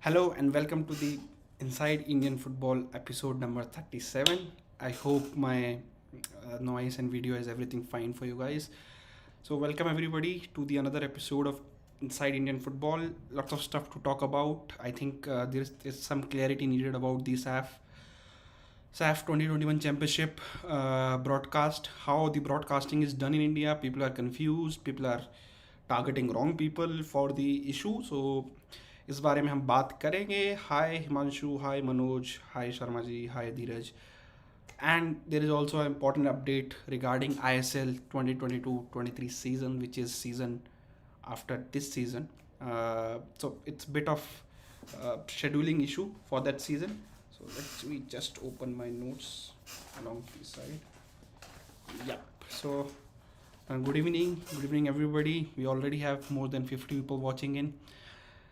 Hello and welcome to the Inside Indian Football episode number 37. I hope my noise and video is everything fine for you guys. So welcome everybody to the another episode of Inside Indian Football. Lots of stuff to talk about. I think there's some clarity needed about the SAF 2021 Championship broadcast. How the broadcasting is done in India. People are confused. People are targeting wrong people for the issue. So इस बारे में हम बात करेंगे. हाय हिमांशु, हाय मनोज, हाय शर्मा जी, हाय धीरज. And there is also an important update regarding ISL 2022-23 season, which is season after this season. So it's a bit of scheduling issue for that season. So let me just open my notes along the side. Yeah. So good evening everybody. We already have more than 50 people watching in.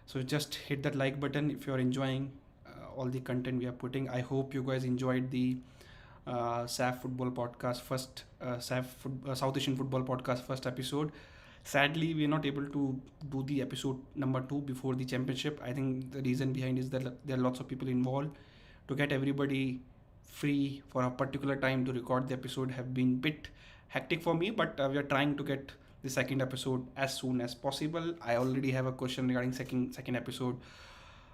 So just hit that like button if you're enjoying all the content we are putting. I hope you guys enjoyed the SAF Football Podcast South Asian Football Podcast first episode. Sadly, we are not able to do the episode number 2 before the championship. I think the reason behind is that there are lots of people involved. To get everybody free for a particular time to record the episode have been bit hectic for me, but we are trying to get the second episode as soon as possible. I already have a question regarding second episode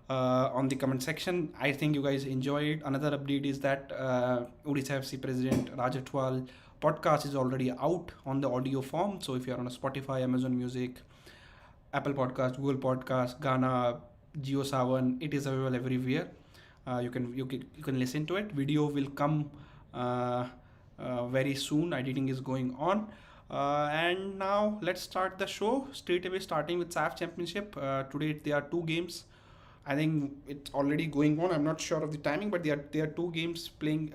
on the comment section. I think you guys enjoy it. Another update is that MCFC President Raj Atwal podcast is already out on the audio form. So if you're on a Spotify, Amazon Music, Apple Podcast, Google Podcast, Ghana, JioSaavn, it is available everywhere. You can listen to it. Video will come very soon. Editing is going on. And now let's start the show straight away, starting with SAF Championship. Today there are two games. I think it's already going on. I'm not sure of the timing, but there are two games playing,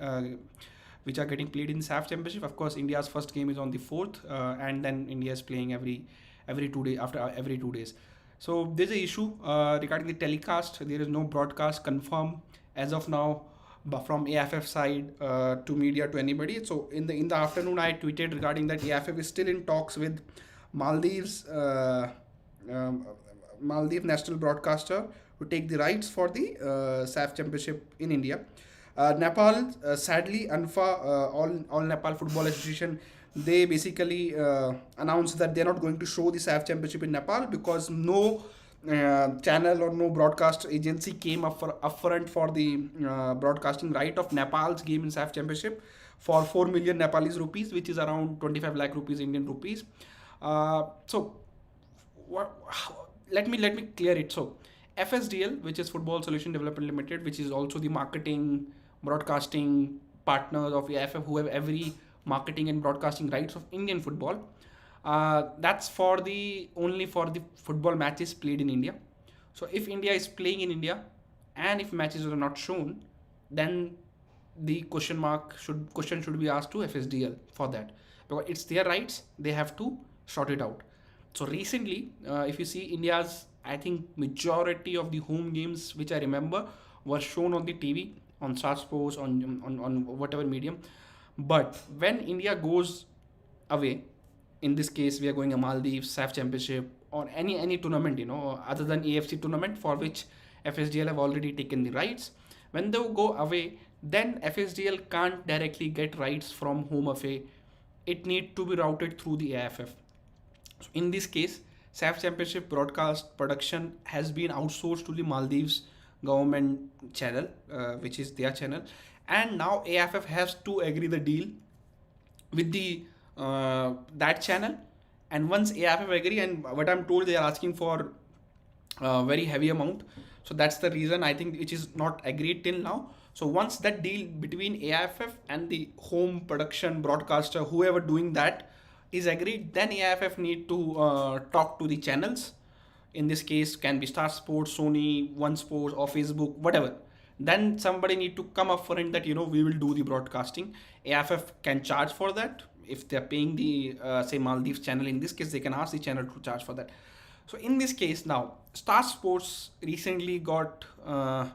which are getting played in SAF Championship. Of course, India's first game is on the 4th, and then India is playing every 2 days after every 2 days. So there's an issue regarding the telecast. There is no broadcast confirmed as of now from AFF side to media to anybody. So in the afternoon, I tweeted regarding that AFF is still in talks with Maldives Maldives national broadcaster to take the rights for the SAF championship in India. Nepal, sadly, ANFA, all Nepal Football Association, they basically announced that they're not going to show the SAF championship in Nepal because no channel or no broadcast agency came up upfront for the broadcasting right of Nepal's game in SAF championship for 4 million Nepalese rupees, which is around 25 lakh rupees Indian rupees. So let me clear it. So FSDL, which is Football Solution Development Limited, which is also the marketing broadcasting partners of AFF, who have every marketing and broadcasting rights of Indian football. That's only for the football matches played in India. So if India is playing in India and if matches are not shown, then the question should be asked to FSDL for that, because it's their rights. They have to sort it out. So recently, if you see India's, I think majority of the home games which I remember were shown on the TV, on Star Sports, on whatever medium. But when India goes away, in this case we are going a Maldives SAF championship or any tournament, other than AFC tournament, for which FSDL have already taken the rights. When they go away, then FSDL can't directly get rights from home away. It need to be routed through the AFF. So in this case, SAF championship broadcast production has been outsourced to the Maldives government channel, which is their channel, and now AFF has to agree the deal with the that channel. And once AFF agree, and what I'm told, they are asking for a very heavy amount, so that's the reason I think which is not agreed till now. So once that deal between AFF and the home production broadcaster, whoever doing that, is agreed, then AFF need to talk to the channels. In this case, can be Star Sports, Sony, One Sports, or Facebook, whatever. Then somebody need to come up for it that we will do the broadcasting. AFF can charge for that if they're paying the say Maldives channel. In this case, they can ask the channel to charge for that. So in this case now, Star Sports recently got the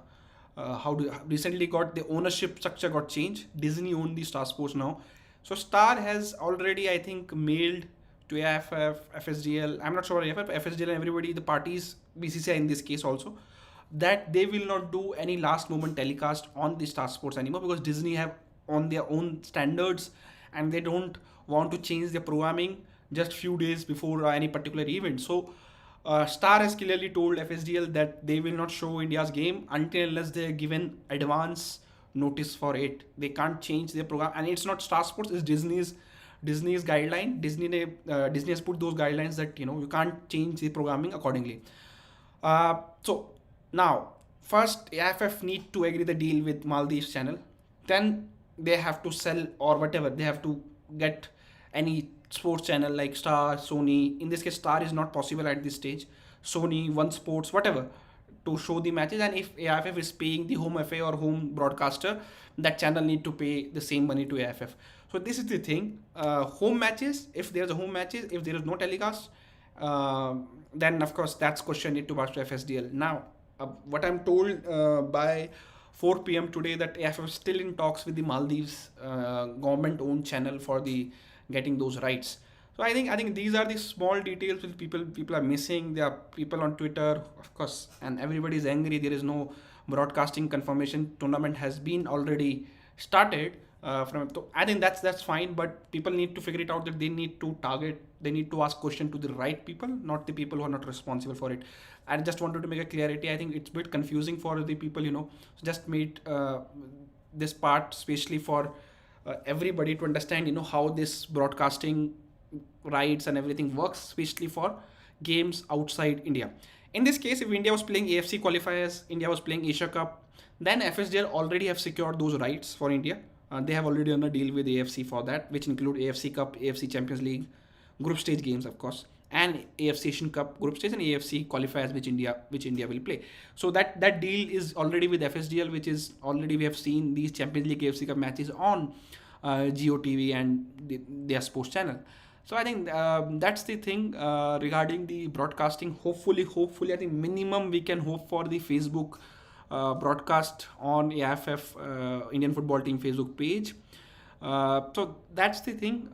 ownership structure got changed. Disney owned the Star Sports now. So Star has already, I think, mailed to AFF, FSDL. I'm not sure AFF, FSDL, and everybody, the parties, BCCI in this case also, that they will not do any last moment telecast on the Star Sports anymore, because Disney have on their own standards, and they don't want to change their programming just few days before any particular event. So Star has clearly told FSDL that they will not show India's game until unless they are given advance notice for it. They can't change their program, and it's not Star Sports, it's Disney's guideline. Disney has put those guidelines that you can't change the programming accordingly. So now, first AFF need to agree the deal with Maldives channel. Then they have to sell or whatever. They have to get any sports channel like Star, Sony. In this case, Star is not possible at this stage. Sony, One Sports, whatever, to show the matches. And if AFF is paying the home FA or home broadcaster, that channel need to pay the same money to AFF. So this is the thing. Home matches, if there's a home matches, if there is no telecast, then of course that's question need to pass to FSDL. Now, what I'm told by 4 p.m. today, that AFF is still in talks with the Maldives government-owned channel for the getting those rights. So I think these are the small details which people are missing. There are people on Twitter, of course, and everybody is angry. There is no broadcasting confirmation. Tournament has been already started. So I think that's fine, but people need to figure it out that they need to ask question to the right people, not the people who are not responsible for it. I just wanted to make a clarity. I think it's a bit confusing for the people, so just made this part especially for everybody to understand, how this broadcasting rights and everything works, especially for games outside India. In this case, if India was playing AFC qualifiers, India was playing Asia Cup, then FSDL already have secured those rights for India. They have already done a deal with AFC for that, which include AFC Cup, AFC Champions League, group stage games, of course, and AFC Asian Cup group stage and AFC qualifiers, which India will play. So that deal is already with FSDL, which is already we have seen these Champions League, AFC Cup matches on GOTV and their sports channel. So I think that's the thing regarding the broadcasting. Hopefully, I think minimum we can hope for the Facebook broadcast on AFF Indian football team Facebook page. So that's the thing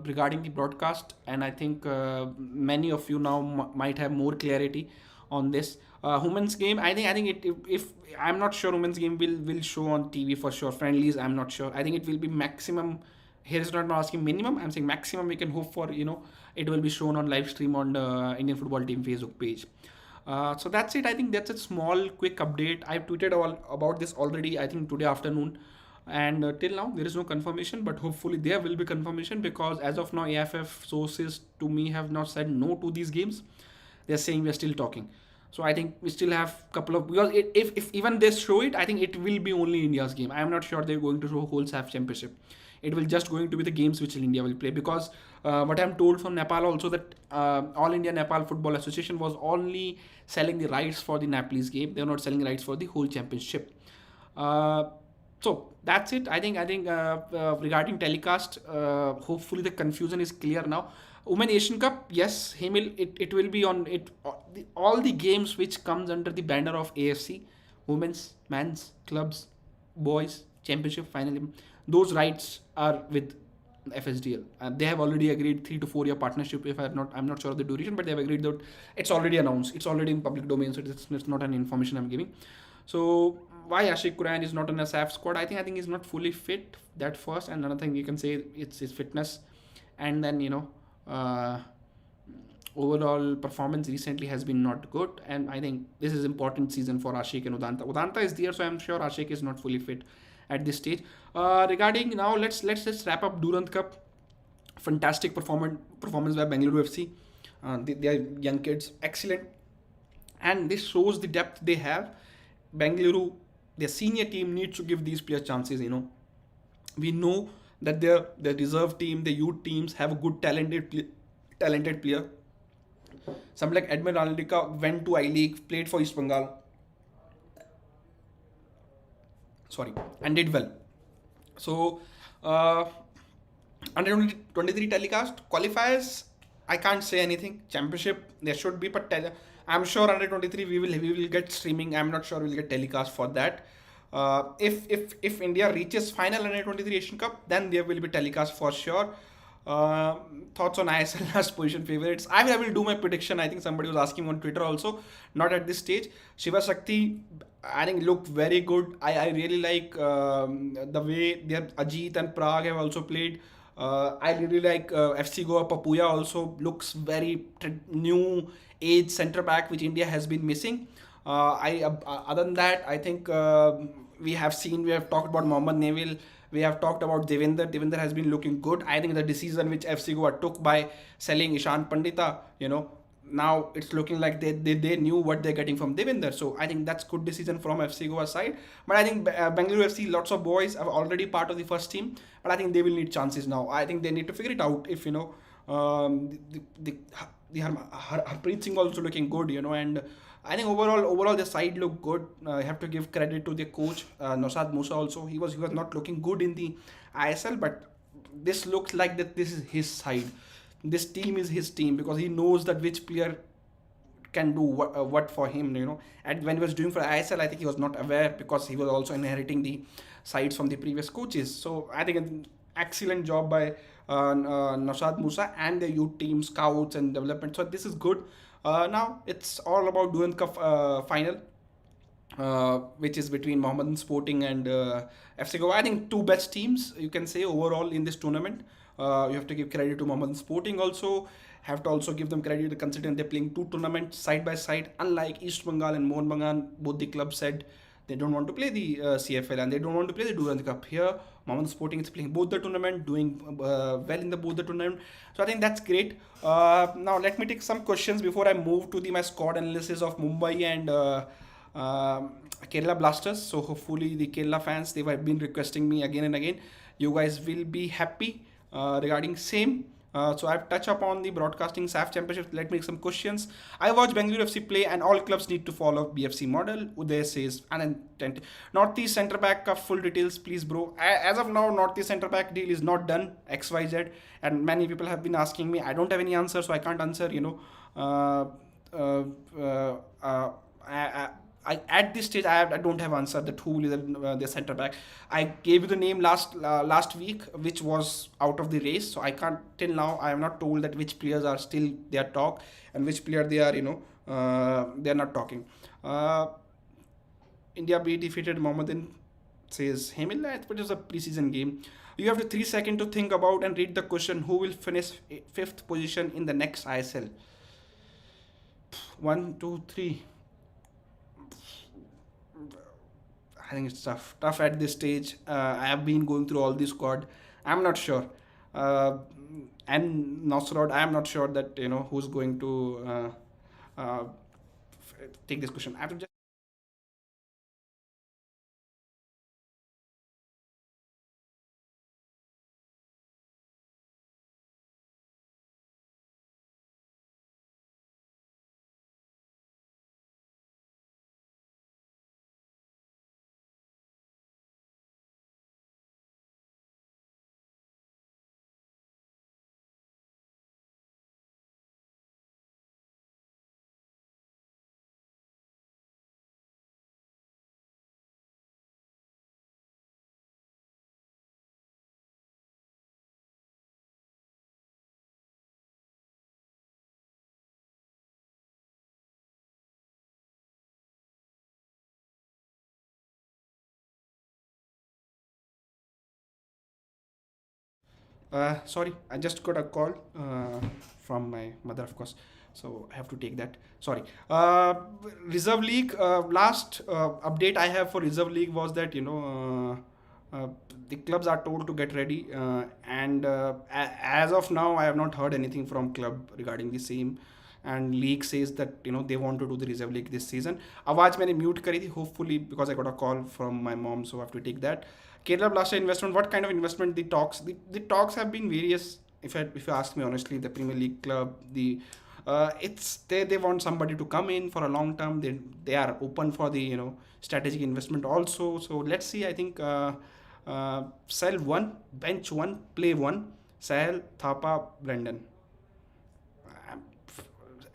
regarding the broadcast, and I think many of you now might have more clarity on this. Women's game, I think if I'm not sure women's game will show on TV for sure. Friendlies, I'm not sure. I think it will be maximum. Here is not asking minimum. I'm saying maximum we can hope for. It will be shown on live stream on the Indian football team Facebook page. So that's it. I think that's a small quick update. I've tweeted all about this already, I think today afternoon, and till now there is no confirmation, but hopefully there will be confirmation, because as of now AFF sources to me have not said no to these games. They're saying we're still talking. So I think we still have couple of, because if even they show it, I think it will be only India's game. I am not sure they're going to show whole SAF championship. It will just going to be the games which India will play, because what I'm told from Nepal also, that All India Nepal Football Association was only selling the rights for the Nepalese game. They're not selling rights for the whole championship. So that's it. I think regarding telecast, hopefully the confusion is clear now. Women Asian Cup, yes, it will be on it. All the games which comes under the banner of AFC, women's, men's, clubs, boys, championship, final, those rights are with FSDL. They have already agreed 3 to 4 year partnership. I'm not sure of the duration, but they have agreed that it's already announced. It's already in public domain, so it's not an information I'm giving. So why Ashikuran is not on a SAF squad? I think he's not fully fit. That first, and another thing you can say it's his fitness, and then overall performance recently has been not good, and I think this is important season for Ashik and Udanta. Udanta is there, so I'm sure Ashik is not fully fit at this stage. Regarding now, let's just wrap up Durand Cup. Fantastic performance by Bengaluru FC. They are young kids, excellent, and this shows the depth they have. Bengaluru, their senior team needs to give these players chances. We know that the reserve team, the youth teams have a good talented player. Somebody like Edmund Aldica went to I-League, played for East Bengal, and did well. So under 23 telecast qualifiers, I can't say anything. Championship there should be, but I'm sure under 23 we will get streaming. I'm not sure we'll get telecast for that. If India reaches final under 23 Asian Cup, then there will be telecast for sure. Uh, Thoughts on ISL last position favorites? I will do my prediction. I think somebody was asking on Twitter also. Not at this stage. Shiva Shakti, I think looked very good. I really like the way their Ajit and Prague have also played. I really like FC Goa Papuya also looks very new age centre back which India has been missing. Other than that, I think we have talked about Mohammad Neville. We have talked about Devinder. Devinder has been looking good. I think the decision which FC Goa took by selling Ishan Pandita, now it's looking like they knew what they're getting from Devinder. So I think that's good decision from FC Goa side. But I think Bangalore FC, lots of boys are already part of the first team. But I think they will need chances now. I think they need to figure it out. If the Harpreet Singh also looking good, and I think overall the side looked good. I have to give credit to the coach Nosad Musa also. He was not looking good in the ISL, but this looks like that this is his side. This team is his team because he knows that which player can do what for him. And when he was doing for ISL, I think he was not aware because he was also inheriting the sides from the previous coaches. So I think an excellent job by Nashad Musa and the youth team, scouts and development. So this is good. Now it's all about Durand Cup final, which is between Mohammedan Sporting and FC Goa. I think two best teams you can say overall in this tournament. You have to give credit to Mohammedan Sporting also. Have to also give them credit considering they're playing two tournaments side by side. Unlike East Bengal and Mohun Bagan, both the clubs said they don't want to play the CFL and they don't want to play the Durand Cup. Here, Mohammedan Sporting is playing both the tournament, doing well in the both the tournament. So I think that's great. Now let me take some questions before I move to my squad analysis of Mumbai and Kerala Blasters. So hopefully the Kerala fans, they have been requesting me again and again. You guys will be happy regarding same. So I've touched upon the broadcasting SAF championship. Let me make some questions. I watch Bangalore FC play and all clubs need to follow BFC model. Uday says, and Northeast centre back ka full details please bro. As of now, Northeast centre back deal is not done, XYZ, and many people have been asking me. I don't have any answer, so I can't answer, uh, uh, uh, uh, I, at this stage I don't have answer that who will the center back. I gave you the name last week, which was out of the race, so I can't till now. I am not told that which players are still their talk and which player they are they are not talking. Uh, India be defeated Mohammedan says Hemil. It was a preseason game. You have 3 seconds to think about and read the question. Who will finish fifth position in the next ISL? One, two, three. I think it's tough at this stage. I have been going through all the squad. I'm not sure. Uh, and Nasrod, I am not sure that who's going to take this question. I have to just. Sorry, I just got a call from my mother, of course. So I have to take that. Sorry. Reserve League. Last update I have for Reserve League was that the clubs are told to get ready, and as of now, I have not heard anything from club regarding the same. And league says that they want to do the Reserve League this season. आवाज मैंने mute करी थी. Hopefully, because I got a call from my mom, so I have to take that. Kerala Blaster investment. What kind of investment? The talks have been various. If you ask me honestly, the Premier League club, it's they want somebody to come in for a long term. They are open for the strategic investment also. So let's see. I think sell one, bench one, play one. Sahel, Thapa, Brendan.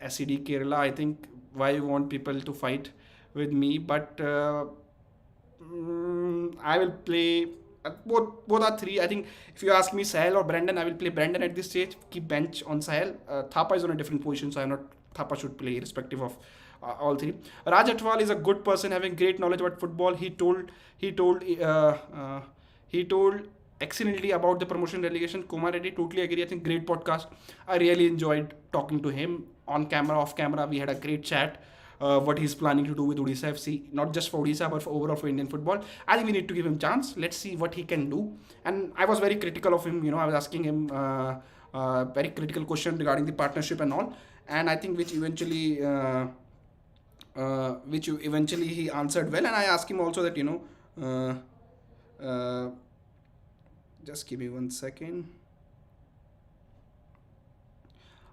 SED Kerala. I think why you want people to fight with me, but I will play both are three. I think if you ask me Sahel or Brandon, I will play Brandon at this stage. Keep bench on Sahel. Thapa is on a different position, so I'm not. Thapa should play irrespective of all three. Raj Atwal is a good person having great knowledge about football. He told he told excellently about the promotion relegation. Kumar Reddy, totally agree. I think great podcast. I really enjoyed talking to him on camera, off camera. We had a great chat. What he's planning to do with Odisha FC, not just for Odisha but for overall for Indian football. I think we need to give him chance. Let's see what he can do. And I was very critical of him. I was asking him very critical question regarding the partnership and all. And I think which eventually he answered well. And I asked him also that just give me 1 second.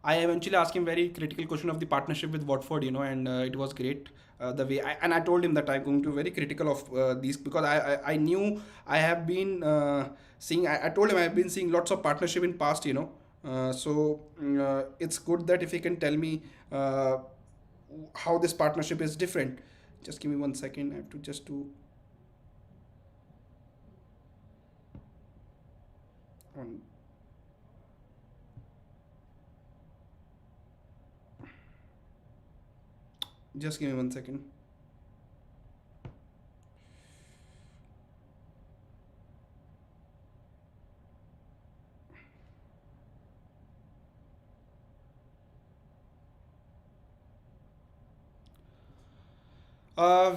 I eventually asked him very critical question of the partnership with Watford, and it was great. The way I told him that I'm going to be very critical of these, because I knew I have been seeing. I told him I have been seeing lots of partnership in past, it's good that if he can tell me how this partnership is different. Just give me 1 second. I have to just do one. Just give me 1 second.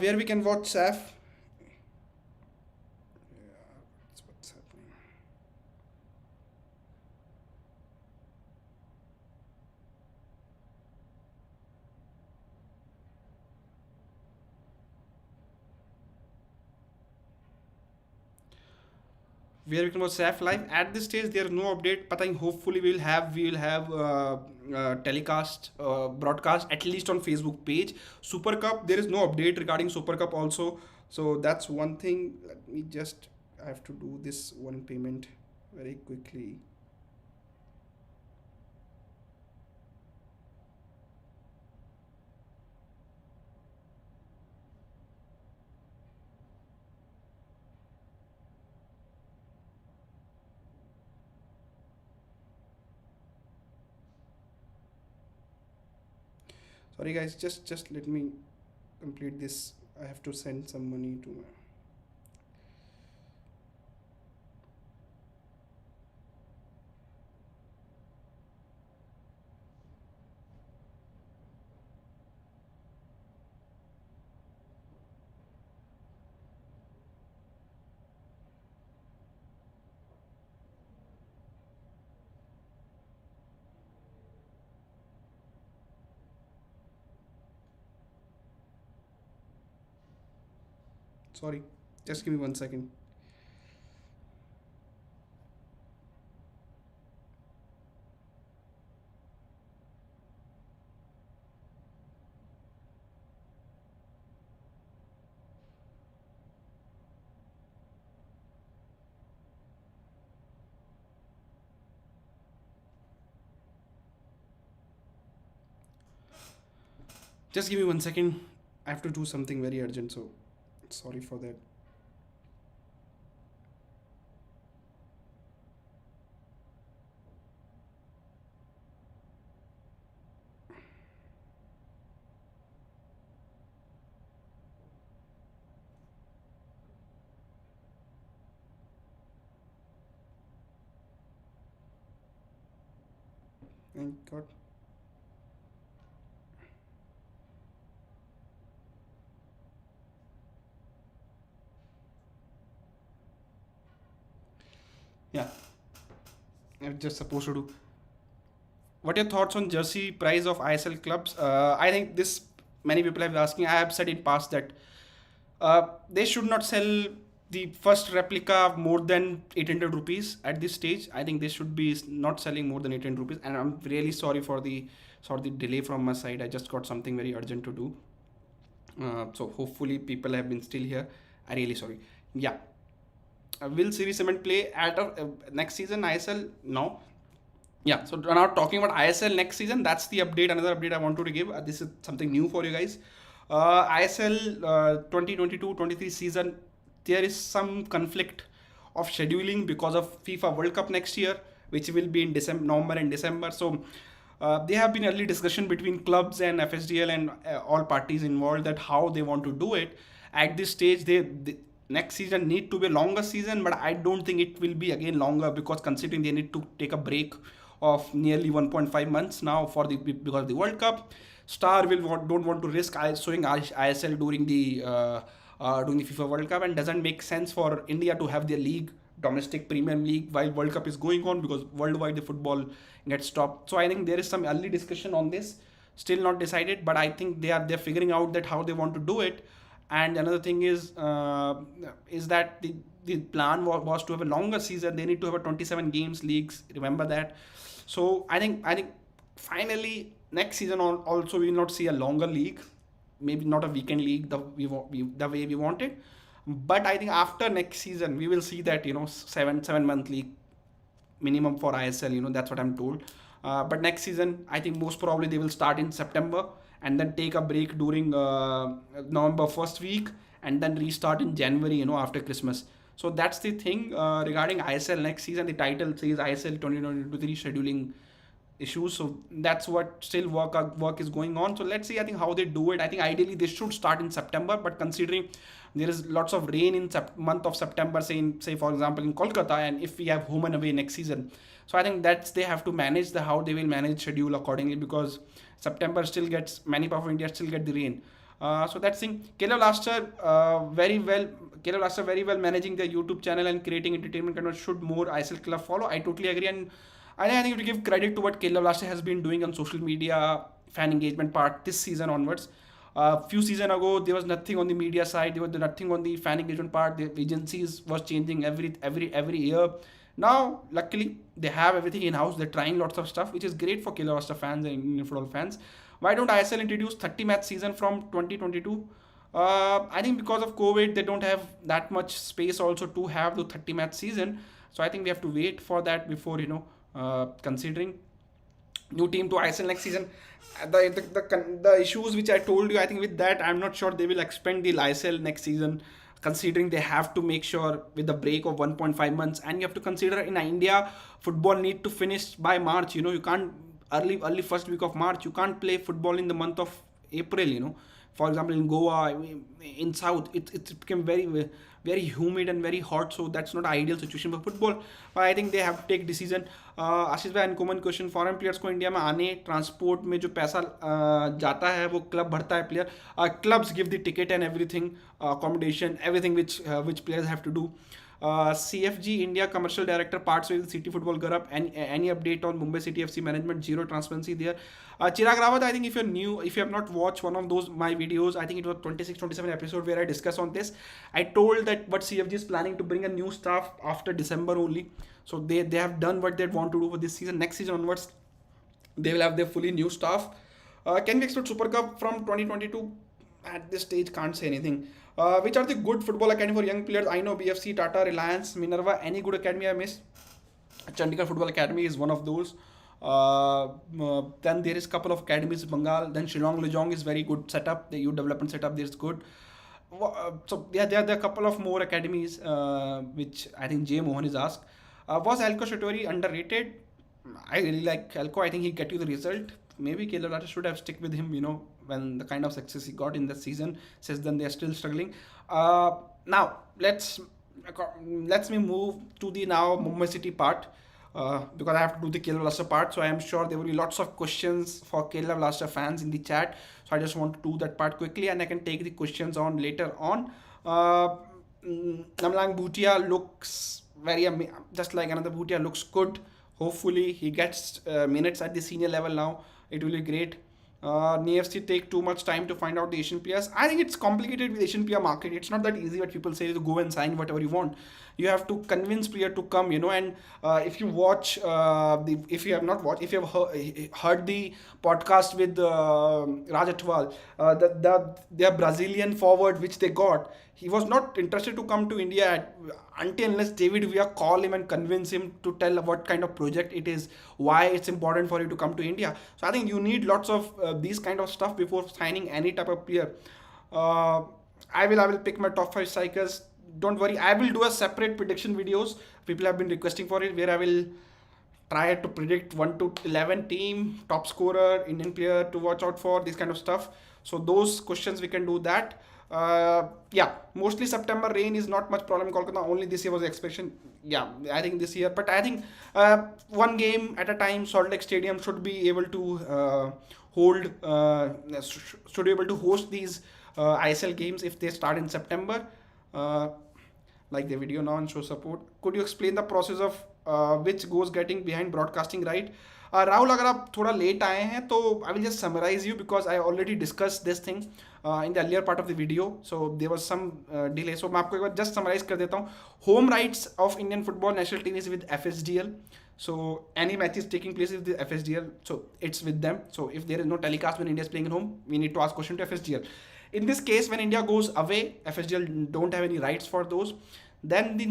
Where we can watch SAF. Yeah, that's what's happening. Where we can watch SAF live. At this stage, there is no update. But I think hopefully we will have telecast broadcast at least on Facebook page. Super Cup, there is no update regarding Super Cup also. So that's one thing. Let me just, I have to do this one payment very quickly. Sorry guys, just let me complete this. I have to send some money to my. Sorry, just give me 1 second. Just give me 1 second. I have to do something very urgent, so sorry for that. Thank God. Yeah, I'm just supposed to do. What are your thoughts on jersey price of ISL clubs? I think this many people have been asking. I have said in past that they should not sell the first replica more than 800 rupees at this stage. I think they should be not selling more than 800 rupees. And I'm really sorry for the delay from my side. I just got something very urgent to do. So hopefully people have been still here. I really sorry. Yeah. Will Series Cement play at next season ISL? No. Yeah, so now talking about ISL next season, that's the update. Another update I wanted to give. This is something new for you guys. ISL 2022-23 season, there is some conflict of scheduling because of FIFA World Cup next year, which will be in December, November and December. So there have been early discussion between clubs and FSDL and all parties involved that how they want to do it. At this stage, they next season need to be a longer season, but I don't think it will be again longer, because considering they need to take a break of nearly 1.5 months now for the because of the World Cup. Star don't want to risk showing ISL during the FIFA World Cup, and doesn't make sense for India to have their league, domestic Premium League, while World Cup is going on, because worldwide the football gets stopped. So I think there is some early discussion on this, still not decided, but I think they're figuring out that how they want to do it. And another thing is that the plan was to have a longer season. They need to have a 27 games leagues. Remember that. So I think finally next season also we will not see a longer league, maybe not a weekend league the way we want it. But I think after next season we will see that, 7 month league minimum for ISL. That's what I'm told. But next season I think most probably they will start in September and then take a break during November first week, and then restart in January, after Christmas. So that's the thing regarding ISL next season. The title says ISL 2023 scheduling issues. So that's what still work is going on. So let's see, I think, how they do it. I think ideally they should start in September, but considering there is lots of rain in month of September, say for example in Kolkata, and if we have home and away next season, so I think that's they have to manage how they will manage schedule accordingly, because September still gets, many part of India still get the rain. So that's thing. Khel very well managing their YouTube channel and creating entertainment content. Should more ISL club follow? I totally agree, and I think you have to give credit to what Khel has been doing on social media, fan engagement part this season onwards. Few season ago there was nothing on the media side, there was nothing on the fan engagement part. The agencies was changing every year. Now luckily they have everything in house. They're trying lots of stuff, which is great for Khel fans and Indian football fans. Why don't ISL introduce 30 match season from 2022? I think because of COVID they don't have that much space also to have the 30 match season. So I think we have to wait for that before considering new team to ISL next season. The issues which I told you, I think with that I'm not sure they will expand the ISL next season, considering they have to make sure with the break of 1.5 months, and you have to consider in India football need to finish by March. You can't early first week of March, you can't play football in the month of April. For example, in Goa, in South, it became very humid and very hot, so that's not an ideal situation for football. But I think they have to take decision. आशीष भाई, uncommon question, foreign players को India में आने transport में जो पैसा जाता है वो क्लब भरता है player? Clubs give the ticket and everything, accommodation, everything which players have to do. CFG India commercial director parts with City Football Group. Any update on Mumbai City FC management? Zero transparency there. Chirag Rawat, I think if you're new, if you have not watched one of those my videos, I think it was 26-27 episode where I discuss on this. I told that what CFG is planning to bring a new staff after December only. So they have done what they want to do for this season. Next season onwards, they will have their fully new staff. Can we expect Super Cup from 2022? At this stage, can't say anything. Which are the good football academy for young players? I know BFC, Tata, Reliance, Minerva. Any good academy I missed? Chandigarh Football Academy is one of those. Then there is a couple of academies in Bengal. Then Shillong Lejong is very good setup. The youth development setup there is good. So yeah, there are a couple of more academies which I think J. Mohan is asked. Was Elko Shatori underrated? I really like Elko. I think he get you the result. Maybe Khel should have stick with him, when the kind of success he got in the season. Since then they are still struggling. Now let's me move to the now Mumbai City part, because I have to do the Khel part. So I am sure there will be lots of questions for Khel fans in the chat. So I just want to do that part quickly, and I can take the questions on later on. Namlang Bhutia looks just like another Bhutia, looks good. Hopefully he gets minutes at the senior level now. It will be great. NFC take too much time to find out the Asian players. I think it's complicated with Asian player market. It's not that easy what people say to go and sign whatever you want. You have to convince player to come, and if you watch, if you have not watched, if you have heard the podcast with Raj Atwal, their Brazilian forward which they got, he was not interested to come to India until unless David Villa call him and convince him to tell what kind of project it is, why it's important for you to come to India. So I think you need lots of these kind of stuff before signing any type of player. I will pick my top 5 strikers. don't worry, I will do a separate prediction videos. People have been requesting for it, where I will try to predict 1 to 11 team, top scorer, Indian player to watch out for, this kind of stuff. So those questions we can do that. Yeah, mostly September rain is not much problem in Kolkata. Only this year was the exception. Yeah, I think this year, but I think one game at a time. Salt Lake Stadium should be able to hold, should be able to host these ISL games if they start in September. Uh, like the video now and show support. Could you explain the process of which goes getting behind broadcasting right? Rahul, अगर आप थोड़ा late आए हैं तो I will just summarise you because I already discuss this thing in the earlier part of the video, so there was some delay. So मैं आपको एक बार जस्ट समराइज कर देता हूँ. Home rights of Indian football national team is with FSDL. So any match is taking place with the FSDL, so it's with them. So if there is no telecast when India is playing at home, we need to ask question to FSDL. In this case, when India goes away, FSDL don't have any rights for those. Then the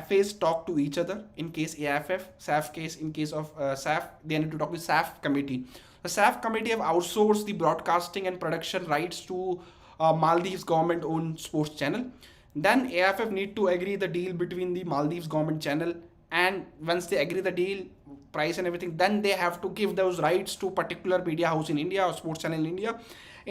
FAs talk to each other. In case AFF, SAF case, in case of SAF, they need to talk with SAF committee. The SAF committee have outsourced the broadcasting and production rights to Maldives government-owned sports channel. Then AFF need to agree the deal between the Maldives government channel, and once they agree the deal, price and everything, then they have to give those rights to particular media house in India or sports channel in India.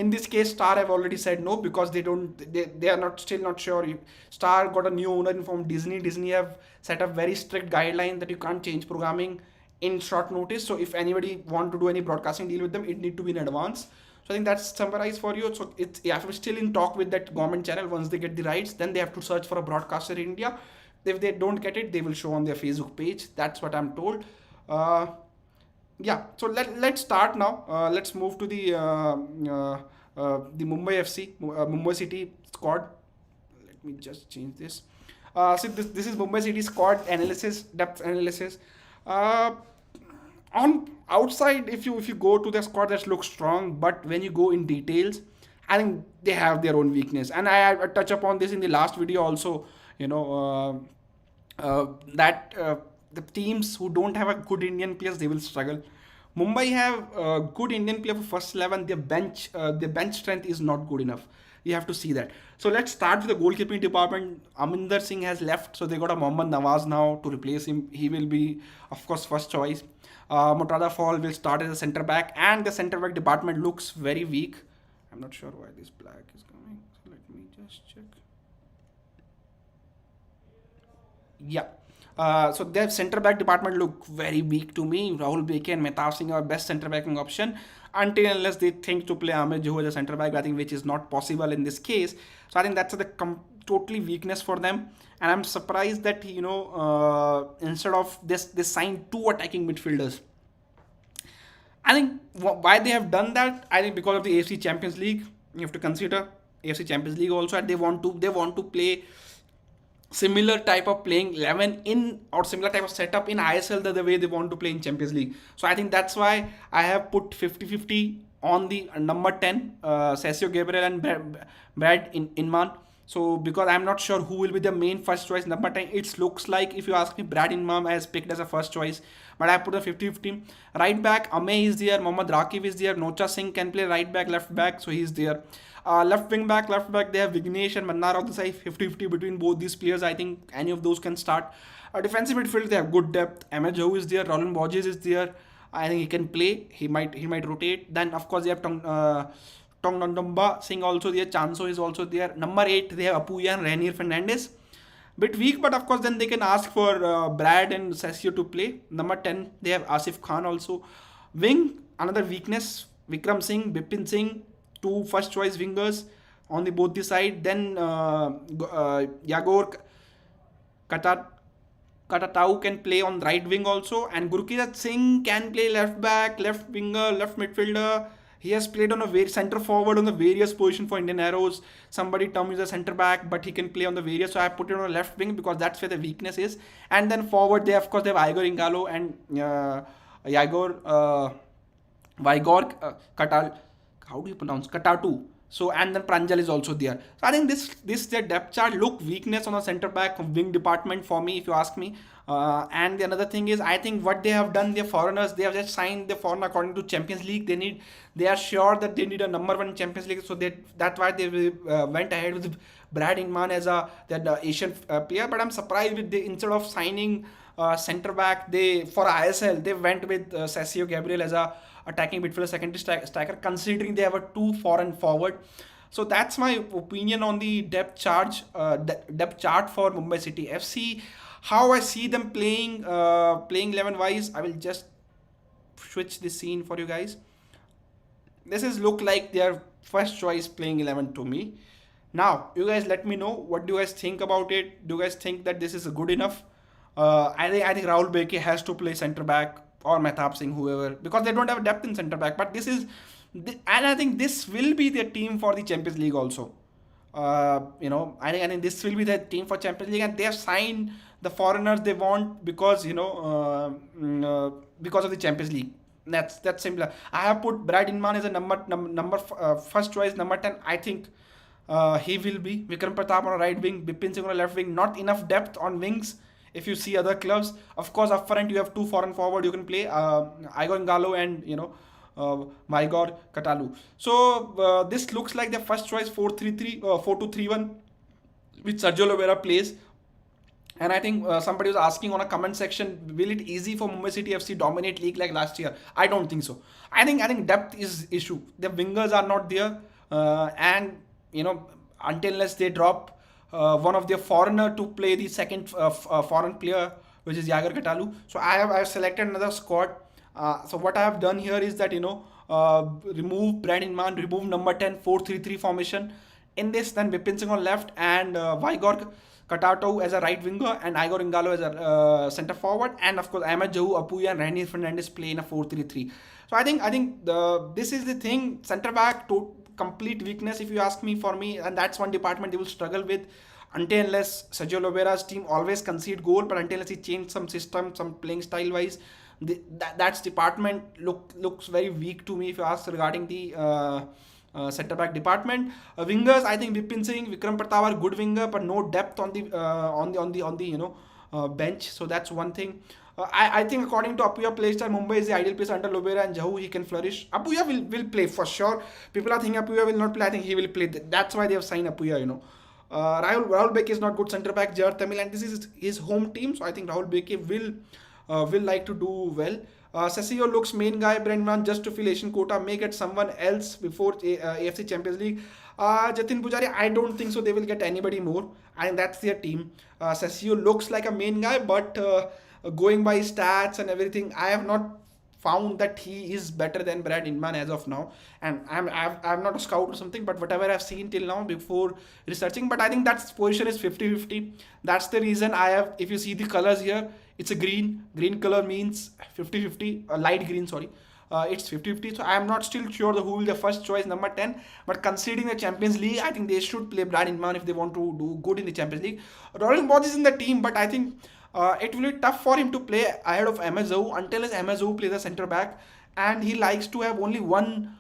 In this case, Star have already said no because they are not still not sure. Star got a new owner from Disney. Disney have set up very strict guidelines that you can't change programming in short notice. So if anybody want to do any broadcasting deal with them, it need to be in advance. So I think that's summarized for you. So it's, yeah, we're still in talk with that government channel. Once they get the rights, then they have to search for a broadcaster in India. If they don't get it, they will show on their Facebook page. That's what I'm told. Yeah, so let's start now. Let's move to the Mumbai FC, Mumbai City squad. Let me just change this. So this is Mumbai City squad analysis, depth analysis. On outside, if you go to the squad, that looks strong, but when you go in details, I think they have their own weakness, and I touch upon this in the last video also. You know, that the teams who don't have a good Indian players, they will struggle. Mumbai have good Indian player for first 11. Their bench strength is not good enough. You have to see that. So let's start with the goalkeeping department. Aminder Singh has left, so they got a Mohammad Nawaz now to replace him. He will be, of course, first choice. Murtada Fall will start as a centre back, and the centre back department looks very weak. I'm not sure why this black is coming. So let me just check. Yeah. So their centre back department look very weak to me. Rahul Beke and Mehtab Singh are best centre backing option until unless they think to play Ahmed Joho as a centre back, I think, which is not possible in this case. So I think that's the totally weakness for them, and I'm surprised that instead of this, they signed 2 attacking midfielders. I think why they have done that, I think because of the AFC Champions League. You have to consider AFC Champions League also, and they want to play similar type of playing 11 in, or similar type of setup in ISL the way they want to play in Champions League. So I think that's why I have put 50-50 on the number 10, Cesio Gabriel and Brad Inman. So because I'm not sure who will be the main first choice number 10, it looks like, if you ask me, Brad Inman has picked as a first choice, but I put a 50-50. Right back, Ame is there, Mohammad Rakib is there, Nocha Singh can play right back, left back, so he's there. Left back, they have Vignesh and Mannar on the side, 50-50 between both these players. I think any of those can start. Defensive midfield, they have good depth. Ahmed Joho is there, Roland Borges is there. I think he can play. He might rotate. Then of course they have Tongdamba Singh also there. Chanso is also there. Number 8, they have Apuya and Rainier Fernandez. Bit weak, but of course then they can ask for Brad and Cesio to play. Number 10, they have Asif Khan also. Wing, another weakness. Vikram Singh, Bipin Singh, 2 first choice wingers on the both the side. Then Yagor Katatau can play on right wing also, and Gurkirat Singh can play left back, left winger, left midfielder. He has played on a centre forward on the various positions for Indian Arrows. Somebody term is a centre back, but he can play on the various. So I put it on a left wing because that's where the weakness is. And then forward, they have Igor Ingalo and Vigor Katal. How do you pronounce Katatu? So and then Pranjal is also there. So I think this their depth chart look weakness on the center back wing department for me, if you ask me. And the another thing is, I think what they have done, the foreigners, they have just signed the foreigner according to Champions League. They are sure that they need a number one in Champions League, so that's why they went ahead with Brad Inman as that Asian player. But I'm surprised with instead of signing center back, they for ISL they went with Sergio Gabriel as a attacking midfielder, secondary striker, considering they have a two foreign forward. So that's my opinion on the depth chart for Mumbai City FC. How I see them playing 11 wise, I will just switch the scene for you guys. This is look like their first choice playing 11 to me. Now, you guys let me know what do you guys think about it. Do you guys think that this is good enough? I think Rahul Beke has to play center back or Mehtab Singh, whoever, because they don't have depth in center back. But and I think this will be their team for the Champions League also. I think this will be their team for Champions League, and they have signed the foreigners they want because because of the Champions League. That's simple. I have put Brad Inman as a first choice number 10. I think he will be Vikram Pratap on a right wing, Bipin Singh on a left wing. Not enough depth on wings. If you see other clubs, of course, up front you have two foreign forward you can play, Igor Ngalo and Maigor Katalu. So this looks like the first choice 4-3-3, 4-2-3-1, which Sergio Lovera plays. And I think somebody was asking on a comment section, will it easy for Mumbai City FC dominate league like last year? I don't think so. I think depth is issue. The wingers are not there, and until unless they drop one of their foreigner to play the second foreign player, which is Yagar Katalu. So I have selected another squad. So what I have done here is that remove Brad Inman, remove number 10, 4-3-3 formation. In this, then Vipin Singh on left and Vaigor Katato as a right winger and Igor Ingalo as a center forward, and of course Ahmed Jahu, Apuya and Randy Fernandez play in a 4-3-3. So I think this is the thing. Center back to complete weakness, if you ask me, for me, and that's one department they will struggle with until unless Sergio Lovera's team always concede goal, but until unless he change some system, some playing style wise, that's department looks very weak to me, if you ask regarding the centre back department. Wingers, I think Vipin Singh, Vikram Pratap are good winger, but no depth on the bench. So that's one thing. I think according to Apuya playstyle, Mumbai is the ideal place under Lovera and Jahu. He can flourish. Apuya will play for sure. People are thinking Apuya will not play. I think he will play. That's why they have signed Apuya. Rahul Beke is not good centre back. Jar Tamil, and this is his home team. So I think Rahul Beke will like to do well. Sessio looks main guy. Brandman just to fill Asian quota. May get someone else before AFC Champions League. Jatin Pujari, I don't think so. They will get anybody more. I think that's their team. Sessio looks like a main guy, but going by stats and everything, I have not found that he is better than Brad Inman as of now. And I'm not a scout or something, but whatever I've seen till now before researching, but I think that position is 50-50. That's the reason I have, if you see the colors here, it's a green color means 50-50, light green, sorry. It's 50-50, so I am not still sure who will be the first choice number 10, but considering the Champions League, I think they should play Brad Inman if they want to do good in the Champions League. Roland Bodge is in the team, but I think it will be tough for him to play ahead of Ahmed Zahu until Ahmed Zahu plays the centre back, and he likes to have only one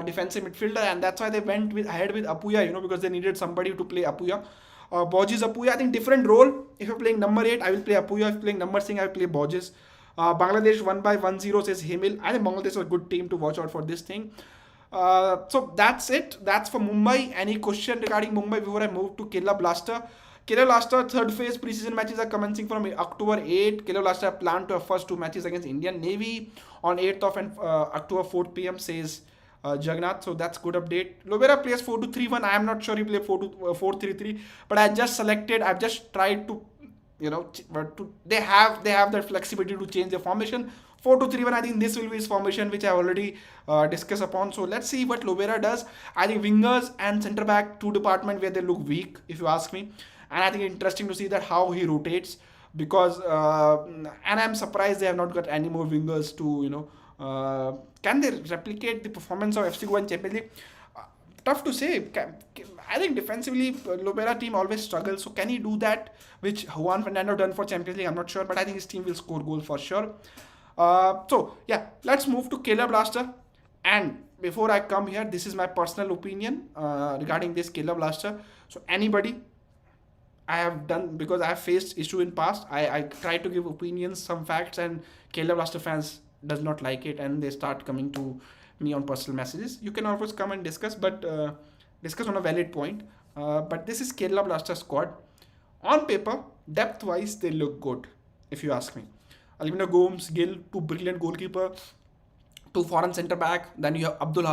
defensive midfielder, and that's why they went ahead with Apuya, because they needed somebody to play Apuya. Borges Apuya, I think different role. If you're playing number 8, I will play Apuya. If you're playing number 6, I will play Borges. Bangladesh 1-1-0 says Himil. I think Bangladesh is a good team to watch out for this thing. So that's it. That's for Mumbai. Any question regarding Mumbai before I move to Kerala Blaster? Kerala Blaster third phase preseason matches are commencing from October 8. Kerala Blaster plan to have first 2 matches against Indian Navy on 8th of October 4 p.m. says Jagannath. So that's good update. Lovera plays 4-2-3-1. I am not sure he play 4-3-3, but I just selected. I've just tried to, they have that flexibility to change their formation. 4-2-3-1. I think this will be his formation, which I already discussed upon. So let's see what Lovera does. I think wingers and centre back, 2 department where they look weak, if you ask me. And I think interesting to see that how he rotates, because and I'm surprised they have not got any more wingers to can they replicate the performance of FC Goa in Champions League? Tough to say. I think defensively Lovera team always struggles, so can he do that which Juan Fernando done for Champions League? I'm not sure, but I think his team will score goals for sure. So yeah, let's move to Kerala Blaster. And before I come here, this is my personal opinion regarding this Kerala Blaster. So anybody, I have done, because I have faced issue in past. I try to give opinions, some facts, and Kerala Blaster fans does not like it, and they start coming to me on personal messages. You can always come and discuss, but discuss on a valid point. But this is Kerala Blaster squad. On paper, depth-wise, they look good, if you ask me. Alvina Gomes, Gill, two brilliant goalkeeper, two foreign centre back. Then you have Abdul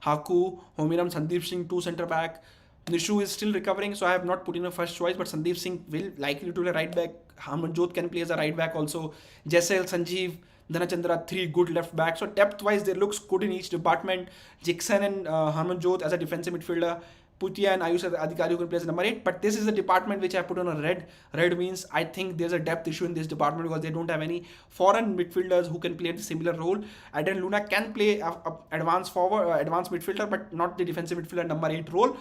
Haku, Homiram, Sandeep Singh, two centre back. Nishu is still recovering, so I have not put in a first choice, but Sandeep Singh will likely to play right back. Harmanjot can play as a right back also. Jaisal, Sanjeev, Dhanachandra, three good left backs. So depth-wise, they looks good in each department. Jackson and Harmanjot as a defensive midfielder. Putia and Ayush Adhikari who can play as number 8. But this is the department which I put on a red. Red means I think there's a depth issue in this department because they don't have any foreign midfielders who can play a similar role. Adrian Luna can play advanced forward, advanced midfielder, but not the defensive midfielder number 8 role.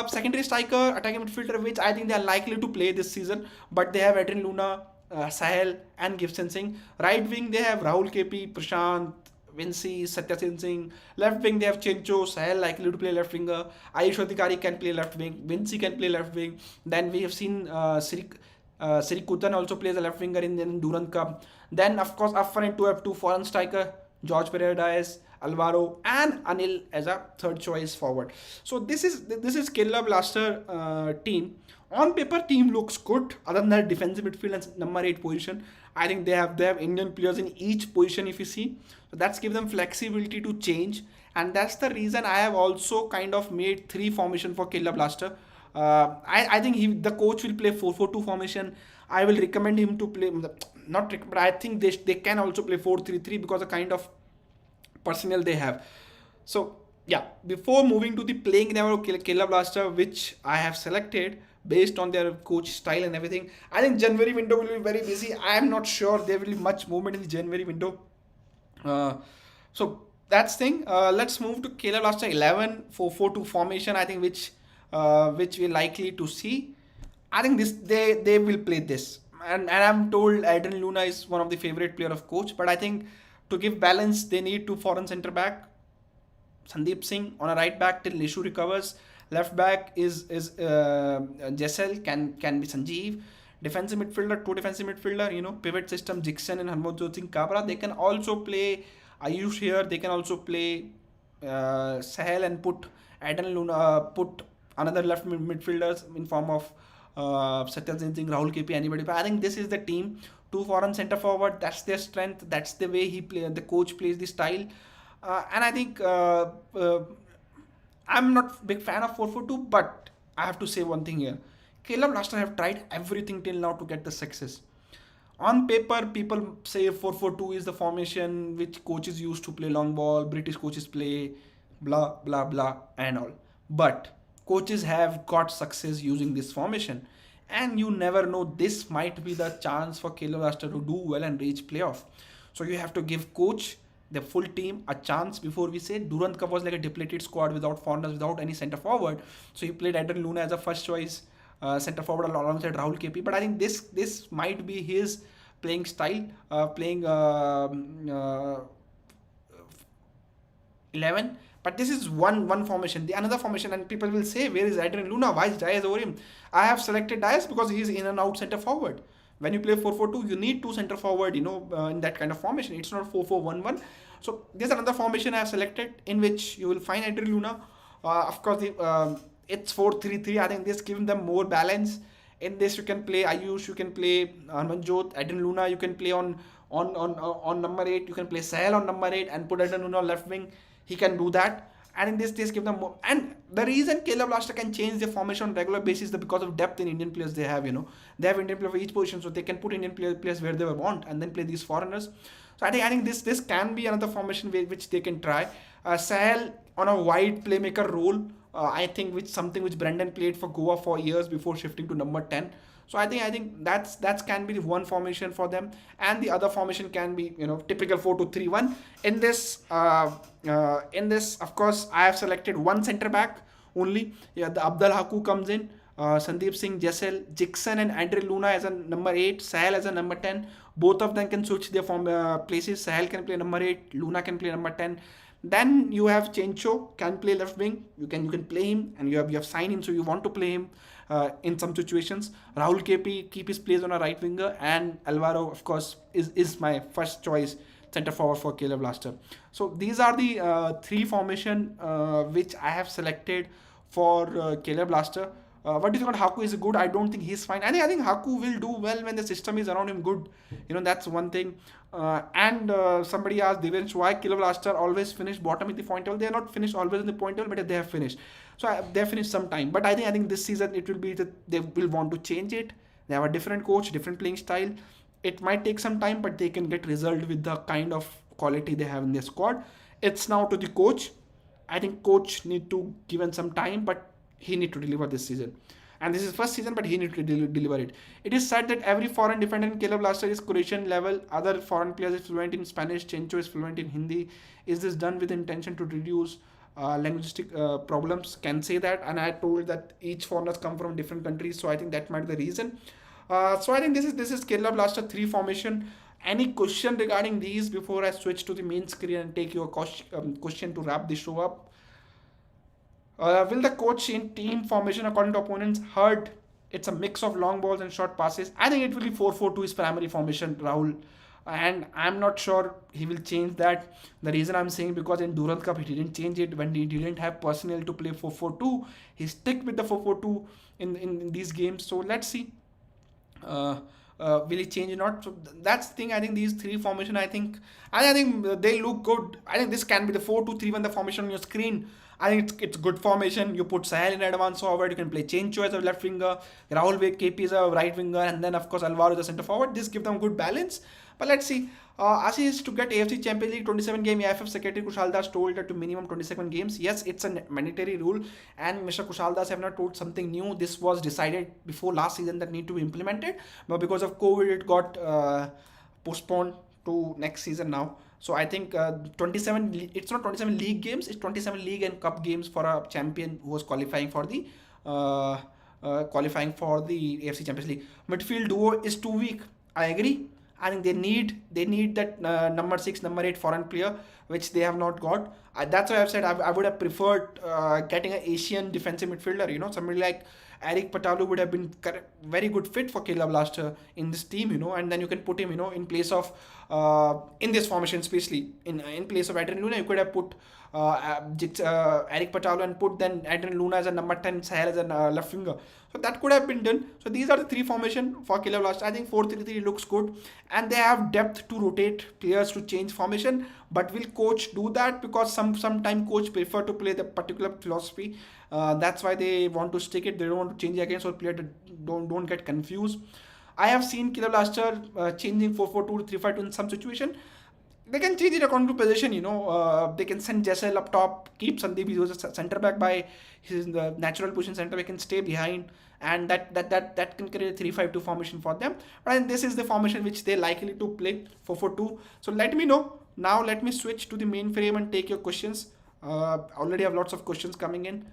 Secondary striker, attacking midfielder, which I think they are likely to play this season. But they have Adrian Luna, Sahel and Gibson Singh. Right wing, they have Rahul KP, Prashant, Vinci, Satyasin Singh. Left wing, they have Chencho, Sahel likely to play left winger. Ayush Adhikari can play left wing. Vinci can play left wing. Then we have seen Sirikutan also plays a left winger in the Durand Cup. Then, of course, up front, you have two foreign striker, George Paredes, Alvaro, and Anil as a third choice forward. So this is Kerala Blaster team. On paper, team looks good. Other than that, defensive midfield and number 8 position, I think they have Indian players in each position. If you see, so that's give them flexibility to change, and that's the reason I have also kind of made 3 formation for Kerala Blaster. I think the coach will play 4-4-2 formation. I will recommend him to play not, but I think they can also play 4-3-3 because the kind of personnel they have. So yeah, before moving to the playing 11 of Kerala Blaster, which I have selected based on their coach style and everything, I think January window will be very busy. I am not sure there will be much movement in the January window. So that's thing. Let's move to Kerala Blaster 11 4-4-2 formation. I think which we're likely to see. I think they will play this, and I'm told Adrian Luna is one of the favorite player of coach. But I think to give balance, they need 2 foreign centre back. Sandeep Singh on a right back till Nishu recovers. Left back is Jaisal, can be Sanjeev. Defensive midfielder, 2 defensive midfielder, pivot system, Jackson and Harmanjot Singh Kabra. They can also play Ayush here. They can also play Sahel and put Adrian Luna, put another left midfielders in form of Satyasin Singh, Rahul KP, anybody. But I think this is the team. 2 foreign centre forward. That's their strength. That's the way the coach plays the style. And I think I'm not big fan of 4-4-2, but I have to say one thing here. Kerala Blaster have tried everything till now to get the success. On paper, people say 4-4-2 is the formation which coaches used to play long ball, British coaches play, blah, blah, blah, and all. But coaches have got success using this formation. And you never know, this might be the chance for Kerala Blaster to do well and reach playoff. So you have to give coach, the full team, a chance. Before we say Durand Cup was like a depleted squad without foreigners, without any centre forward. So he played Adrian Luna as a first choice centre forward alongside Rahul KP. But I think this might be his playing style, playing 11. But this is one formation. The another formation, and people will say, where is Adrian Luna? Why is Diaz over him? I have selected Diaz because he is in and out centre forward. When you play 4-4-2, you need 2 centre forward, in that kind of formation. It's not 4-4-1-1. So there's another formation I have selected in which you will find Adrian Luna. Of course, it's 4-3-3. I think this gives them more balance. In this, you can play Ayush, you can play Harmanjot, Adrian Luna, you can play on number 8, you can play Sahel on number 8 and put Adrian Luna on left wing. He can do that. And in this give them more. And the reason Kerala Blaster can change their formation on regular basis is because of depth in Indian players they have, They have Indian players for each position, so they can put Indian players where they want and then play these foreigners. So I think this can be another formation which they can try. Sahel on a wide playmaker role, I think which Brendan played for Goa for years before shifting to number 10. So I think that's can be the one formation for them, and the other formation can be typical 4-2-3-1. In this, of course, I have selected one centre back only. Yeah, the Abdul Haku comes in. Sandeep Singh, Jaisal, Jackson and Adrian Luna as a number 8, Sahel as a number 10. Both of them can switch their places. Sahel can play number 8, Luna can play number 10. Then you have Chencho, can play left wing. You can play him, and you have signed him, so you want to play him in some situations. Rahul KP keep his place on a right winger, and Alvaro, of course, is my first choice center forward for Caleb Blaster. So these are the three formation which I have selected for Caleb Blaster. What do you think about Haku? Is good? I don't think he's fine. I think Haku will do well when the system is around him good. That's one thing. And somebody asked Devansh why Caleb Blaster always finish bottom in the point table. They are not finished always in the point table, but they have finished. So they have finished some time. But I think this season it will be that they will want to change it. They have a different coach, different playing style. It might take some time, but they can get result with the kind of quality they have in their squad. It's now to the coach. I think coach need to give him some time, but he need to deliver this season. And this is first season, but he need to deliver it. It is said that every foreign defender in Caleb Blaster is Croatian level. Other foreign players is fluent in Spanish. Chencho is fluent in Hindi. Is this done with intention to reduce linguistic problems? Can say that. And I told that each foreigners come from different countries, so I think that might be the reason. So I think this is Caleb Blaster 3 formation. Any question regarding these before I switch to the main screen and take your question to wrap the show up? Will the coach change team formation according to opponents? Heard it's a mix of long balls and short passes. I think it will be 4-4-2 is primary formation, Rahul. And I'm not sure he will change that. The reason I'm saying because in Durand Cup he didn't change it when he didn't have personnel to play 4-4-2. He stick with the 4-4-2 in these games. So let's see. Will he change or not? So that's the thing. I think these three formation. I think they look good. I think this can be the 4-2-3-1 the formation on your screen. I think it's good formation. You put Sahel in advance forward. You can play Chencho as a left winger, Rahul KP as a right winger, and then of course Alvaro as a centre forward. This gives them good balance. But let's see. Ashish, to get AFC Champions League 27 game, AFF Secretary Kushaldas told that to minimum 27 games. Yes, it's a mandatory rule, and Mr. Kushaldas have not told something new. This was decided before last season that need to be implemented, but because of COVID, it got postponed to next season now. So I think 27. It's not 27 league games. It's 27 league and cup games for a champion who was uh, qualifying for the AFC Champions League. Midfield duo is too weak. I agree. I think they need that number 6, number 8 foreign player, which they have not got. That's why I've said I would have preferred getting an Asian defensive midfielder. Somebody like Eric Patalu would have been very good fit for Caleb Blaster in this team. And then you can put him, in place of in this formation, especially in place of Adrian Luna, you could have put Eric Patalu and put then Adrian Luna as a number 10, Sahel as a left winger. So that could have been done. So these are the three formation for Caleb Blaster. I think 4-3-3 looks good, and they have depth to rotate players to change formation. But will coach do that? Because sometime coach prefer to play the particular philosophy. That's why they want to stick it. They don't want to change it again, so players don't get confused. I have seen Caleb Blaster changing 4-4-2 to 3-5-2 in some situation. They can change it according to position. They can send Jessel up top, keep Sandeep who's a centre back by his natural position center. They can stay behind, and that can create a 3-5-2 formation for them. But this is the formation which they likely to play 4-4-2. So let me know. Now let me switch to the main frame and take your questions. Already have lots of questions coming in.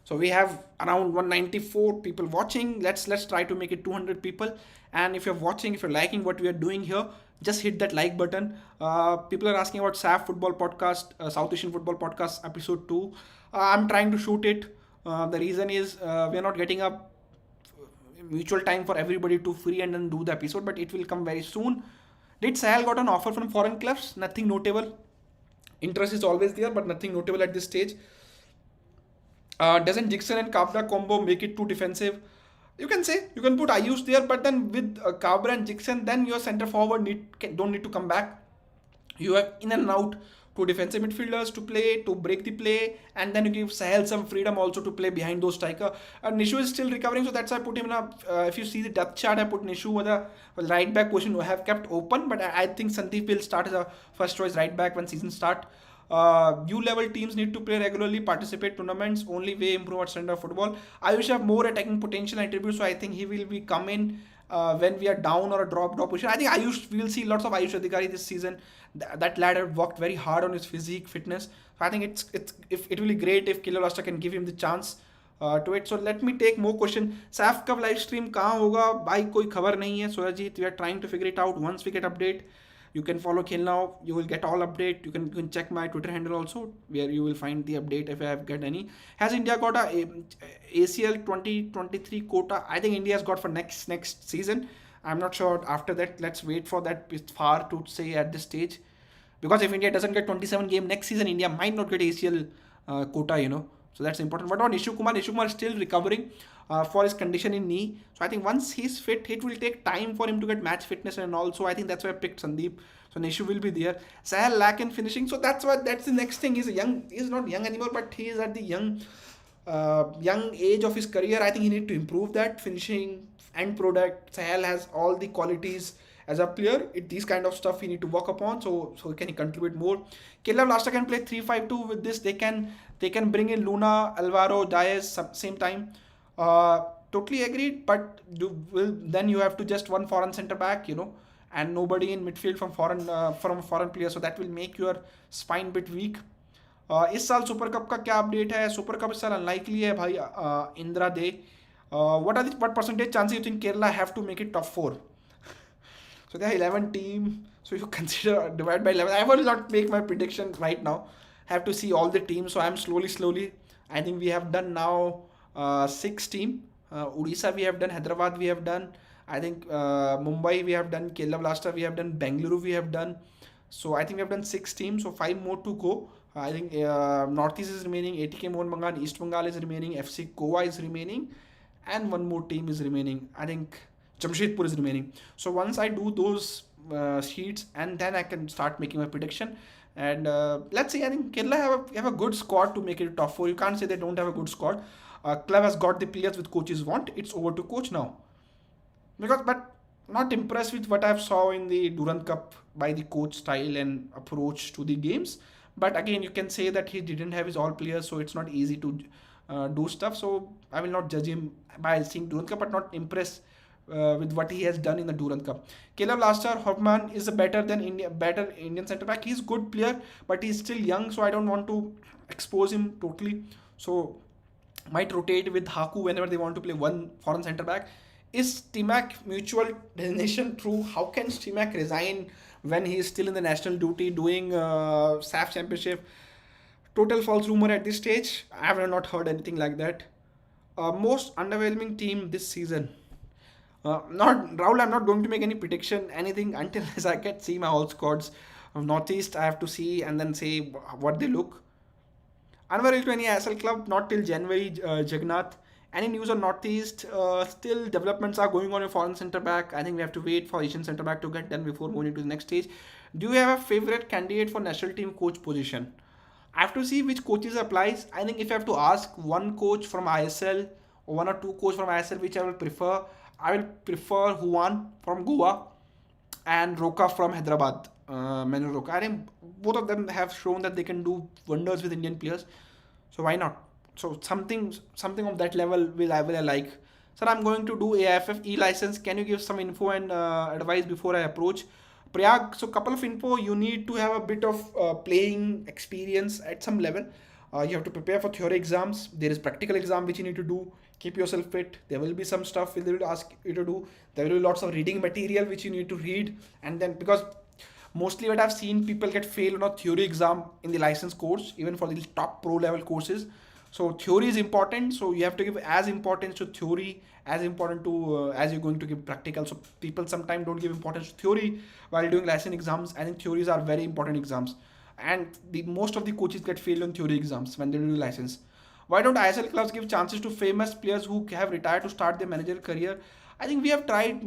So we have around 194 people watching. Let's try to make it 200 people. And if you're watching, if you're liking what we are doing here, just hit that like button. People are asking about SAF Football Podcast, South Asian Football Podcast episode 2. I'm trying to shoot it. The reason is we are not getting a mutual time for everybody to free and then do the episode, but it will come very soon. Did Sahel got an offer from foreign clubs? Nothing notable. Interest is always there, but nothing notable at this stage. Doesn't Dixon and Cabra combo make it too defensive? You can say you can put Ayush there, but then with Cabra and Dixon, then your centre forward don't need to come back. You have in and out two defensive midfielders to play, to break the play, and then you give Sahel some freedom also to play behind those striker. Nishu is still recovering, so that's why I put him in a. If you see the depth chart, I put Nishu with a right back position who have kept open, but I think Sandeep will start as a first choice right back when season start. U-level teams need to play regularly, participate tournaments, only way improve at center of football. Ayush have more attacking potential and attributes, so I think he will be come in when we are down or a drop position. I think Ayush, we will see lots of Ayush Adhikari this season. That lad have worked very hard on his physique, fitness. So I think it will be great if Caleb Blaster can give him the chance to it. So let me take more question. SAF कब live stream कहाँ होगा? भाई कोई खबर नहीं है. Surajit, we are trying to figure it out once we get update. You can follow Khel now. You will get all update. You can check my Twitter handle also, where you will find the update if I have got any. Has India got a ACL 2023 quota? I think India has got for next season. I'm not sure after that. Let's wait for that. It's far to say at this stage, because if India doesn't get 27 game next season, India might not get ACL quota, So that's important. But on Ashikuran is still recovering for his condition in knee. So I think once he's fit, it will take time for him to get match fitness and also I think that's why I picked Sandeep. So Nishu will be there. Sahel lack in finishing. So that's the next thing. He's not young anymore, but he is at the young age of his career. I think he need to improve that finishing end product. Sahel has all the qualities as a player. These kind of stuff we need to work upon. So can he contribute more? Caleb Lasta can play 3-5-2 with this. They can bring in Luna, Alvaro, Diaz same time. Totally agreed. But then you have to just one foreign centre back, and nobody in midfield from foreign players. So that will make your spine bit weak. इस साल super cup का क्या update है? Super cup इस साल unlikely है भाई. इंदिरा दे. What percentage chance you think Kerala have to make it top 4? So there are 11 teams. So you consider divide by 11. I will not make my prediction right now. Have to see all the teams. So I'm slowly. I think we have done now 6 teams. Odisha we have done. Hyderabad we have done. I think Mumbai we have done. Kerala Blasta we have done. Bengaluru we have done. So I think we have done 6 teams. So 5 more to go. I think Northeast is remaining. ATK Mohun Bagan, East Bengal is remaining. FC Goa is remaining. And one more team is remaining. I think Jamshedpur is remaining. So once I do those sheets, and then I can start making my prediction. And let's see. I think Kerala have a good squad to make it top 4. You can't say they don't have a good squad. Club has got the players with coaches want. It's over to coach now. But not impressed with what I've saw in the Durand Cup by the coach style and approach to the games. But again, you can say that he didn't have his all players, so it's not easy to do stuff. So I will not judge him by seeing Durand Cup, but not impressed with what he has done in the Durand Cup. Caleb Laster Hoffman is a better Indian centre back. He's a good player, but he's still young, so I don't want to expose him totally. So might rotate with Haku whenever they want to play one foreign centre back. Is Stimac mutual designation true? How can Stimac resign when he is still in the national duty doing SAF championship? Total false rumor at this stage. I have not heard anything like that. Most underwhelming team this season. Not Rahul. I'm not going to make any prediction, anything until as I can see my all squads of Northeast. I have to see and then say what they look. Unavailable to any ISL club, not till January. Jagannath. Any news on Northeast? Still developments are going on in foreign centre back. I think we have to wait for Asian centre back to get done before moving to the next stage. Do you have a favorite candidate for national team coach position? I have to see which coaches applies. I think if I have to ask one coach from ISL or 1 or 2 coach from ISL which I will prefer Juan from Goa and Roka from Hyderabad. Manu Roka. I think both of them have shown that they can do wonders with Indian players. So why not? So something of that level will I like. Sir, I'm going to do AIFF e-license. Can you give some info and advice before I approach? Prayag, so couple of info. You need to have a bit of playing experience at some level. You have to prepare for theory exams. There is practical exam which you need to do. Keep yourself fit. There will be some stuff they will ask you to do. There will be lots of reading material which you need to read. And then because mostly what I've seen, people get failed on a theory exam in the license course, even for the top pro level courses. So theory is important. So you have to give as importance to theory as important to as you're going to give practical. So people sometimes don't give importance to theory while doing license exams. I think theories are very important exams. And most of the coaches get failed on theory exams when they do license. Why don't ISL clubs give chances to famous players who have retired to start their managerial career? I think we have tried.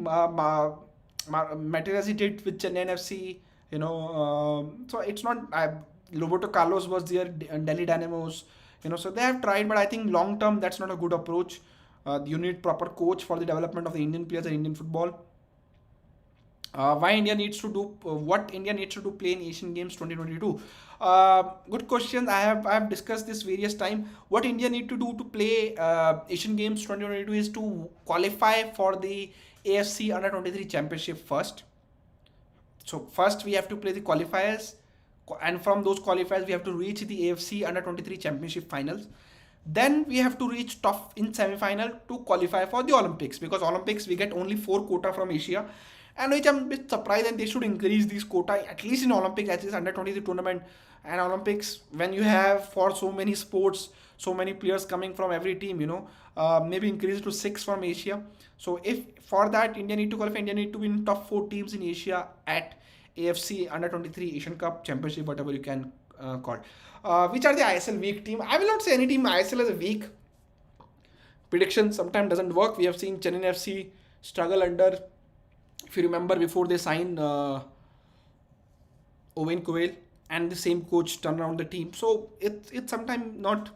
Materazzi did with Chennai FC. So it's not. Roberto Carlos was there. Delhi Dynamos. So they have tried, but I think long term that's not a good approach. You need proper coach for the development of the Indian players and Indian football. What India needs to do play in Asian Games 2022? Good question. I have discussed this various times. What India need to do to play Asian Games 2022 is to qualify for the AFC Under 23 Championship first. So first we have to play the qualifiers, and from those qualifiers we have to reach the AFC Under 23 Championship finals. Then we have to reach top in semi-final to qualify for the Olympics, because Olympics we get only 4 quota from Asia, and which I'm a bit surprised, and they should increase these quota at least in Olympics, at least under 23 tournament and Olympics. When you have for so many sports, so many players coming from every team, maybe increase it to 6 from Asia. So if for that India need to qualify, India need to win top 4 teams in Asia at AFC under 23 Asian Cup Championship, whatever you can call. Which are the ISL weak team? I will not say any team ISL is a weak. Prediction sometimes doesn't work. We have seen Chennai FC struggle under, if you remember, before they signed Owen Coyle, and the same coach turn around the team. So it's sometimes not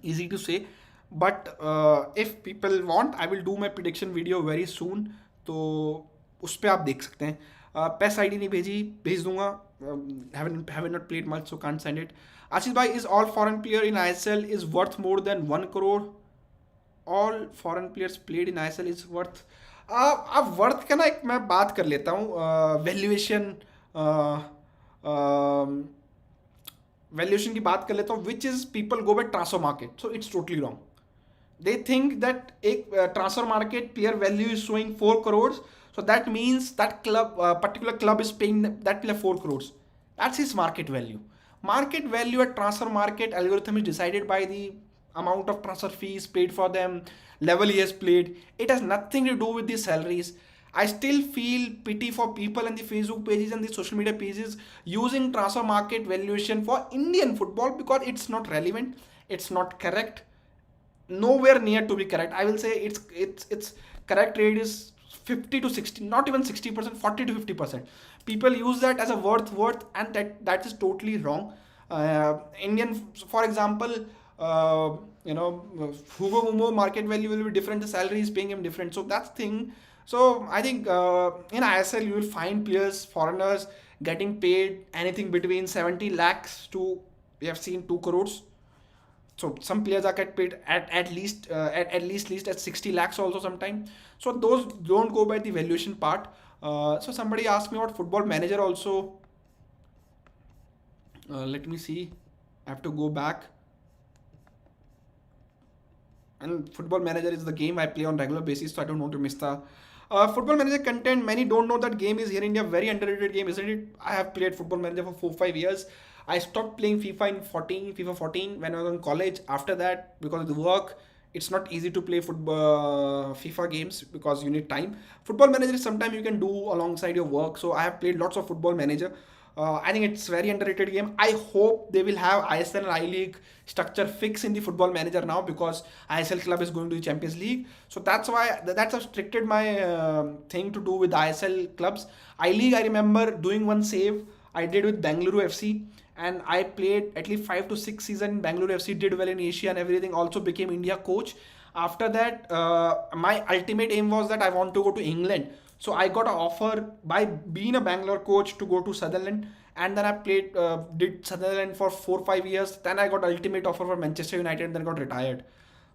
easy to say. But if people want, I will do my prediction video very soon. तो उस पर आप देख सकते हैं. Pace ID नहीं भेजी, भेज दूंगा. Haven't not played much, so can't send it. Ashish bhai, is all foreign player in ISL is worth more than 1 crore? All foreign players played in ISL is worth. अब worth का ना एक मैं बात कर लेता हूँ. वैल्यूएशन वैल्यूएशन की बात कर लेता हूँ, which is people go by transfer market. So it's totally wrong. They think that एक transfer market player value is showing 4 crores, so that means that club, particular club is paying that player 4 crores. That's his market value. Market value at transfer market algorithm is decided by the amount of transfer fees paid for them, level he has played. It has nothing to do with the salaries. I still feel pity for people in the Facebook pages and the social media pages using transfer market valuation for Indian football, because it's not relevant, it's not correct, nowhere near to be correct. I will say it's correct rate is 50 to 60, not even 60%, 40 to 50%. People use that as a worth, and that is totally wrong. Indian, for example, Hugo Mumo market value will be different, the salary is paying him different, so that's thing. So I think in ISL you will find players, foreigners, getting paid anything between 70 lakhs to, we have seen, 2 crores. So some players are get paid at least at 60 lakhs also sometimes. So those don't go by the valuation part. So somebody asked me about Football Manager also. Let me see. I have to go back. And Football Manager is the game I play on regular basis, so I don't want to miss the Football Manager content. Many don't know that game is here in India, very underrated game, isn't it? I have played Football Manager for 4-5 years. I stopped playing FIFA FIFA 14 when I was in college. After that, because of the work, it's not easy to play football FIFA games because you need time. Football Manager is sometimes you can do alongside your work. So I have played lots of Football Manager. I think it's very underrated game. I hope they will have ISL and I League structure fix in the Football Manager now, because ISL club is going to the Champions League. So that's why that's restricted my thing to do with ISL clubs. I League, I remember doing one save I did with Bengaluru FC. And I played at least 5 to 6 seasons in Bengaluru FC, did well in Asia and everything, also became India coach. After that, my ultimate aim was that I want to go to England. So I got an offer by being a Bangalore coach to go to Sutherland. And then I played, did Sutherland for 4-5 years. Then I got ultimate offer for Manchester United and then got retired.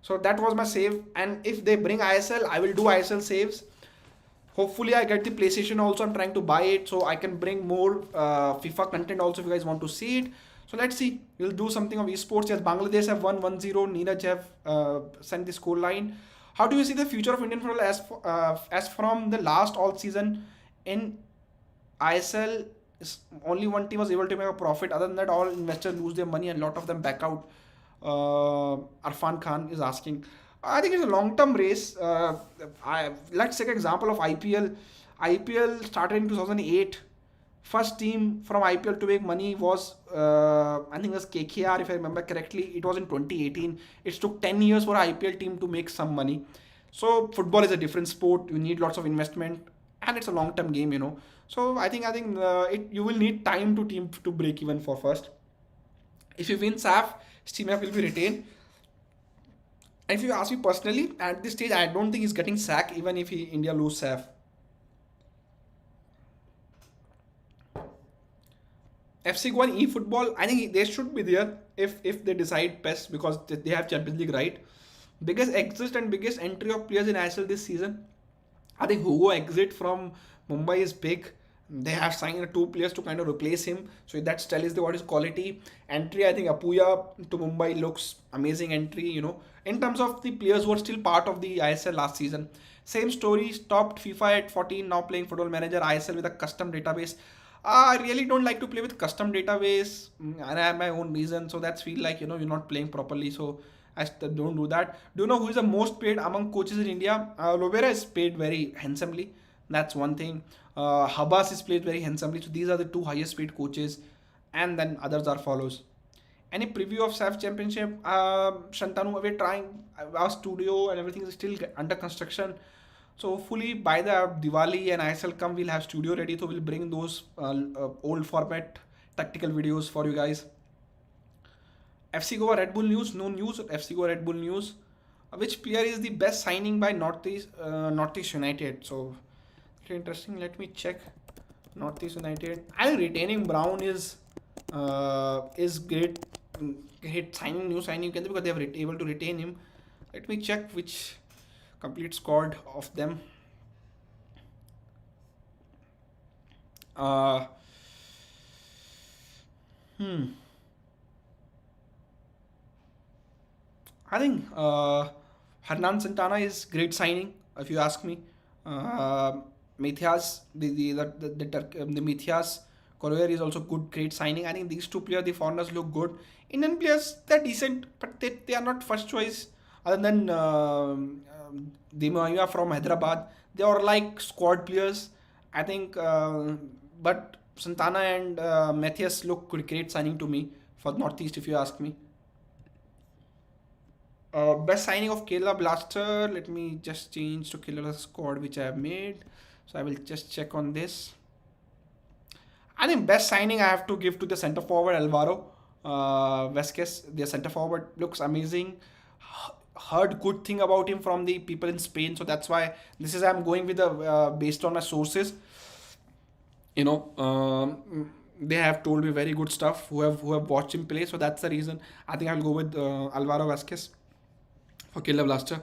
So that was my save. And if they bring ISL, I will do ISL saves. Hopefully I get the PlayStation also. I'm trying to buy it so I can bring more FIFA content also if you guys want to see it. So let's see. We'll do something of esports. Yes, Bangladesh have won 1-0. Neeraj have sent the score line. How do you see the future of Indian football as from the last all season in ISL? Only one team was able to make a profit. Other than that, all investors lose their money and a lot of them back out. Arfan Khan is asking. I think it's a long-term race. Let's take an example of IPL. IPL started in 2008. First team from IPL to make money was, I think it was KKR, if I remember correctly. It was in 2018. It took 10 years for an IPL team to make some money. So football is a different sport. You need lots of investment, and it's a long-term game. So I think you will need time to break even for first. If you win SAF, SteamF will be retained. And if you ask me personally, at this stage, I don't think he's getting sacked even if India lose SAF. FC Goan eFootball, I think they should be there if they decide PES, because they have Champions League right. Biggest exit and biggest entry of players in ISL this season. I think Hugo exit from Mumbai is big. They have signed 2 players to kind of replace him. So that tells you what is quality. Entry, I think Apuya to Mumbai looks amazing entry, In terms of the players who are still part of the ISL last season. Same story, stopped FIFA at 14, now playing Football Manager ISL with a custom database. I really don't like to play with custom database, and I have my own reason. So that's feel like you're not playing properly. So don't do that. Do you know who is the most paid among coaches in India? Lovera is paid very handsomely. That's one thing. Habas is paid very handsomely. So these are the two highest paid coaches, and then others are follows. Any preview of SAF Championship? Shantanu, we're trying. Our studio and everything is still under construction. So hopefully by the Diwali and ISL come, we'll have studio ready. So we'll bring those old format tactical videos for you guys. FC Goa Red Bull news, no news. FC Goa Red Bull news. Which player is the best signing by Northeast United? So interesting. Let me check. Northeast United. I think retaining Brown is great. Great signing, new signing because they are able to retain him. Let me check which complete squad of them. Uh, I think Hernan Santana is great signing, if you ask me. Mithias, the Mithias Correa is also good, great signing. I think these two players, the foreigners, look good. Indian players, they're decent, but they are not first choice. Other than Dimaya from Hyderabad, they are like squad players. I think, but Santana and Matthias look good, great signing to me for Northeast, if you ask me. Best signing of Kerala Blaster. Let me just change to Kerala squad which I have made. So I will just check on this. I think best signing I have to give to the centre forward Alvaro Vasquez. Their centre forward looks amazing. Heard good thing about him from the people in Spain, so that's why this is I'm going with the based on my sources. You know, they have told me very good stuff who have watched him play, so that's the reason. I think I'll go with Alvaro Vasquez for Killer Blaster.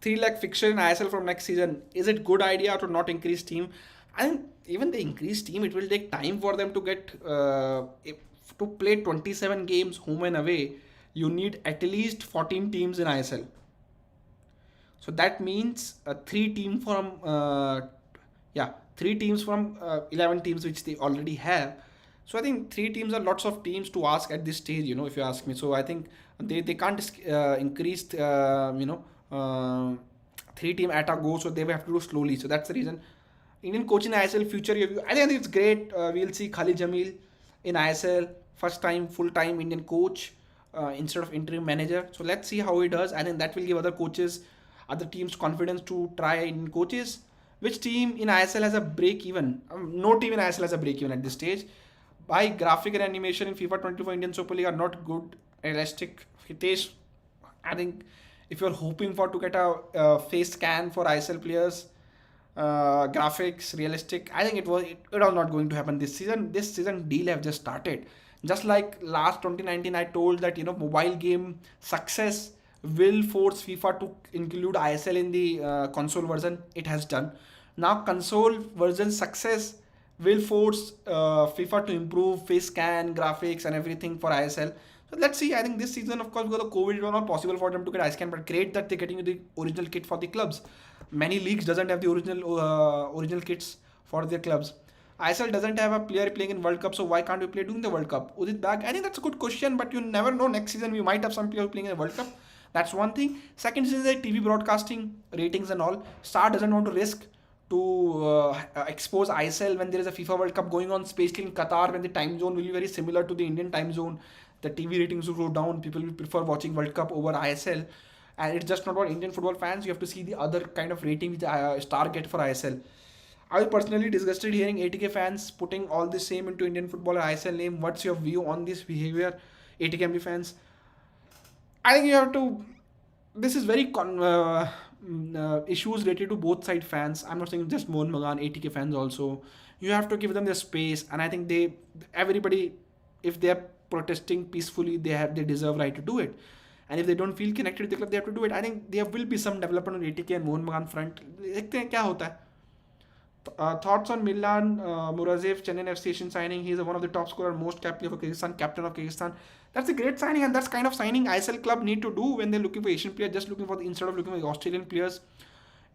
3 lakh fixture in ISL from next season. Is it good idea to not increase team? I think even the increased team, it will take time for them to get to play 27 games home and away. You need at least 14 teams in ISL. So that means three teams from 11 teams which they already have. So I think 3 teams are lots of teams to ask at this stage, if you ask me. So I think they can't increase, 3 team at a go, so they will have to do slowly. So that's the reason. Indian coach in ISL future review. I think it's great. We'll see Khalid Jamil in ISL, first time full time Indian coach instead of interim manager. So let's see how he does. I think that will give other coaches, other teams confidence to try Indian coaches. Which team in ISL has a break even? No team in ISL has a break even at this stage. By graphic and animation in FIFA 24 Indian Super League are not good, realistic. Hitesh, I think if you're hoping for to get a face scan for ISL players, graphics realistic, I think it was not going to happen this season. This season deal have just started. Just like last 2019, I told that mobile game success will force FIFA to include ISL in the console version. It has done. Now console version success will force FIFA to improve face scan, graphics, and everything for ISL. So let's see. I think this season, of course, because of COVID, it was not possible for them to get ice scan, but great that they're getting the original kit for the clubs. Many leagues doesn't have the original kits for their clubs. ISL doesn't have a player playing in World Cup, so why can't we play during the World Cup? Udit Bag, I think that's a good question, but you never know. Next season we might have some players playing in the World Cup. That's one thing. Second is the TV broadcasting ratings and all. Star doesn't want to risk to expose ISL when there is a FIFA World Cup going on, especially in Qatar, when the time zone will be very similar to the Indian time zone. The TV ratings will go down. People will prefer watching World Cup over ISL. And it's just not about Indian football fans. You have to see the other kind of rating which Star get for ISL. I was personally disgusted hearing 80k fans putting all the same into Indian football or ISL name. What's your view on this behavior, 80k fans? I think you have to. This is very issues related to both side fans. I'm not saying just Mohan Bagan, 80k fans also. You have to give them their space, and I think everybody, if they are protesting peacefully, they deserve right to do it. And if they don't feel connected with the club, they have to do it. I think there will be some development on 80k and Mohan Bagan front. देखते हैं क्या होता है. Thoughts on Milan, Murazev, Chennai FC Asian signing. He's one of the top scorer, most capped player for Kyrgyzstan, captain of Kyrgyzstan. That's a great signing, and that's kind of signing ISL club need to do when they're looking for Asian players, just looking for instead of looking for the Australian players.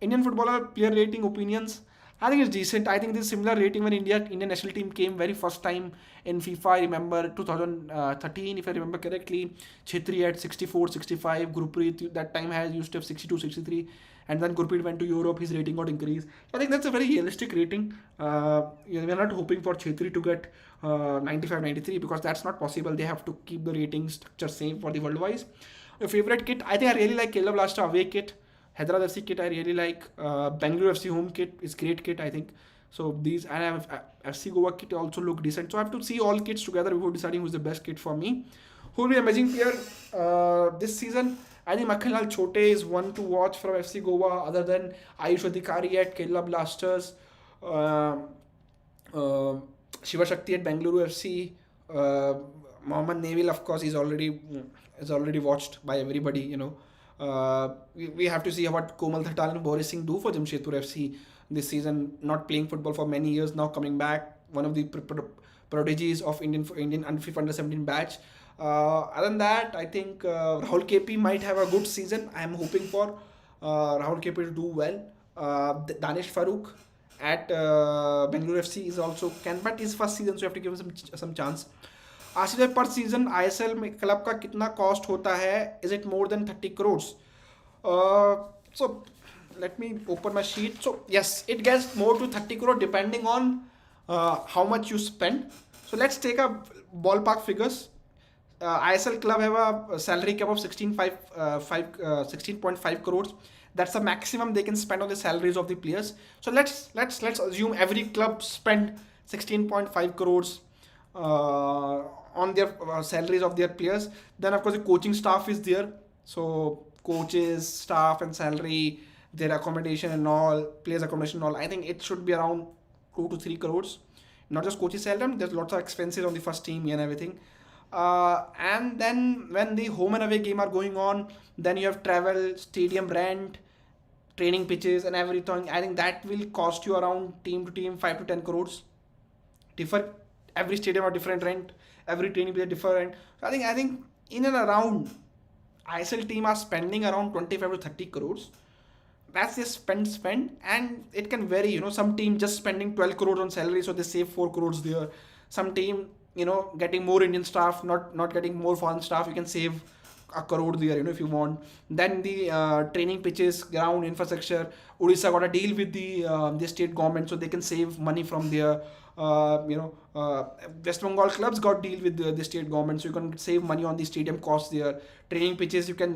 Indian footballer player rating opinions. I think it's decent. I think this similar rating when Indian national team came very first time in FIFA. I remember 2013, if I remember correctly. Chhetri at 64, 65. Gurpreet that time has used to have 62, 63. And then Gurpreet went to Europe. His rating got increased. I think that's a very realistic rating. We're not hoping for Chhetri to get 95, 93 because that's not possible. They have to keep the rating structure same for the world wise. Your favorite kit? I think I really like Kerala Blaster away kit. Hyderabad FC kit I really like. Bangalore FC home kit is great kit I think. So these and I have FC Goa kit also look decent. So I have to see all kits together before deciding who's the best kit for me. Who will be amazing player this season? I think Makhanlal Chote is one to watch from FC Goa other than Ayush Adhikari at Kerala Blasters. Uh, uh, Shiva Shakti at Bangalore FC. Mohammad Neville, of course, is already watched by everybody. We have to see what Komal Thatal and Boris Singh do for Jamshedpur FC this season. Not playing football for many years now, coming back. One of the prodigies of Indian FIFA Under 17 batch. Other than that, I think Rahul KP might have a good season. I am hoping for Rahul KP to do well. Danish Farooq at Bangalore FC is also can, but his first season, so you have to give him some chance. Ashish भाई पर season ISL में club का कितना cost होता है? Is it more than 30 crore? So let me open my sheet. So yes, it gets more to 30 crore depending on how much you spend. So let's take a ballpark figures. ISL club have a salary cap of 16.5 crores. That's the maximum they can spend on the salaries of the players. So let's assume every club spend 16.5 crores on their salaries of their players. Then of course the coaching staff is there. So coaches, staff and salary, their accommodation and all, players accommodation and all. I think it should be around 2 to 3 crores. Not just coaches salary, there's lots of expenses on the first team and everything. And then when the home and away game are going on, then you have travel, stadium rent, training pitches and everything. I think that will cost you around team to team 5 to 10 crores. Every stadium are different rent, every training pitch different. So I think in and around ISL team are spending around 25 to 30 crores. That's just spend, and it can vary. Some team just spending 12 crores on salary, so they save 4 crores there. Some team, getting more Indian staff, not getting more foreign staff, you can save a crore there, if you want. Then the training pitches, ground infrastructure. Odisha got a deal with the state government, so they can save money from there. West Bengal clubs got deal with the state government, so you can save money on the stadium costs there. Training pitches, you can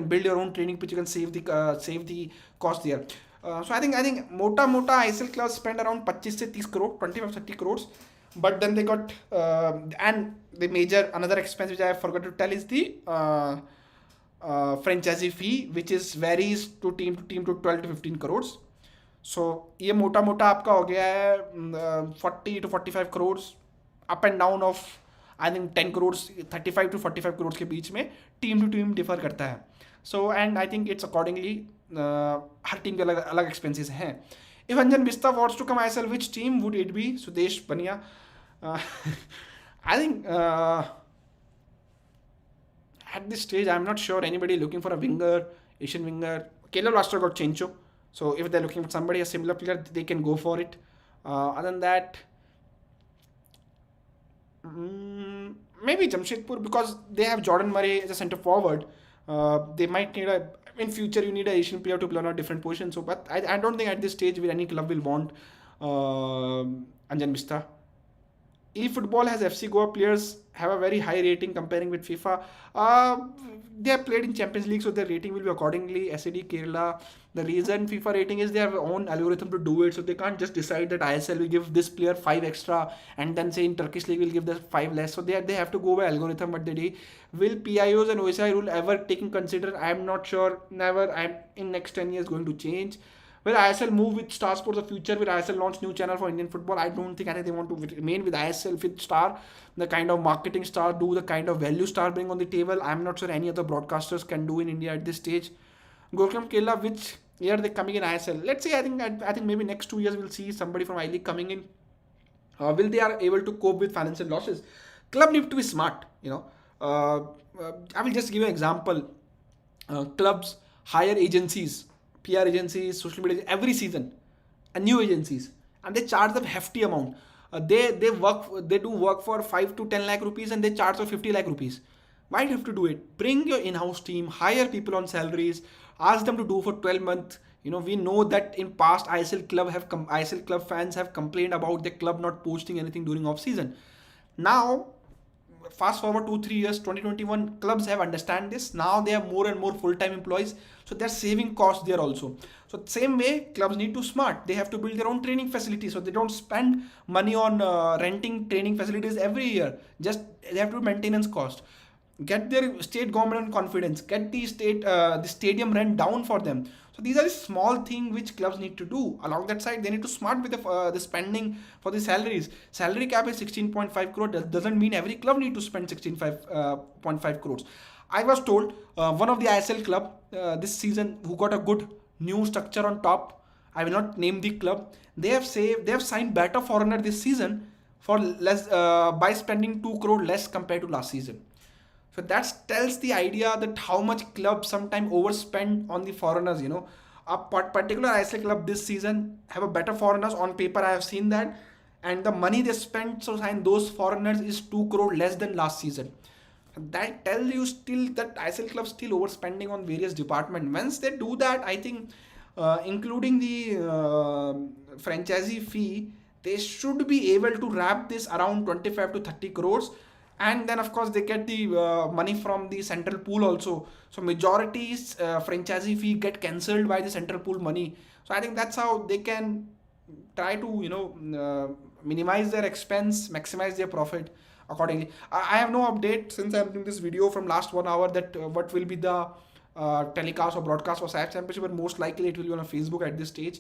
build your own training pitch. You can save the cost there. So I think mota ISL clubs spend around 25 से 30 crore, 25 30 crores. But then they got and the major another expense which I forgot to tell is the franchisee fee, which is varies to team to 12 to 15 crores. So ये मोटा आपका हो गया है 40 to 45 crores, up and down of I think 10 crores, 35 to 45 crores के बीच में team to team differ करता है. So and I think it's accordingly her team के अलग एक्सपेंसेस हैं. If Anjan Bista wants to come ISL, which team would it be? Sudesh Bania. I think at this stage I'm not sure anybody looking for a winger, Asian winger. Kerala Blaster got Chencho. So if they're looking for somebody, a similar player, they can go for it. Other than that, maybe Jamshedpur, because they have Jordan Murray as a centre forward. They might need in future you need an Asian player to play on a different position. So, but I don't think at this stage any club will want Anjan Bista. eFootball has FC Goa players have a very high rating comparing with FIFA. They have played in Champions League, so their rating will be accordingly. SAD Kerala. The reason FIFA rating is they have their own algorithm to do it, so they can't just decide that ISL will give this player 5 extra and then say in Turkish League will give them 5 less. So they have to go by algorithm. But will PIOs and OSI rule ever taken consider? I am not sure. Never. I'm in next 10 years going to change. Will ISL move with Star Sports the future? Will ISL launch new channel for Indian football? I don't think they want to remain with ISL with Star. The kind of marketing Star do, the kind of value Star bring on the table, I'm not sure any other broadcasters can do in India at this stage. Goalkeeping Kerala, which year they coming in ISL? Let's say I think maybe next 2 years we'll see somebody from I-League coming in. Will they are able to cope with financial losses? Club need to be smart. I will just give you an example. Clubs hire agencies PR agencies, social media every season, and new agencies, and they charge them hefty amount. They do work for 5 to 10 lakh rupees, and they charge for 50 lakh rupees. Why do you have to do it? Bring your in-house team, hire people on salaries, ask them to do for 12 months. We know that in past ISL club fans have complained about the club not posting anything during off season. Now, fast forward 2 3 years, 2021, clubs have understand this. Now they have more and more full-time employees, so they're saving costs there also. So same way, clubs need to smart. They have to build their own training facilities, so they don't spend money on renting training facilities every year. Just they have to do maintenance cost. Get their state government on confidence. Get the stadium rent down for them. So these are the small things which clubs need to do. Along that side, they need to smart with the spending for the salaries. Salary cap is 16.5 crore. That doesn't mean every club need to spend 16.5 crores. I was told one of the ISL club this season who got a good new structure on top. I will not name the club. They have signed better foreigner this season for less by spending 2 crore less compared to last season. So that tells the idea that how much clubs sometimes overspend on the foreigners. A particular ISL club this season have a better foreigners on paper. I have seen that, and the money they spent to sign those foreigners is 2 crore less than last season. That tells you still that ISL clubs still overspending on various departments. Once they do that, I think, including the franchisee fee, they should be able to wrap this around 25 to 30 crores. And then of course they get the money from the central pool also. So majority's franchisee fee get cancelled by the central pool money. So I think that's how they can try to minimize their expense, maximize their profit accordingly. I have no update since I'm doing this video from last 1 hour that what will be the telecast or broadcast for SAF Championship, but most likely it will be on Facebook at this stage.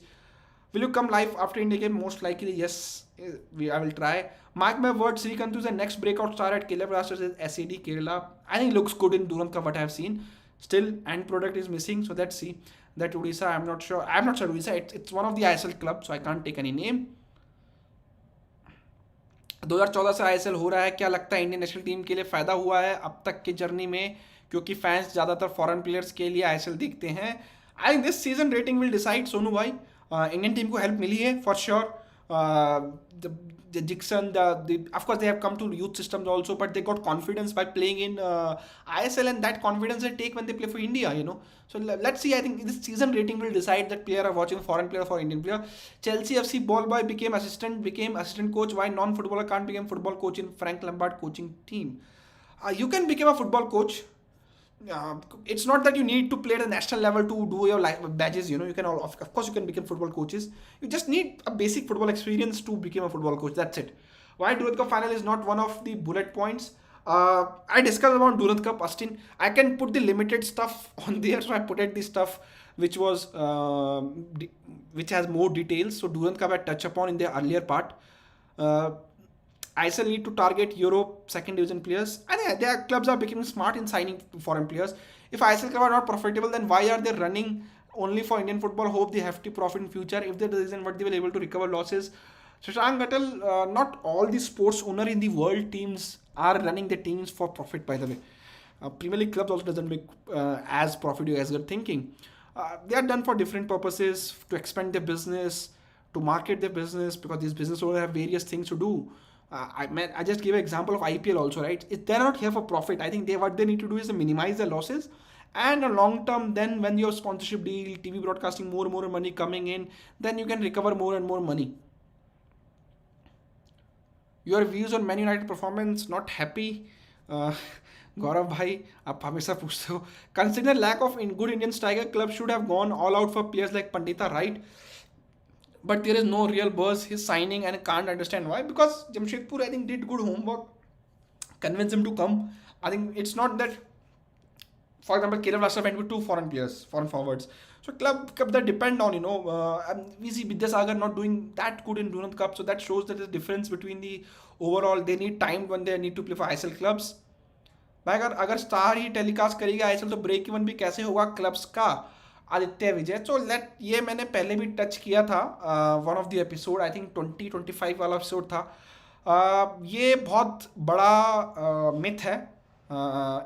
Will you come live after India game? Most likely, yes. I will try. Mark my words, Srikanth is the next breakout star at Kerala Blasters is SAD Kerala. I think looks good in Durand Cup, what I have seen. Still, end product is missing, so let's see. That Odisha, I'm not sure. Odisha, it's one of the ISL clubs, so I can't take any name. 2014 से ISL हो रहा है. क्या लगता है Indian national team के लिए फ़ायदा हुआ है अब तक की जर्नी में, क्योंकि फैंस ज़्यादातर फॉरेन प्लेयर्स के लिए ISL देखते हैं. I think this season rating will decide. Sonu भाई, इंडियन टीम को हेल्प मिली है for sure. The Dixon, of course they have come to youth systems also, but they got confidence by playing in ISL, and that confidence they take when they play for India. So let's see. I think this season rating will decide that player are watching foreign player for Indian player. Chelsea FC ball boy became assistant coach. Why non-footballer can't become football coach in Frank Lampard coaching team? You can become a football coach. It's not that you need to play at the national level to do your badges. You can of course you can become football coaches. You just need a basic football experience to become a football coach. That's it. Why Durand Cup final is not one of the bullet points? I discussed about Durand Cup, Austin. I can put the limited stuff on there, so I put it the stuff which was which has more details. So Durand Cup I touch upon in the earlier part. ISL need to target Europe second division players. I think their clubs are becoming smart in signing foreign players. If ISL clubs are not profitable, then why are they running only for Indian football? Hope they have to profit in future. If there isn't, what they will able to recover losses. Shashank Gattal, not all the sports owner in the world teams are running the teams for profit, by the way. Premier League clubs also doesn't make as profit as you're thinking. They are done for different purposes, to expand their business, to market their business, because these business owners have various things to do. I just gave an example of IPL also, right? They're not here for profit. I think what they need to do is to minimize their losses, and a long term, then when your sponsorship deal, TV broadcasting, more money coming in, then you can recover more and more money. Your views on Man United performance, not happy? Gaurav bhai, आप हमेशा पूछते हो. Consider lack of good Indian striker, club should have gone all out for players like Pandita, right? But there is no real buzz. His signing, and I can't understand why. Because Jamshedpur, I think, did good homework, convinced him to come. I think it's not that, for example, Kerala Blasters went with 2 foreign players, foreign forwards. So club that depend on, we see Vidyasagar not doing that good in Durand Cup. So that shows that there's a difference between the overall. They need time when they need to play for ISL clubs. भाई अगर star ही telecast करेगा ISL, तो break even भी कैसे होगा clubs का? आदित्य विजय. तो ये मैंने पहले भी टच किया था, one of the episode, I think 2025 वाला एपिसोड था. ये बहुत बड़ा मिथ है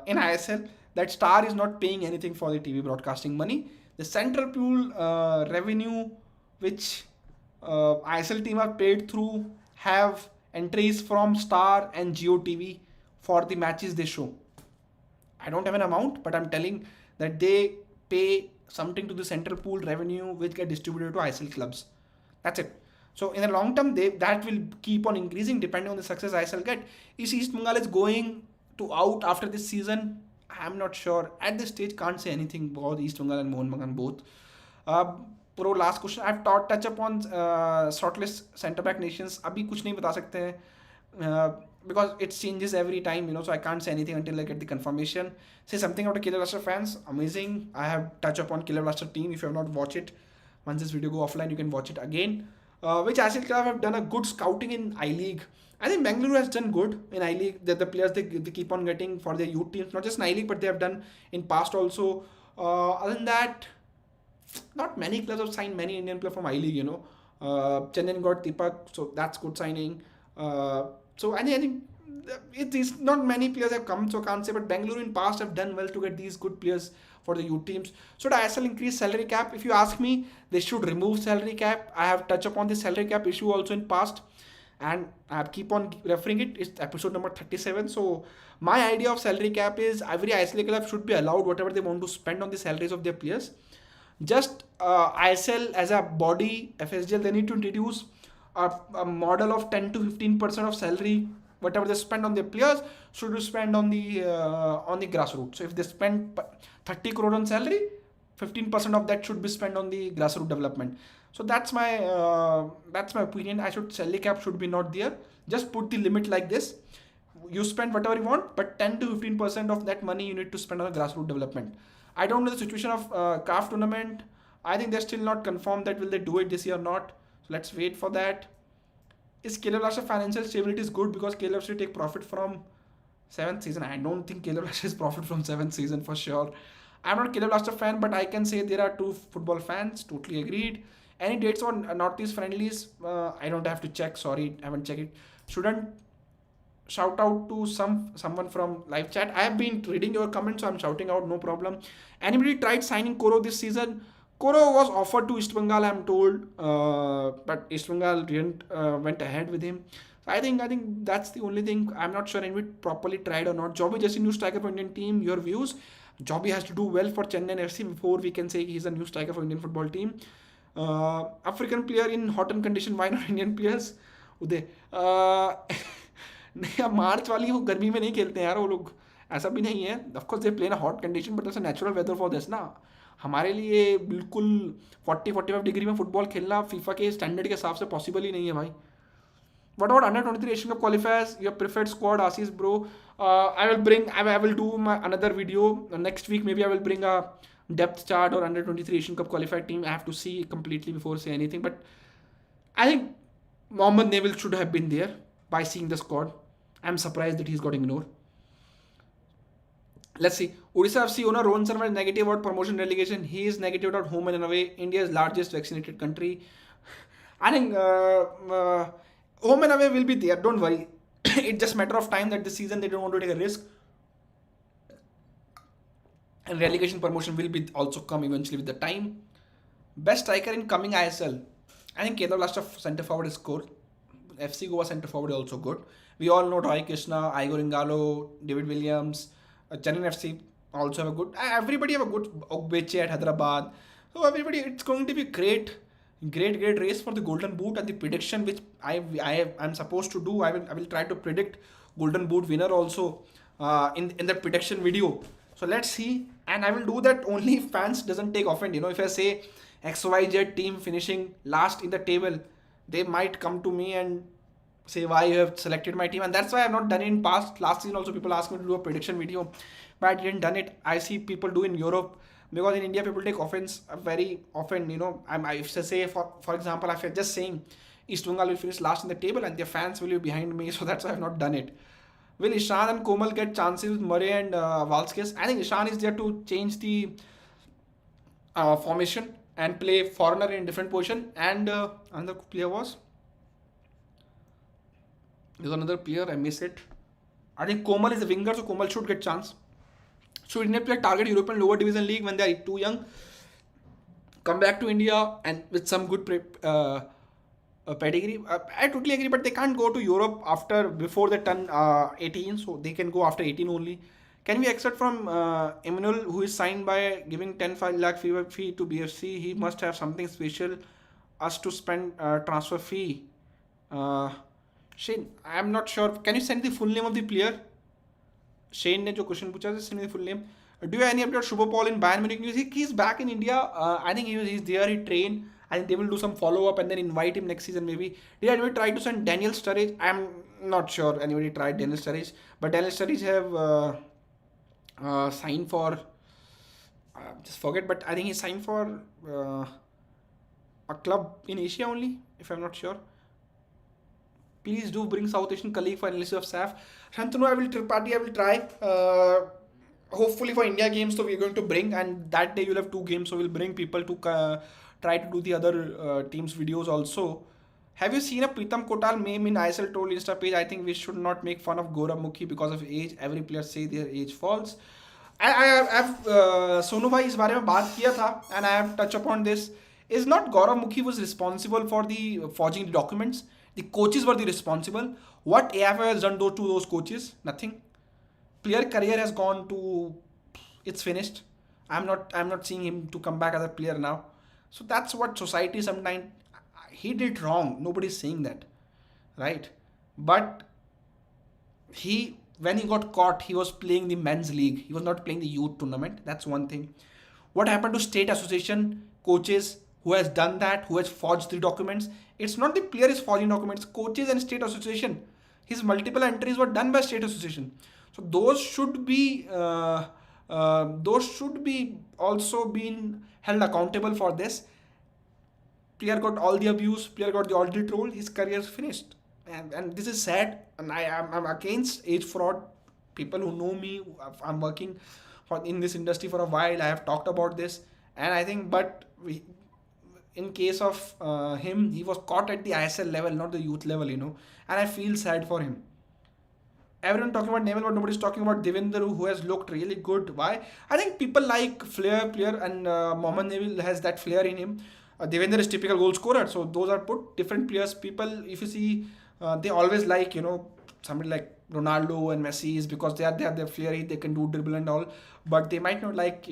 in ISL that Star is not paying anything for the TV broadcasting money. the central pool revenue which ISL team are paid through have entries from Star and Geo TV for the matches they show. I don't have an amount, but I'm telling that they pay something to the central pool revenue which get distributed to ISL clubs. That's it. So in the long term, that will keep on increasing depending on the success ISL get. Is East Bengal is going to out after this season? I'm not sure. At this stage, can't say anything about East Bengal and Mohun Bagan both. Pro last question. I've touch upon shortlist centre back nations. अभी कुछ नहीं बता सकते हैं because it changes every time, so I can't say anything until I get the confirmation. Say something about the Killer Blaster fans. Amazing. I have touched upon Killer Blaster team. If you have not watched it, once this video go offline, you can watch it again. Which ISL club have done a good scouting in I-League. I think Bengaluru has done good in I-League. The players they keep on getting for their youth teams, not just in I-League, but they have done in past also. Other than that, not many clubs have signed many Indian players from I-League, Chennai got Deepak, so that's good signing. So I think it is not many players have come, so can't say, but Bengaluru in past have done well to get these good players for the youth teams. Should ISL increase salary cap? If you ask me, they should remove salary cap. I have touched upon the salary cap issue also in past, and I keep on referring it. It's episode number 37. So my idea of salary cap is every ISL club should be allowed whatever they want to spend on the salaries of their players. Just ISL as a body, FSGL, they need to introduce a model of 10 to 15% of salary, whatever they spend on their players, should be spent on the grassroots. So if they spend 30 crore on salary, 15% of that should be spent on the grassroots development. So that's my opinion. Salary cap should be not there. Just put the limit like this. You spend whatever you want, but 10 to 15% of that money you need to spend on the grassroots development. I don't know the situation of CAF tournament. I think they're still not confirmed that will they do it this year or not. So let's wait for that. Is Killer Blaster financial stability is good because Killer Blaster take profit from 7th season? I don't think Killer Blaster is profit from 7th season for sure. I'm not a Killer Blaster fan, but I can say there are two football fans. Totally agreed. Any dates on Northeast friendlies? I don't have to check. Sorry, I haven't checked it. Shouldn't shout out to someone from live chat. I have been reading your comments, so I'm shouting out, no problem. Anybody tried signing Koro this season? Koro was offered to East Bengal, I'm told, but East Bengal didn't went ahead with him. So I think that's the only thing. I'm not sure anybody properly tried or not. Jobby just a new striker for Indian team. Your views? Jobby has to do well for Chennai FC before we can say he's a new striker for Indian football team. African player in hot and condition. Why not Indian players? Uday. नहीं, मार्च वाली वो गर्मी में नहीं खेलते हैं यार वो लोग, ऐसा भी नहीं है. Of course they play in a hot condition but it's a natural weather for this ना. हमारे लिए बिल्कुल 40-45 डिग्री में फुटबॉल खेलना फीफा के स्टैंडर्ड के हिसाब से पॉसिबल ही नहीं है भाई. What about under 23 Asian Cup qualifiers? Your preferred squad, Ashish bro. I will do another video next week. Maybe I will bring a depth chart or under 23 Asian Cup qualified team. I have to see completely before say anything. But I think Mohammad Neville should have been there by seeing the squad. I'm surprised that he's got ignored. Let's see. Odisha FC owner Rohan Sharma is negative about promotion relegation. He is negative about home and away. India's largest vaccinated country. I think home and away will be there. Don't worry. It's just a matter of time that this season they don't want to take a risk. And relegation promotion will be also come eventually with the time. Best striker in coming ISL. I think Kerala Blaster centre forward is good. FC Goa centre forward is also good. We all know Roy Krishna, Igor Ingalo, David Williams, Chennai FC also have a good. Everybody have a good Ogbeche at Hyderabad. So everybody, it's going to be great race for the Golden Boot, and the prediction which I'm supposed to do. I will try to predict Golden Boot winner also in the prediction video. So let's see, and I will do that only if fans doesn't take offend. If I say XYZ team finishing last in the table, they might come to me and say why you have selected my team, and that's why I have not done it in past. Last season also people asked me to do a prediction video, but I didn't done it. I see people do in Europe, because in India people take offense very often. I say for example, if I'm just saying East Bengal will finish last in the table and their fans will be behind me, so that's why I have not done it. Will Ishan and Komal get chances with Murray and Valskis? I think Ishan is there to change the formation and play foreigner in different position. And another player was, there's another player, I miss it. I think Komal is a winger, so Komal should get chance. Should Indian player target European lower division league when they are too young? come back to India and with some good pedigree. I totally agree, but they can't go to Europe before they turn 18, so they can go after 18 only. Can we accept from Emmanuel, who is signed by giving 10 lakh fee to BFC? He must have something special us to spend transfer fee. Uh, Shane, I am not sure. Can you send the full name of the player? Shane ने जो question पूछा send me the full name. Do you have any update on Shubha Paul in Bayern Munich? He's back in India. I think he's there. He trained. I think they will do some follow up and then invite him next season maybe. Did anyone try to send Daniel Sturridge? I'm not sure anybody tried Daniel Sturridge, but Daniel Sturridge have signed for just forget. But I think he signed for a club in Asia only, if I'm not sure. Please do bring South Asian colleague for analysis of SAF. Shantanu, I will try. Hopefully for India games, so we're going to bring, and that day you'll have 2 games, so we'll bring people to try to do the other teams' videos also. Have you seen a Pritam Kotal meme in ISL troll Insta page? I think we should not make fun of Gaurav Mukhi because of age. Every player say their age falls. I've Sonu bhai इस बारे में बात किया था, and I have touched upon this. Is not Gaurav Mukhi was responsible for the forging the documents. The coaches were the responsible. What AFI has done to those coaches? Nothing. Player career has gone to, it's finished. I'm not seeing him to come back as a player now. So that's what society sometimes, he did wrong. Nobody's saying that, right? But when he got caught, he was playing the men's league. He was not playing the youth tournament. That's one thing. What happened to state association coaches who has done that, who has forged the documents? It's not the player is forging documents. Coaches and state association. His multiple entries were done by state association. So those should be also being held accountable for this. Player got all the abuse. Player got all the troll. His career is finished, and this is sad. And I'm against age fraud. People who know me, I'm working in this industry for a while. I have talked about this, and I think, but in case of him, he was caught at the ISL level, not the youth level, and I feel sad for him. Everyone talking about Neville, but nobody's talking about Devendra, who has looked really good. Why? I think people like flair player, and Mohammad Neville has that flair in him. Devendra is typical goal scorer, so those are put different players. People, if you see, they always like somebody like Ronaldo and Messi is because they have their flair, they can do dribble and all, but they might not like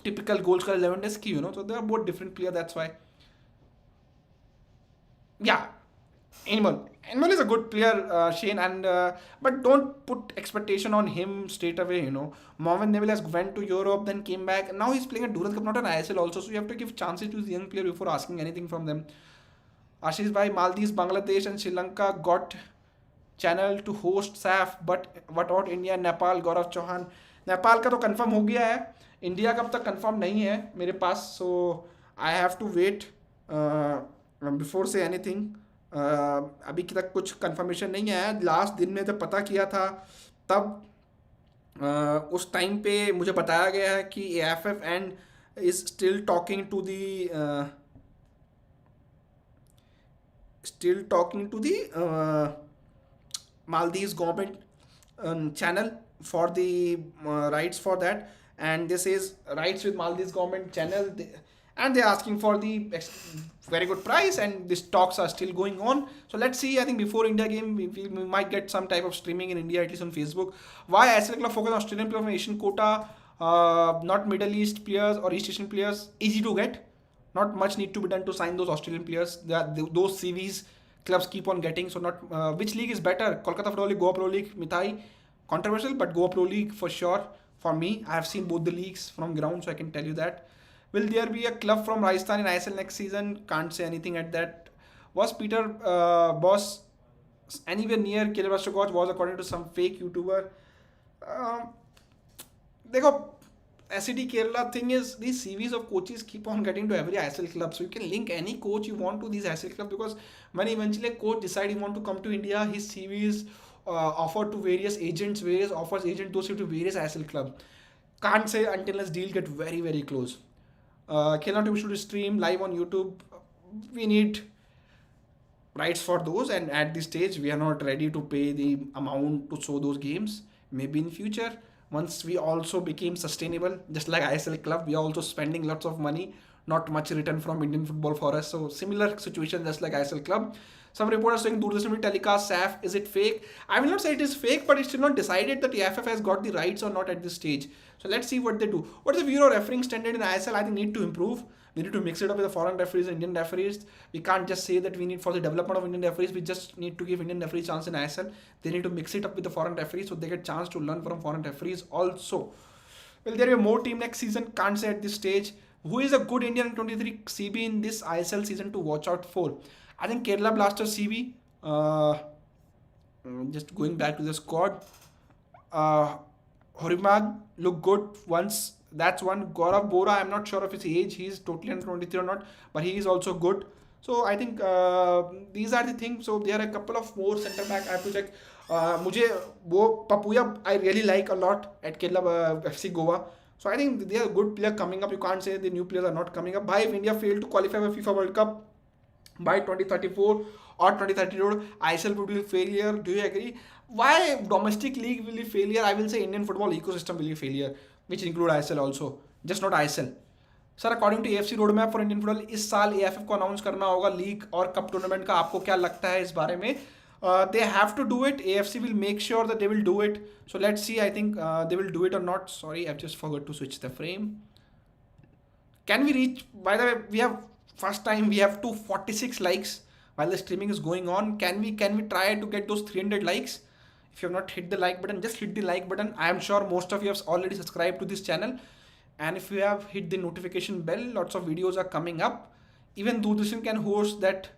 typical goal scorer Lewandowski, so they are both different players. That's why. Yeah, Animal is a good player, Shane, and but don't put expectation on him straight away. Mohamed Neville has went to Europe, then came back, and now he's playing at Durand Cup, not an ISL also. So you have to give chances to the young player before asking anything from them. Ashish bhai, Maldives, Bangladesh, and Sri Lanka got channel to host SAF, but what about India and Nepal? Gaurav Chauhan, Nepal का तो confirm हो गया है, India का अब तक confirm नहीं है मेरे पास, so I have to wait before say anything. अभी तक कुछ कंफर्मेशन नहीं आया. लास्ट दिन में जब पता किया था तब उस टाइम पे मुझे बताया गया है कि AFF and is still talking to the Maldives government channel for the rights for that, and this is rights with Maldives government channel, and they're asking for the very good price, and these talks are still going on. So let's see. I think before India game we might get some type of streaming in India, at least on Facebook. Why ISL club focus on Australian players from Asian quota, not Middle East players or East Asian players? Easy to get, not much need to be done to sign those Australian players. Those CVs clubs keep on getting. So not which league is better, Kolkata Pro League, Goa Pro League? Mithai, controversial, but Goa Pro League for sure for me. I have seen both the leagues from ground, so I can tell you that. Will there be a club from Rajasthan in ISL next season? Can't say anything at that. Was Peter Boss anywhere near KBFC Squad? Was according to some fake YouTuber. Dekho, SCD Kerala thing is these CVs of coaches keep on getting to every ISL club, so you can link any coach you want to these ISL clubs, because when eventually a coach decides he want to come to India, his CV is offered to various agents, various offers agent those to various ISL clubs. Can't say until this deal get very very close. KNTV should stream live on YouTube. We need rights for those, and at this stage we are not ready to pay the amount to show those games. Maybe in future, once we also became sustainable, just like ISL club, we are also spending lots of money not much written from Indian football for us. So similar situation just like ISL club. Some reporters saying Durand will telecast SAF. Is it fake? I will not say it is fake, but it's still not decided that the AFF has got the rights or not at this stage. So let's see what they do. What is the view of refereeing standard in ISL? I think need to improve. We need to mix it up with the foreign referees and Indian referees. We can't just say that we need for the development of Indian referees. We just need to give Indian referees chance in ISL. They need to mix it up with the foreign referees so they get chance to learn from foreign referees also. Will there be more team next season? Can't say at this stage. Who is a good Indian 23 CB in this ISL season to watch out for? I think Kerala Blasters CB. Just going back to the squad. Horimag look good once. That's one. Gaurav Bora, I'm not sure of his age. He's totally under 23 or not, but he is also good. So I think these are the things. So there are a couple of more centre back. I have to check. मुझे वो Papuya I really like a lot at Kerala FC Goa. So I think they are a good player coming up. You can't say the new players are not coming up. Bhai, if India failed to qualify for FIFA World Cup by 2034 or 2032, ISL would be a failure. Do you agree? Why domestic league will be failure? I will say Indian football ecosystem will be failure, which include ISL also, just not ISL. Sir according to AFC road map for Indian football इस साल AFF को announce करना होगा league और cup tournament का. आपको क्या लगता है इस बारे में? They have to do it. AFC will make sure that they will do it. So let's see. I think they will do it or not. Sorry, I've just forgot to switch the frame. Can we reach? By the way, we have first time we have 246 likes while the streaming is going on. Can we try to get those 300 likes? If you have not hit the like button, just hit the like button. I am sure most of you have already subscribed to this channel. And if you have hit the notification bell, lots of videos are coming up. Even Durand can host that.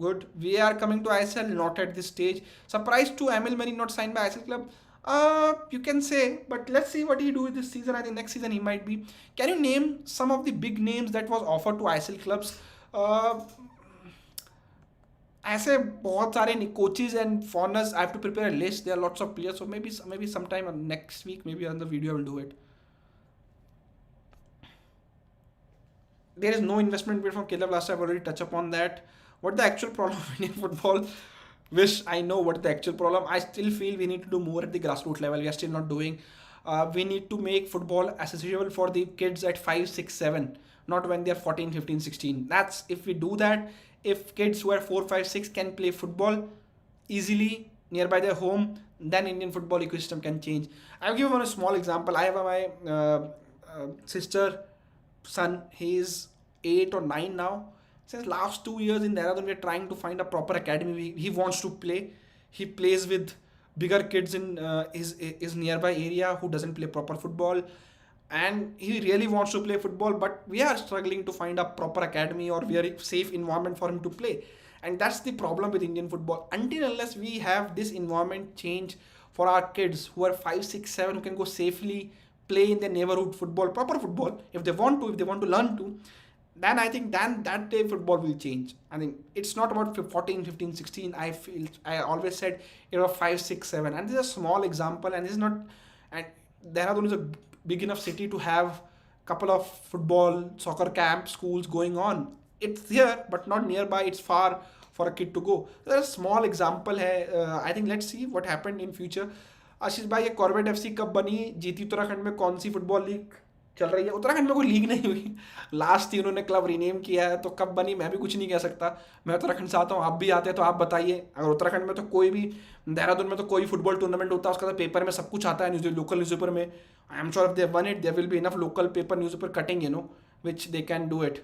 Good. We are coming to ISL, not at this stage. Surprised to Emil Many not signed by ISL club. You can say, but let's see what he do this season. I think next season he might be. Can you name some of the big names that was offered to ISL clubs? ऐसे बहुत सारे coaches and foreigners. I have to prepare a list. There are lots of players. So maybe sometime next week, maybe on the video I will do it. There is no investment made from Kerala Blasters. I've already touched upon that. What the actual problem of Indian football? Wish I know what the actual problem. I still feel we need to do more at the grassroots level. We are still not doing. We need to make football accessible for the kids at 5, 6, 7. Not when they are 14, 15, 16. That's if we do that. If kids who are 4, 5, 6 can play football easily nearby their home, then Indian football ecosystem can change. I'll give you a small example. I have my sister son. He is 8 or 9 now. Since last 2 years in Dehradun, we are trying to find a proper academy. He wants to play. He plays with bigger kids in his nearby area who doesn't play proper football. And he really wants to play football, but we are struggling to find a proper academy or very safe environment for him to play. And that's the problem with Indian football. Until unless we have this environment change for our kids who are 5, 6, 7, who can go safely play in their neighborhood football, proper football, if they want to learn to, then I think that day football will change. I think it's not about 14, 15, 16. I always said it was 5, 6, 7. And this is a small example, and this is not, and Dehradun is a big enough city to have couple of football, soccer camp schools going on. It's here, but not nearby. It's far for a kid to go. There's a small example hai. I think let's see what happened in future. आशीष भाई ये Corbett FC कब बनी, जीती उत्तराखंड में कौन C football league चल रही है? उत्तराखंड में कोई लीग नहीं हुई, लास्ट ही उन्होंने क्लब रीनेम किया है, तो कब बनी मैं भी कुछ नहीं कह सकता. मैं उत्तराखंड से आता हूँ, आप भी आते हैं तो आप बताइए. अगर उत्तराखंड में तो कोई भी, देहरादून में तो कोई फुटबॉल टूर्नामेंट होता है उसका तो पेपर में सब कुछ आता है, लोकल न्यूज़पेपर में. I am sure if they won it there will be enough local paper newspaper cutting which they can do it.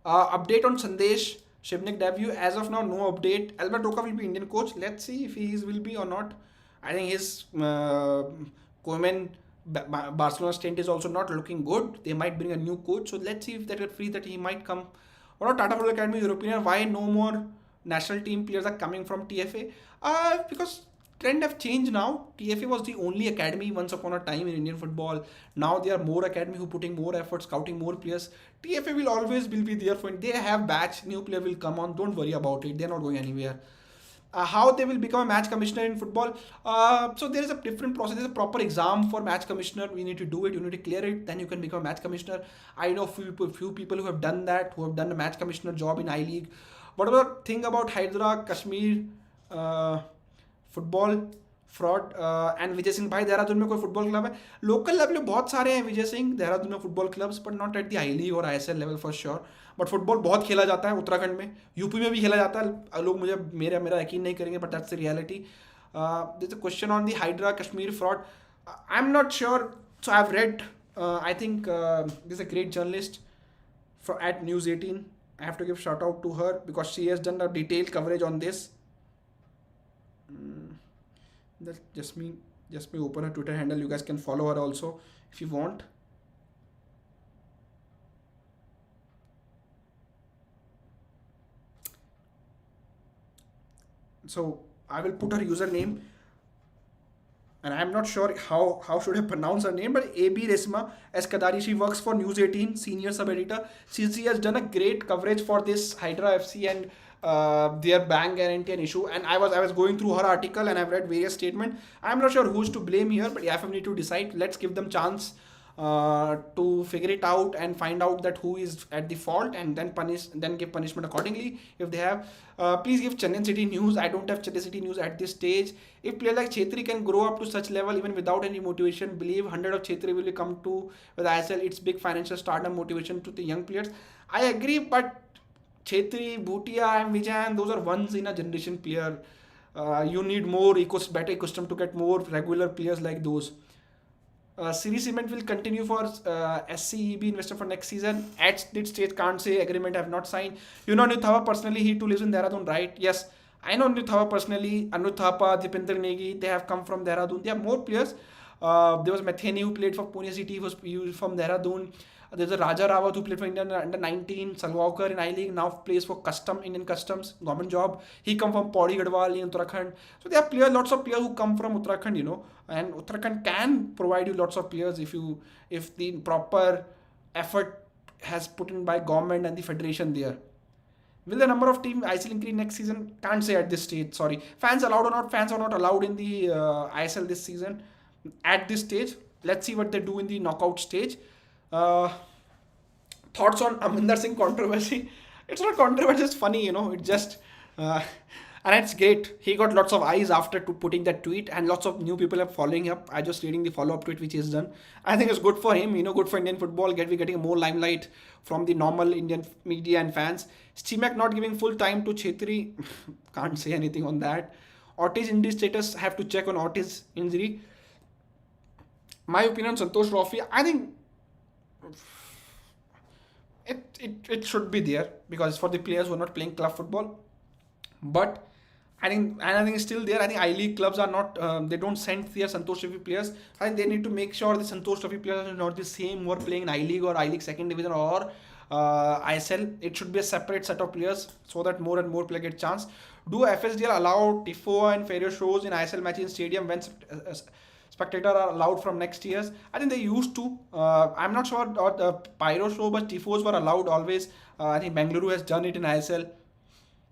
Update on Sandesh Shivnik debut. As of now, no update. Albert Roca will be Indian coach. Let's see if he will be or not. I think his Koeman Barcelona stint is also not looking good. They might bring a new coach. So let's see if that is free that he might come. What about Tata Football Academy European? Why no more national team players are coming from TFA? Because trend have changed now. TFA was the only academy once upon a time in Indian football. Now there are more academy who putting more effort, scouting more players. TFA will always be there for it. They have batch, new player will come on. Don't worry about it. They're not going anywhere. How they will become a match commissioner in football? So there is a different process. There's a proper exam for match commissioner. You need to do it. You need to clear it. Then you can become a match commissioner. I know few people who have done that, who have done a match commissioner job in I-League. What about thing about Hyderabad, Kashmir football? Fraud and Vijay Singh भाई देहरादून में कोई football club है? Local level में बहुत सारे हैं विजय सिंह देहरादून में football clubs, but not at the I League और ISL level for sure. But football बहुत खेला जाता है उत्तराखंड में, यूपी में भी खेला जाता है। लोग मुझे मेरा मेरा यकीन नहीं करेंगे, but that's the reality. This a question on the hydra Kashmir fraud. I am not sure, so I have read, I think this a great journalist at News 18. I have to give shout out to her because she has done a detailed coverage on this. That's just me open her Twitter handle. You guys can follow her also if you want. So I will put her username, and I'm not sure how should I pronounce her name, but AB Resma Eskadari. She works for News 18, senior sub editor. She has done a great coverage for this Hydra FC and their bank guarantee and issue. And I was going through her article and I've read various statements. I'm not sure who's to blame here, but IFF need to decide. Let's give them chance to figure it out and find out that who is at the fault, and then give punishment accordingly if they have. Please give Chennai City news. I don't have Chennai City news at this stage. If player like Chetri can grow up to such level even without any motivation, believe 100 of Chetri will come to with ISL. It's big financial stardom motivation to the young players. I agree, but Chetri, Bhutia and Vijayan, those are once in a generation player. You need more better ecosystem to get more regular players like those. Series Cement will continue for SCEB investor for next season. At this stage, can't say agreement have not signed. You know Anut Thapa personally, he too lives in Dehradun, right? Yes, I know Anut Thapa personally. Anut Thapa, Dipinder Negi, they have come from Dehradun. They have more players. There was Matheni who played for Pune City, he was from Dehradun. There's a Raja Rawat who played for India under 19. Salgaonkar in I League now plays for Indian Customs, government job. He come from Pauri Gadwal in Uttarakhand. So there are players, lots of players who come from Uttarakhand, and Uttarakhand can provide you lots of players if the proper effort has put in by government and the federation there. Will the number of teams ISL increase next season? Can't say at this stage. Sorry. Fans allowed or not? Fans are not allowed in the ISL this season. At this stage, let's see what they do in the knockout stage. Thoughts on Amrinder Singh controversy? It's not controversy, it's funny, It's just, and it's great. He got lots of eyes after putting that tweet, and lots of new people are following up. I just reading the follow-up tweet which he's done. I think it's good for him, good for Indian football. Getting more limelight from the normal Indian media and fans. Stimac not giving full time to Chetri. Can't say anything on that. Ortiz injury status, have to check on Ortiz injury. My opinion, Santosh Trophy, I think it should be there because for the players who are not playing club football. But I think it's still there. I think I League clubs are not, they don't send their Santosh Trophy players. I think they need to make sure the Santosh Trophy players are not the same who are playing in I League or I League second division or ISL. It should be a separate set of players so that more and more players get chance. Do FSDL allow Tifo and Ferro shows in ISL matches in stadium when spectators are allowed from next years? I think they used to. I'm not sure about the Pyro show, but Tifos were allowed always. I think Bengaluru has done it in ISL.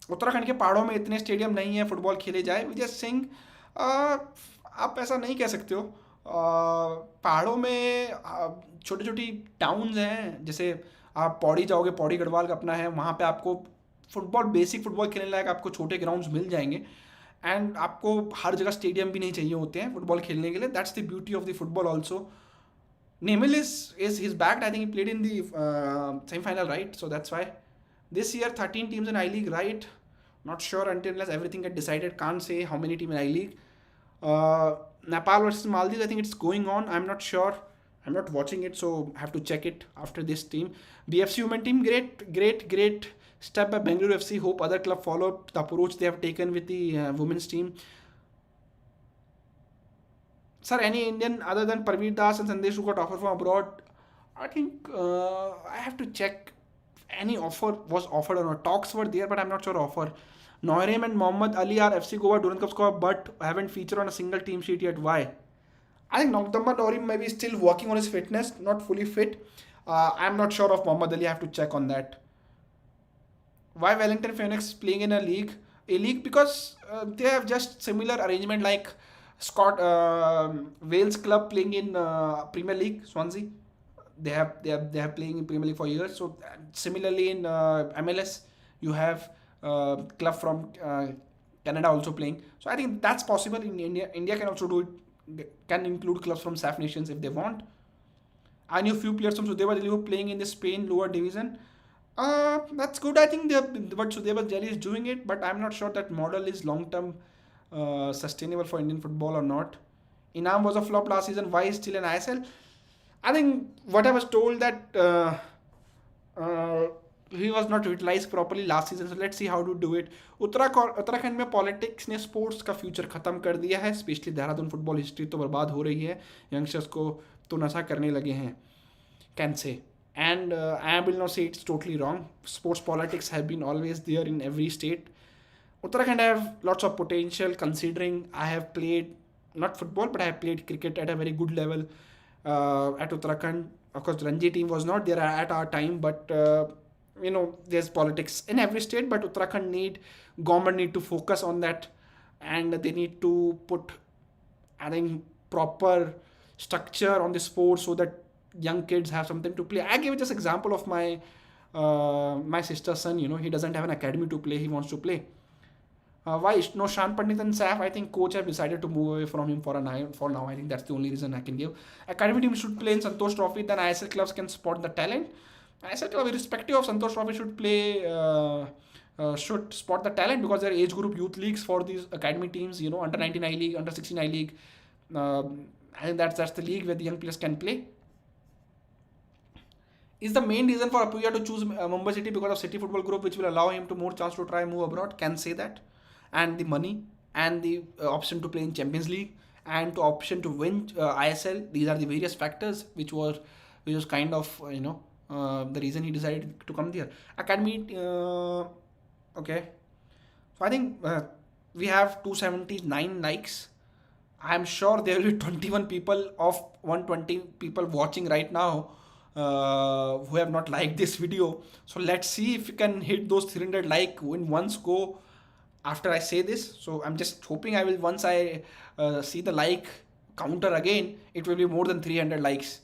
Uttarakhand के पहाड़ों में इतने stadium नहीं है football खेले जाए। विजय सिंह, आप ऐसा नहीं कह सकते हो। पहाड़ों में छोटी छोटी टाउन्स हैं, जैसे आप पौड़ी जाओगे, पौड़ी गढ़वाल का अपना है, वहाँ पे आपको बेसिक फुटबॉल खेलने लायक आपको छोटे ग्राउंड्स मिल जाएंगे। एंड आपको हर जगह स्टेडियम भी नहीं चाहिए होते हैं फुटबॉल खेलने के लिए। That's the beauty of the football also. Nemil is back. I think he played in the semi-final, right? So that's why. This year, 13 teams in I-League, right? Not sure unless everything gets decided. Can't say how many teams in I-League. Nepal versus Maldives, I think it's going on. I'm not sure. I'm not watching it, so I have to check it after this team. BFC women team, great step by Bengaluru FC. Hope other club follow the approach they have taken with the women's team. Sir, any Indian other than Parveer Das and Sandesh who got offer from abroad? I think I have to check. Any offer was offered or not. Talks were there, but I'm not sure offer. Noirem and Mohammad Ali are FC Goa Durand Cup squad, but haven't featured on a single team sheet yet. Why? I think Noirem may be still working on his fitness, not fully fit. I'm not sure of Mohammad Ali. I have to check on that. Why Wellington Phoenix playing in a league? A league because they have just similar arrangement like Wales club playing in Premier League, Swansea. They have playing in Premier League for years. So similarly in MLS, you have club from Canada also playing. So I think that's possible in India. India can also do it. Can include clubs from SAF nations if they want. I knew few players from Sudeva Delhi who playing in the Spain lower division. That's good. I think what Sudeva Delhi is doing it, but I'm not sure that model is long term sustainable for Indian football or not. Inam was a flop last season. Why is still in ISL? I think what I was told that uh, he was not utilized properly last season. So let's see how to do it. Uttarakhand में politics ने sports का future खत्म कर दिया है. Specially Dehradun football history तो बर्बाद हो रही है. यंगस्टर्स को तो नशा करने लगे हैं. Can say. And I will not say it's totally wrong. Sports politics have been always there in every state. Uttarakhand have lots of potential considering I have played not football but I have played cricket at a very good level at Uttarakhand. Of course, Ranji team was not there at our time, but there's politics in every state. But Uttarakhand government need to focus on that, and they need to put, I think, proper structure on the sport so that young kids have something to play. I give just example of my sister's son. He doesn't have an academy to play. He wants to play. Why no Shan Pandit and Saf? I think coach have decided to move away from him for now. I think that's the only reason I can give. Academy team should play in Santosh Trophy. Then ISL clubs can spot the talent. ISL club, irrespective of Santosh Trophy, should spot the talent because there are age group youth leagues for these academy teams. Under 19 I League, under 16 I League. I think that's the league where the young players can play. Is the main reason for Apuya to choose Mumbai City because of City Football Group, which will allow him to more chance to try move abroad? Can say that. And the money and the option to play in Champions League and the option to win ISL. These are the various factors which was kind of the reason he decided to come there. Academy, okay. So I think we have 279 likes. I'm sure there will be 21 people of 120 people watching right now who have not liked this video. So let's see if we can hit those 300 like in one go after I say this. So I'm just hoping I will, once I see the like counter again, it will be more than 300 likes.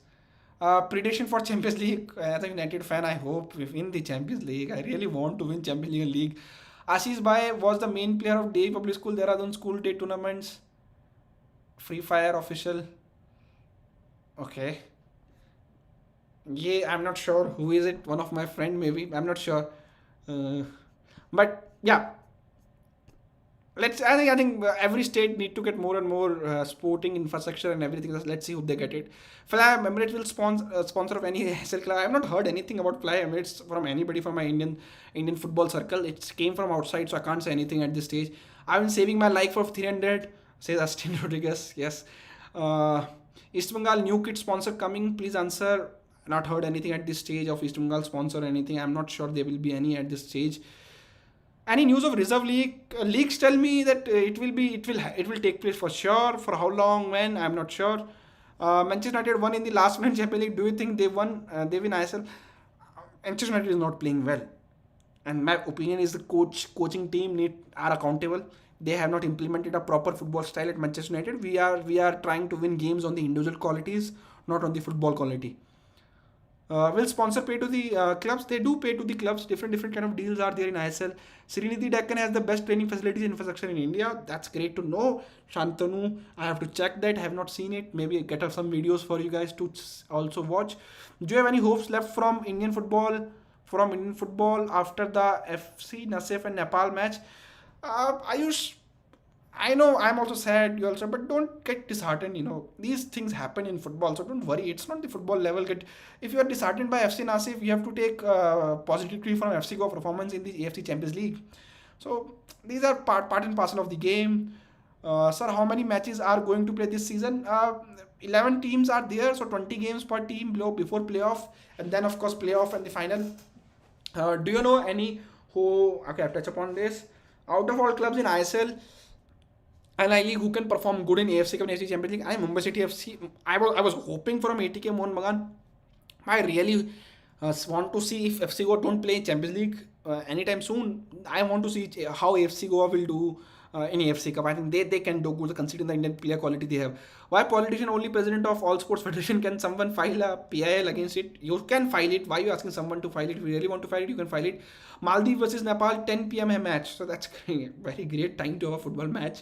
Prediction for Champions League. As a United fan, I hope we win the Champions League. I really want to win Champions League. Ashish Bhai was the main player of Day Public School, Dehradun School Day tournaments. Free Fire official. Okay. Yeah, I'm not sure who is it. One of my friend maybe. I'm not sure. But yeah. I think every state need to get more and more sporting infrastructure and everything. Let's see if they get it. Fly Emirates will sponsor of any SL club. I have not heard anything about Fly Emirates from anybody from my Indian football circle. It came from outside, so I can't say anything at this stage. I've been saving my like for 300. Says Austin Rodriguez. Yes. East Bengal new kit sponsor coming. Please answer. Not heard anything at this stage of East Bengal sponsor or anything. I'm not sure there will be any at this stage. Any news of Reserve League? Leagues tell me that it will take place for sure. For how long? When? I'm not sure. Manchester United won in the last minute Champions League. Do you think they won? They win ISL? Manchester United is not playing well, and my opinion is the coaching team are accountable. They have not implemented a proper football style at Manchester United. We are trying to win games on the individual qualities, not on the football quality. Will sponsor pay to the clubs? They do pay to the clubs. Different kind of deals are there in ISL. Serenity Deccan has the best training facilities infrastructure in India. That's great to know. Shantanu, I have to check that. I have not seen it. Maybe get up some videos for you guys to also watch. Do you have any hopes left from Indian football after the FC Nasif and Nepal match? Ayush, I know I'm also sad, you also, but don't get disheartened. These things happen in football, so don't worry. It's not the football level. If you are disheartened by FC Nasif, you have to take positivity from FC Go performance in the AFC Champions League. So these are part and parcel of the game. Sir, how many matches are going to play this season? 11 teams are there, so 20 games per team before playoff, and then of course playoff and the final. Do you know any who? Okay, I'll touch upon this. Out of all clubs in ISL and I League who can perform good in AFC Cup and AFC Champions League, I am Mumbai City FC. I was hoping from ATK Mohan Bagan. I really want to see if FC Goa don't play Champions League anytime soon. I want to see how AFC Goa will do in AFC Cup. I think they can do good considering the Indian player quality they have. Why politician only president of all sports federation? Can someone file a PIL against it? You can file it. Why are you asking someone to file it? If you really want to file it, you can file it. Maldives versus Nepal, 10 p.m. match. So that's very great time to have a football match.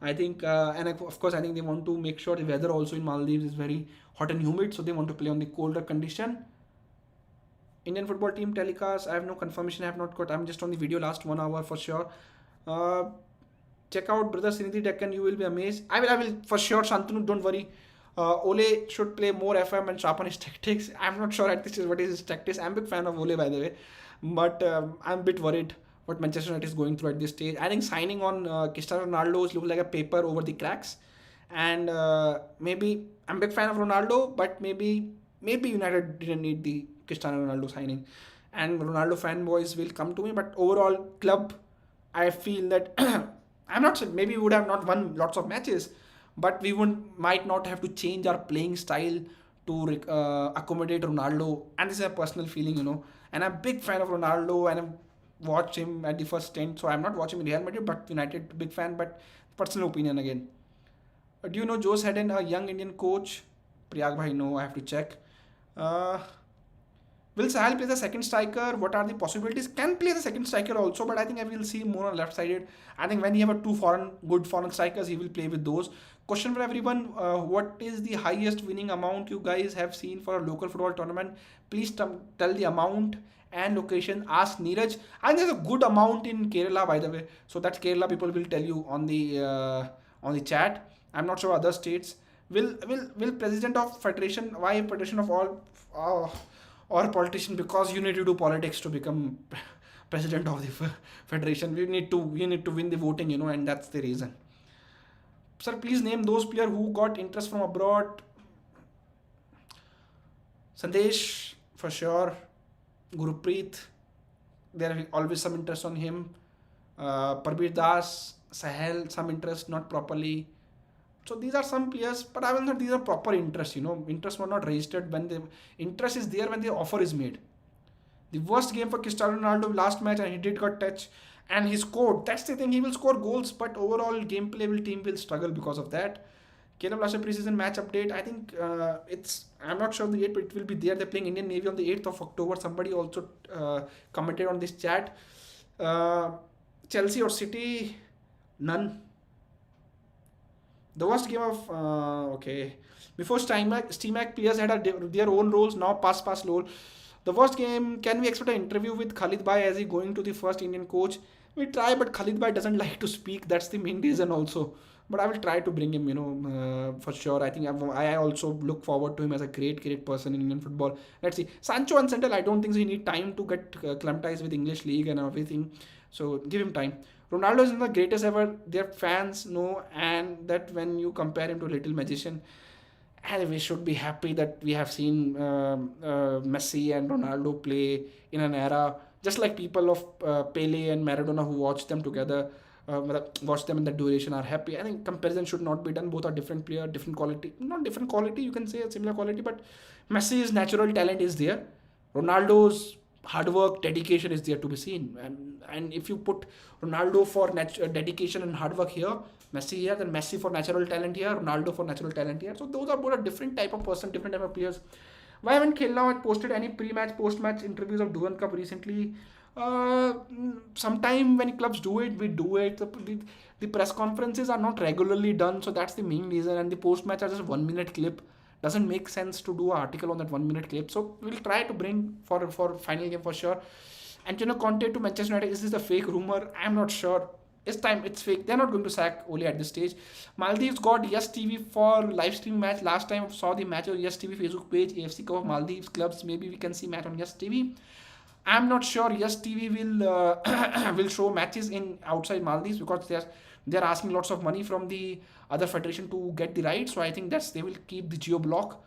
I think, and of course, I think they want to make sure the weather also in Maldives is very hot and humid, so they want to play on the colder condition. Indian football team telecast. I have no confirmation. I have not got. I'm just on the video last 1 hour for sure. Uh, Check out brother Sinidhi Deccan. You will be amazed. I will for sure. Shantanu, don't worry. Ole should play more FM and sharpen his tactics. I'm not sure at this is what is his tactics. I'm a big fan of Ole by the way, but I'm a bit worried what Manchester United is going through at this stage. I think signing on Cristiano Ronaldo looks like a paper over the cracks, and maybe I'm a big fan of Ronaldo, but maybe United didn't need the Cristiano Ronaldo signing, and Ronaldo fanboys will come to me. But overall, club, I feel that I'm not saying maybe we would have not won lots of matches, but we would might not have to change our playing style to accommodate Ronaldo. And this is a personal feeling, And I'm a big fan of Ronaldo, and I've watched him at the first stint. So I'm not watching in Real Madrid, but United big fan. But personal opinion again. Do you know Joe Haden, a young Indian coach? Priyag bhai, no, I have to check. Uh, Will Sahal play the second striker? What are the possibilities? Can play the second striker also, but I think I will see more on left sided. I think when you have a good foreign strikers, he will play with those. Question for everyone: what is the highest winning amount you guys have seen for a local football tournament? Please tell the amount and location. Ask Neeraj. And there's a good amount in Kerala, by the way. So that's Kerala. People will tell you on the chat. I'm not sure other states. Will president of federation? Why federation of all? Or politician, because you need to do politics to become president of the federation. You need to win the voting, and that's the reason. Sir, please name those players who got interest from abroad. Sandesh for sure. Gurpreet, there is always some interest on him. Parbir Das, Sahel, some interest, not properly. So these are some players, but I will not. These are proper interest. Interest were not registered when the interest is there when the offer is made. The worst game for Cristiano Ronaldo last match, and he did got touch, and he scored. That's the thing. He will score goals, but overall gameplay team will struggle because of that. Caleb last preseason match update. I think it's. I'm not sure the 8th, but it will be there. They're playing Indian Navy on the 8th of October. Somebody also commented on this chat. Chelsea or City? None. The worst game of okay. Before Steamac players had their own roles. Now pass role. The worst game. Can we expect an interview with Khalid Bhai as he going to the first Indian coach? We try, but Khalid Bhai doesn't like to speak. That's the main reason also. But I will try to bring him. For sure. I think I also look forward to him as a great person in Indian football. Let's see. Sancho and Sandal. I don't think he need time to get acclimatized with English league and everything. So give him time. Ronaldo is the greatest ever. Their fans know, and that when you compare him to Little Magician, and we should be happy that we have seen Messi and Ronaldo play in an era just like people of Pele and Maradona who watched them together, watch them in the duration are happy. I think comparison should not be done. Both are different player, different quality. Not different quality, you can say a similar quality, but Messi's natural talent is there. Ronaldo's hard work, dedication is there to be seen. And if you put Ronaldo for dedication and hard work here, Messi here, then Messi for natural talent here, Ronaldo for natural talent here. So those are both a different type of person, different type of players. Why haven't Khel now posted any pre-match, post-match interviews of Durand Cup recently? Sometime when clubs do it, we do it. The press conferences are not regularly done, so that's the main reason. And the post-match are just 1 minute clip. Doesn't make sense to do an article on that 1 minute clip. So we'll try to bring for final game for sure. Antonio Conte to Manchester United. Is this a fake rumor? I'm not sure. This time it's fake. They're not going to sack Ole at this stage. Maldives got Yes TV for live stream match. Last time I saw the match on Yes TV Facebook page. AFC Cup of Maldives clubs. Maybe we can see match on Yes TV. I'm not sure Yes TV will will show matches in outside Maldives because they're asking lots of money from the other federation to get the rights. So I think they will keep the geo block.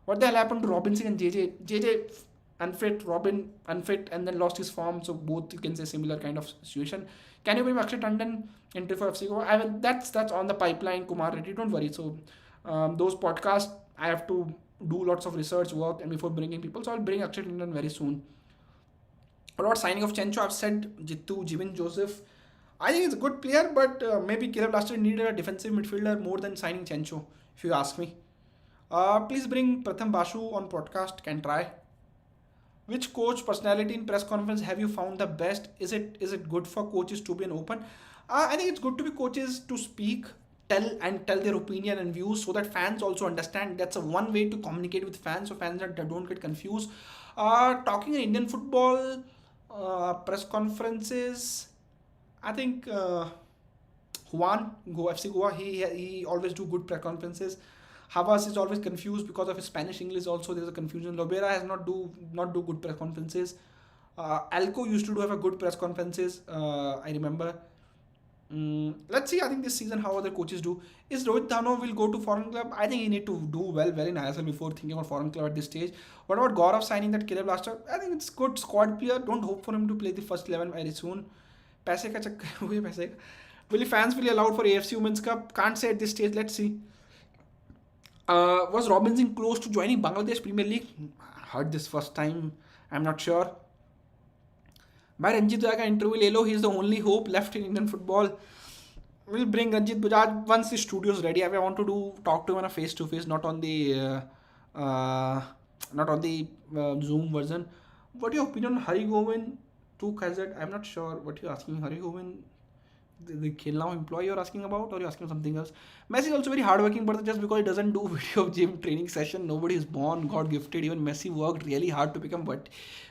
What the hell happened to Robin Singh and JJ? JJ unfit, Robin unfit, and then lost his form. So both you can say similar kind of situation. Can you bring Akshay Tandon into for FC? I will. That's on the pipeline. Kumar Reddy, don't worry. So those podcasts I have to do lots of research work and before bringing people. So I'll bring Akshay Tandon very soon. What about signing of Chencho? I've said Jittu, Jivin Joseph. I think it's a good player, but maybe Caleb Blaster needed a defensive midfielder more than signing Chencho, if you ask me. Please bring Pratham Basu on podcast, can try. Which coach personality in press conference have you found the best? Is it good for coaches to be an open? I think it's good to be coaches to speak, tell their opinion and views so that fans also understand. That's a one way to communicate with fans, so fans that don't get confused. Talking in Indian football press conferences, I think Juan Go FC Goa, he always do good press conferences. Havas is always confused because of his Spanish English. Also, there's a confusion. Lobera has not do good press conferences. Alco used to do have a good press conferences. I remember. Let's see. I think this season how other coaches do. Is Rohit Dhano will go to foreign club? I think he need to do well in ISL before thinking about foreign club at this stage. What about Gaurav signing that Caleb Blaster? I think it's good squad player. Don't hope for him to play the first 11 very soon. पैसे का चक्कर हुए पैसे का. Will fans be allowed for AFC Women's Cup? Can't say at this stage. Let's see. Was Robinson close to joining Bangladesh Premier League? Heard this first time. I'm not sure. भाई रंजीत बजाज का interview ले लो. He is the only hope left in Indian football. We'll bring Ranjit Bajaj once the studio is ready. I want to talk to him on a face to face, not on the Zoom version. What your opinion on Hari Govind to Kazat? I'm not sure what you're asking. Hari Govind, the Khel now employee you're asking about, or you're asking something else? Messi is also very hardworking, but just because he doesn't do video of gym training session, nobody is born God gifted. Even Messi worked really hard to become what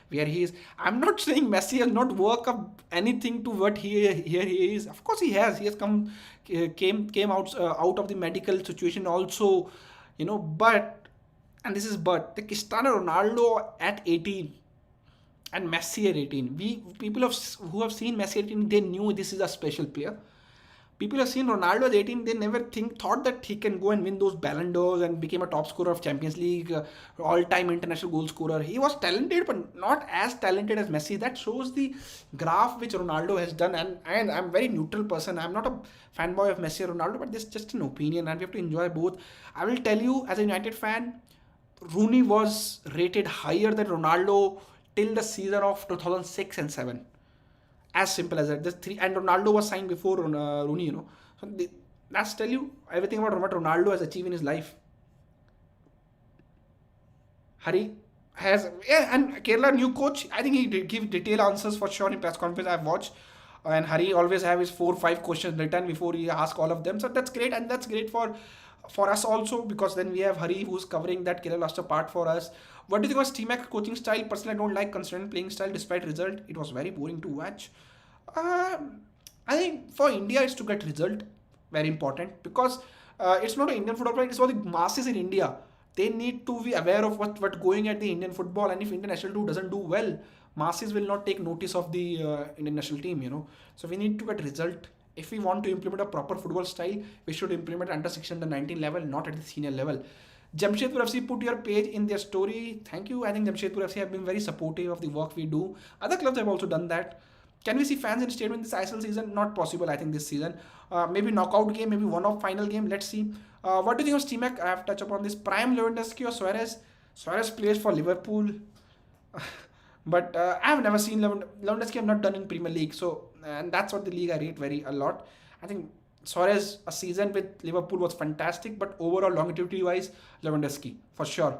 where he is. I'm not saying Messi has not worked up anything to what here he is. Of course he has. He has came out of the medical situation also, But and this is but the Cristiano Ronaldo at 18 and Messi at 18. Who have seen Messi at 18, they knew this is a special player. People have seen Ronaldo at 18, they never thought that he can go and win those Ballon d'Ors and became a top scorer of Champions League, all-time international goal scorer. He was talented, but not as talented as Messi. That shows the graph which Ronaldo has done. And I'm a very neutral person. I'm not a fanboy of Messi or Ronaldo, but this is just an opinion, and we have to enjoy both. I will tell you, as a United fan, Rooney was rated higher than Ronaldo till the season of 2006 and 7. As simple as that. Just three, and Ronaldo was signed before Rooney, So that's tell you everything about what Ronaldo has achieved in his life. Hari has, and Kerala new coach. I think he did give detailed answers for sure in press conference I've watched. And Hari always have his 4-5 questions written before he asks all of them. So that's great, and that's great for us also, because then we have Hari who's covering that Kerala Blaster part for us. What do you think of T-Mac coaching style? Personally, I don't like consistent playing style despite result. It was very boring to watch. I think for India, it's to get result. Very important, because it's not an Indian football player. It's for the masses in India. They need to be aware of what going at the Indian football. And if Indian national team doesn't do well, masses will not take notice of the Indian national team. So we need to get result. If we want to implement a proper football style, we should implement under 16 to 19 level, not at the senior level. Jamshedpur FC put your page in their story. Thank you. I think Jamshedpur FC have been very supportive of the work we do. Other clubs have also done that. Can we see fans in stadium this ISL season? Not possible, I think, this season. Maybe knockout game, maybe one-off final game. Let's see. What do you think of Steamac? I have touched upon this. Prime Lewandowski or Suarez? Suarez plays for Liverpool. But I have never seen Lewandowski. Have not done in Premier League. So, and that's what the league I rate a lot. I think Suarez, a season with Liverpool was fantastic, but overall longevity-wise, Lewandowski for sure.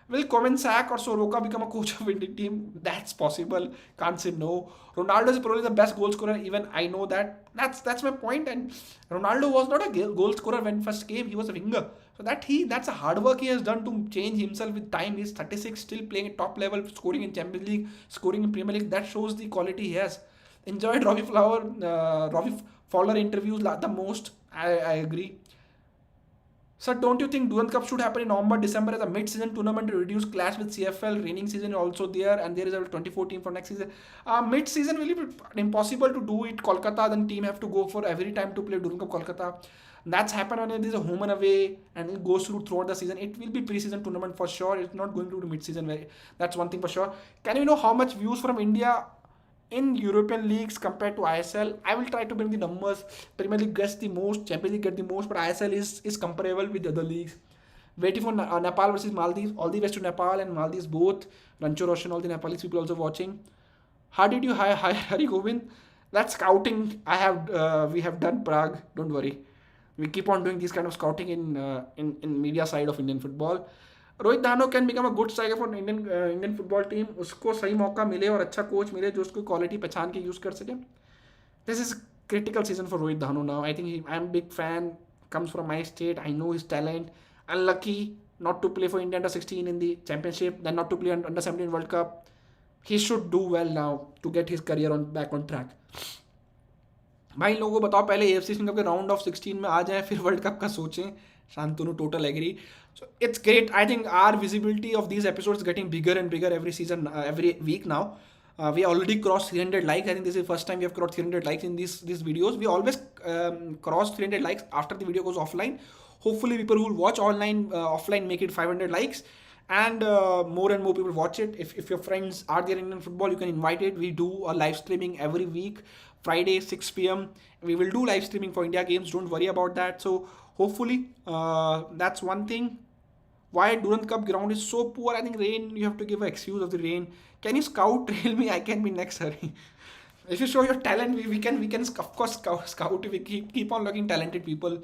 Will Koeman sack or Soroka become a coach of Indian team? That's possible. Can't say no. Ronaldo is probably the best goal scorer. Even I know that. That's my point. And Ronaldo was not a goal scorer when first came. He was a winger. So that's a hard work he has done to change himself with time. He's 36, still playing at top level, scoring in Champions League, scoring in Premier League. That shows the quality he has. Enjoyed Robbie Fowler interviews the most. I agree. Sir, don't you think Durand Cup should happen in November, December as a mid-season tournament to reduce clash with CFL? Raining season is also there, and there is a 24 team for next season. Mid-season will be impossible to do it. Kolkata, then team have to go for every time to play Durand Cup Kolkata. That's happened when there is a home and away, and it goes throughout the season. It will be pre-season tournament for sure. It's not going to do mid-season. That's one thing for sure. Can you know how much views from India in European leagues compared to ISL? I will try to bring the numbers. Premier League gets the most, Champions League get the most, but ISL is comparable with the other leagues. Waiting for Nepal versus Maldives. All the best to Nepal and Maldives both. Rancho Roshan, all the Nepalese people also watching. How did you hire Hari Govind? That scouting we have done Prague. Don't worry. We keep on doing this kind of scouting in media side of Indian football. Rohit दानो can become a good striker for Indian football team. उसको सही मौका मिले और अच्छा coach मिले जो उसको क्वालिटी पहचान के यूज़ कर सके. This is critical season for Rohit Dhanu now. I think I'm a big fan. Comes from my state. I know his talent. Unlucky not to play for India under 16 in the championship, then not to play under 17 World Cup. He should do well now to get his career back on track. भाई लोगों को बताओ पहले AFC cup के round of 16 में आ जाएं फिर वर्ल्ड कप का सोचें. Shantanu total agree. So it's great. I think our visibility of these episodes is getting bigger and bigger every season, every week now. We already crossed 300 likes. I think this is the first time we have crossed 300 likes in these videos. We always cross 300 likes after the video goes offline. Hopefully people who will watch online offline make it 500 likes, and more and more people watch it. If your friends are there in Indian football, you can invite it. We do a live streaming every week, Friday 6 p.m. We will do live streaming for India games. Don't worry about that. So hopefully that's one thing. Why Durand Cup ground is so poor? I think rain. You have to give an excuse of the rain. Can you scout trail me? I can be next. Sorry. If you show your talent, we can of course scout. We keep on looking talented people.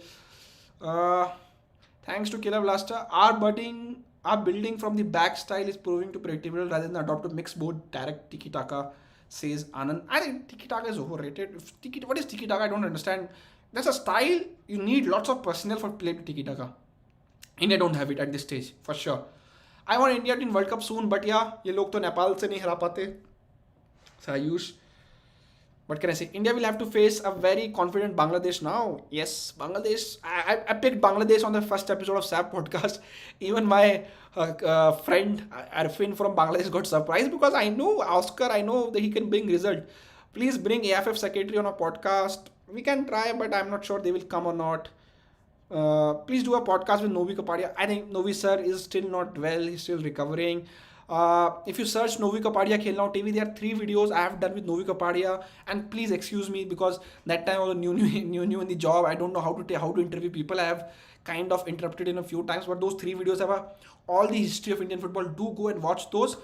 Thanks to Killer Blaster, our building from the back style is proving to predictable rather than adopt a mixed board direct tiki taka. Says Anand. I think tiki taka is overrated. What is tiki taka? I don't understand. That's a style. You need lots of personnel for play tiki taka. India don't have it at this stage for sure. I want India to in World Cup soon, but yeah, ये लोग तो नेपाल से नहीं हरा पाते. Sayush. What can I say? India will have to face a very confident Bangladesh now. Yes, Bangladesh. I picked Bangladesh on the first episode of SAP podcast. Even my friend Arfin from Bangladesh got surprised because I know Oscar. I know that he can bring result. Please bring AFF secretary on a podcast. We can try, but I'm not sure they will come or not. Please do a podcast with Novi Kapadia. I think Novi sir is still not well. He's still recovering. If you search Novi Kapadia Khel Now TV, there are 3 videos I have done with Novi Kapadia. And please excuse me because that time I was new in the job. I don't know how to interview people. I have kind of interrupted in a few times. But those 3 videos have all the history of Indian football. Do go and watch those.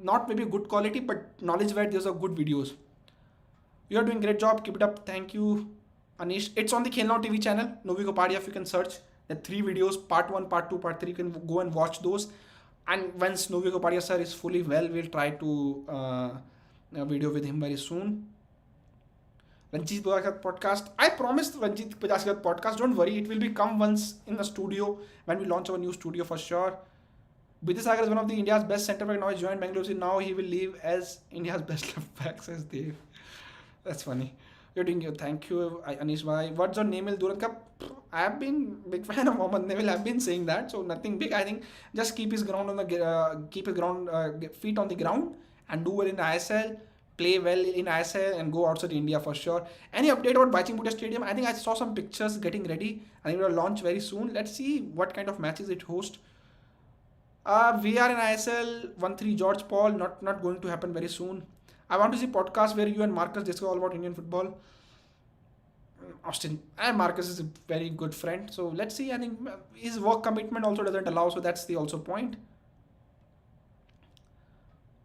Not maybe good quality, but knowledge wise, those are good videos. You are doing great job. Keep it up. Thank you, Anish. It's on the Khel Now TV channel, Novi Kapadia. If you can search the 3 videos, part 1, part 2, part 3, you can go and watch those. And once Novi Kapadia sir is fully well, we'll try to a video with him very soon. Ranjit Bajaj podcast. I promised Ranjit Bajaj podcast. Don't worry, it will become once in the studio when we launch our new studio for sure. Vidyasagar is one of the India's best centre back. Now he joined Bangalore. Now he will leave as India's best left back, says Dave. That's funny. You're doing good. Thank you, Anish bhai. What's your name? Durand Cup? I have been big fan of Mohammad Neville. I've been saying that, so nothing big. I think just keep his ground on the feet on the ground and do well in ISL. Play well in ISL and go outside India for sure. Any update about Baiching Bhutia Stadium? I think I saw some pictures getting ready. I think it will launch very soon. Let's see what kind of matches it hosts. We are in ISL 1-3 George Paul. Not going to happen very soon. I want to see podcast where you and Marcus discuss all about Indian football. Austin and Marcus is a very good friend. So let's see. I think his work commitment also doesn't allow. So that's the also point.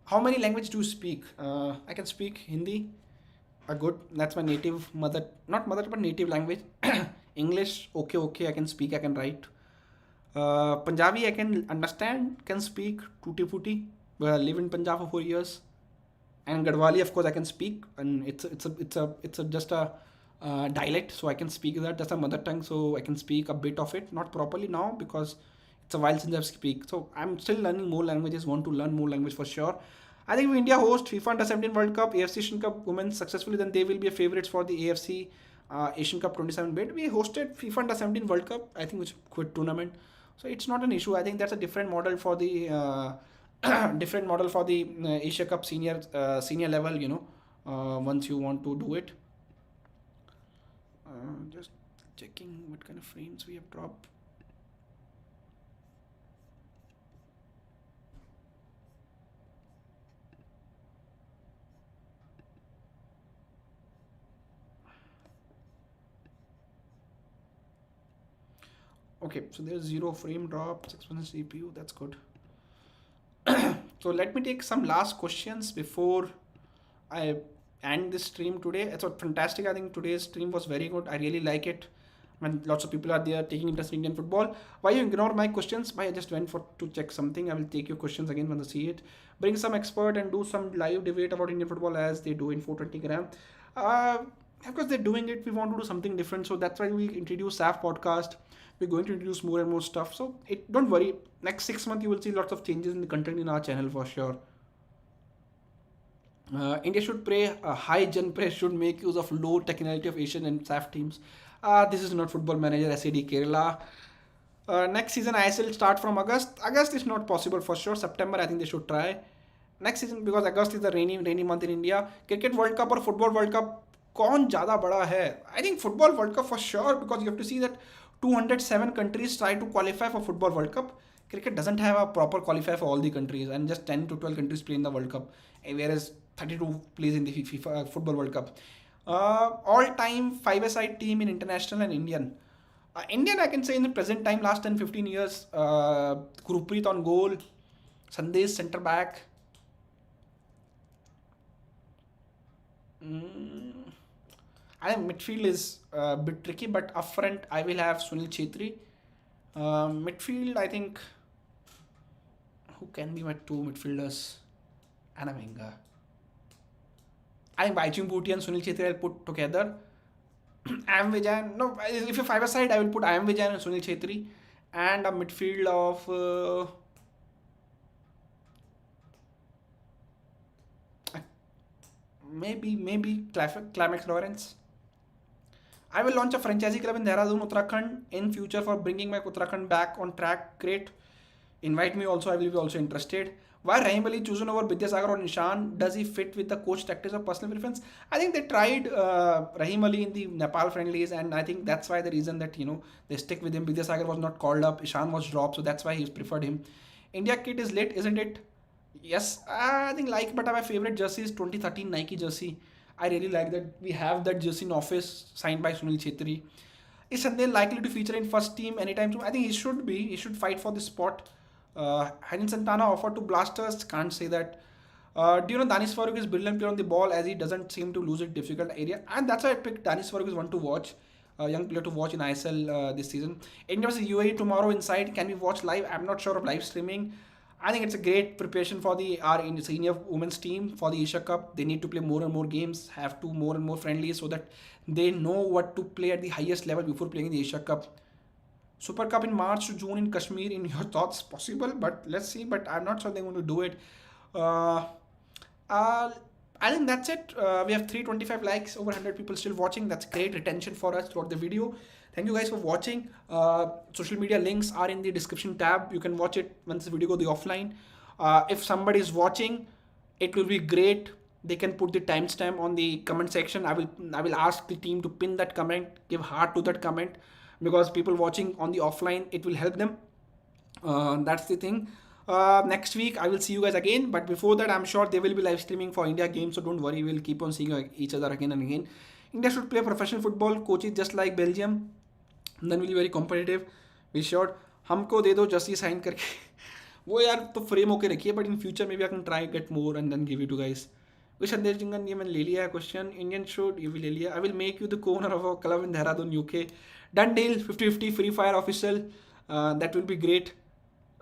How many languages do you speak? I can speak Hindi. Good. That's my native not mother, but native language. English. Okay. I can speak. I can write. Punjabi. I can understand. Can speak. Tutti futti. I live in Punjab for 4 years. And Gadwali, of course, I can speak, and it's just a dialect, so I can speak that. That's a mother tongue, so I can speak a bit of it, not properly now because it's a while since I've speak. So I'm still learning more languages. Want to learn more language for sure. I think if India host FIFA Under-17 World Cup, AFC Asian Cup Women successfully, then they will be a favorites for the AFC Asian Cup 27 bid. We hosted FIFA Under-17 World Cup, I think, which is a good tournament, so it's not an issue. I think that's a different model for the. Asia Cup senior level, once you want to do it. Just checking what kind of frames we have dropped. Okay, so there's 0 frame drop, 6% CPU, that's good. So let me take some last questions before I end this stream today. It's fantastic. I think today's stream was very good. I really like it. When lots of people are there taking interest in Indian football. Why you ignore my questions? Why I just went for to check something. I will take your questions again when I see it. Bring some expert and do some live debate about Indian football as they do in 420 gram. Uh, of course, they're doing it. We want to do something different, so that's why we introduce SAF podcast. We're going to introduce more and more stuff. So don't worry. Next 6 months, you will see lots of changes in the content in our channel for sure. India should pray. High gen press should make use of low technicality of Asian and SAF teams. This is not Football Manager SAD Kerala. Next season ISL start from August. August is not possible for sure. September I think they should try. Next season because August is the rainy month in India. Cricket World Cup or Football World Cup कौन ज़्यादा बड़ा है? I think Football World Cup for sure because you have to see that 207 countries try to qualify for Football World Cup. Cricket doesn't have a proper qualifier for all the countries and just 10 to 12 countries play in the World Cup, whereas 32 plays in the FIFA Football World Cup. All-time 5-a-side team in international and Indian. Indian I can say in the present time last 10-15 years, Gurpreet on goal, Sandesh centre back. I think midfield is a bit tricky, but up front I will have Sunil Chhetri. Midfield I think who can be my two midfielders? Anna Menga. I think Baichung Bhuti and Sunil Chhetri I'll put together. Am Vijayan. No, if you 5-a-side, I will put Am Vijayan and Sunil Chhetri. And a midfield of maybe Climax Lawrence. I will launch a franchisee club in Dehradun, Uttarakhand in future for bringing my Uttarakhand back on track. Great. Invite me also. I will be also interested. Why Rahim Ali chosen over Vidyasagar or Nishan? Does he fit with the coach tactics or personal preference? I think they tried Rahim Ali in the Nepal friendlies, and I think that's why the reason that they stick with him. Vidyasagar was not called up, Ishan was dropped, so that's why he's preferred him. India kit is lit, isn't it? Yes, I think but my favorite jersey is 2013 Nike jersey. I really like that. We have that jersey in office signed by Sunil Chhetri. Is Sandel likely to feature in first team anytime soon? I think he should be. He should fight for the spot. Harin Santana offered to Blasters, can't say that. Do you know Danis Farooq is brilliant player on the ball as he doesn't seem to lose it difficult area, and that's why I picked Danis Farooq is one to watch, young player to watch in ISL this season. India vs UAE tomorrow inside. Can we watch live? I'm not sure of live streaming. I think it's a great preparation for our senior women's team for the Asia Cup. They need to play more and more games, have to more and more friendlies so that they know what to play at the highest level before playing in the Asia Cup. Super Cup in March to June in Kashmir, in your thoughts, possible, but let's see. But I'm not sure they're going to do it. I think that's it. We have 325 likes, over 100 people still watching. That's great retention for us throughout the video. Thank you guys for watching. Social media links are in the description tab. You can watch it once the video goes offline. If somebody is watching, it will be great. They can put the timestamp on the comment section. I will ask the team to pin that comment, give heart to that comment, because people watching on the offline, it will help them. That's the thing. Next week I will see you guys again, but before that I'm sure they will be live streaming for India games, so don't worry, we'll keep on seeing each other again and again. India should play professional football, coaches just like Belgium, then we'll be very competitive. We should. हमको दे दो Jersey sign करके वो यार तो frame होके रखिए, but in future में भी I can try get more and then give it to guys. Sandesh Jhingan ये मैंने ले लिया है क्वेश्चन. इंडियन शुड ये भी ले लिया. I will make you the Conor of a club in Dehradun UK. Done deal 50-50 free fire official. That will be great.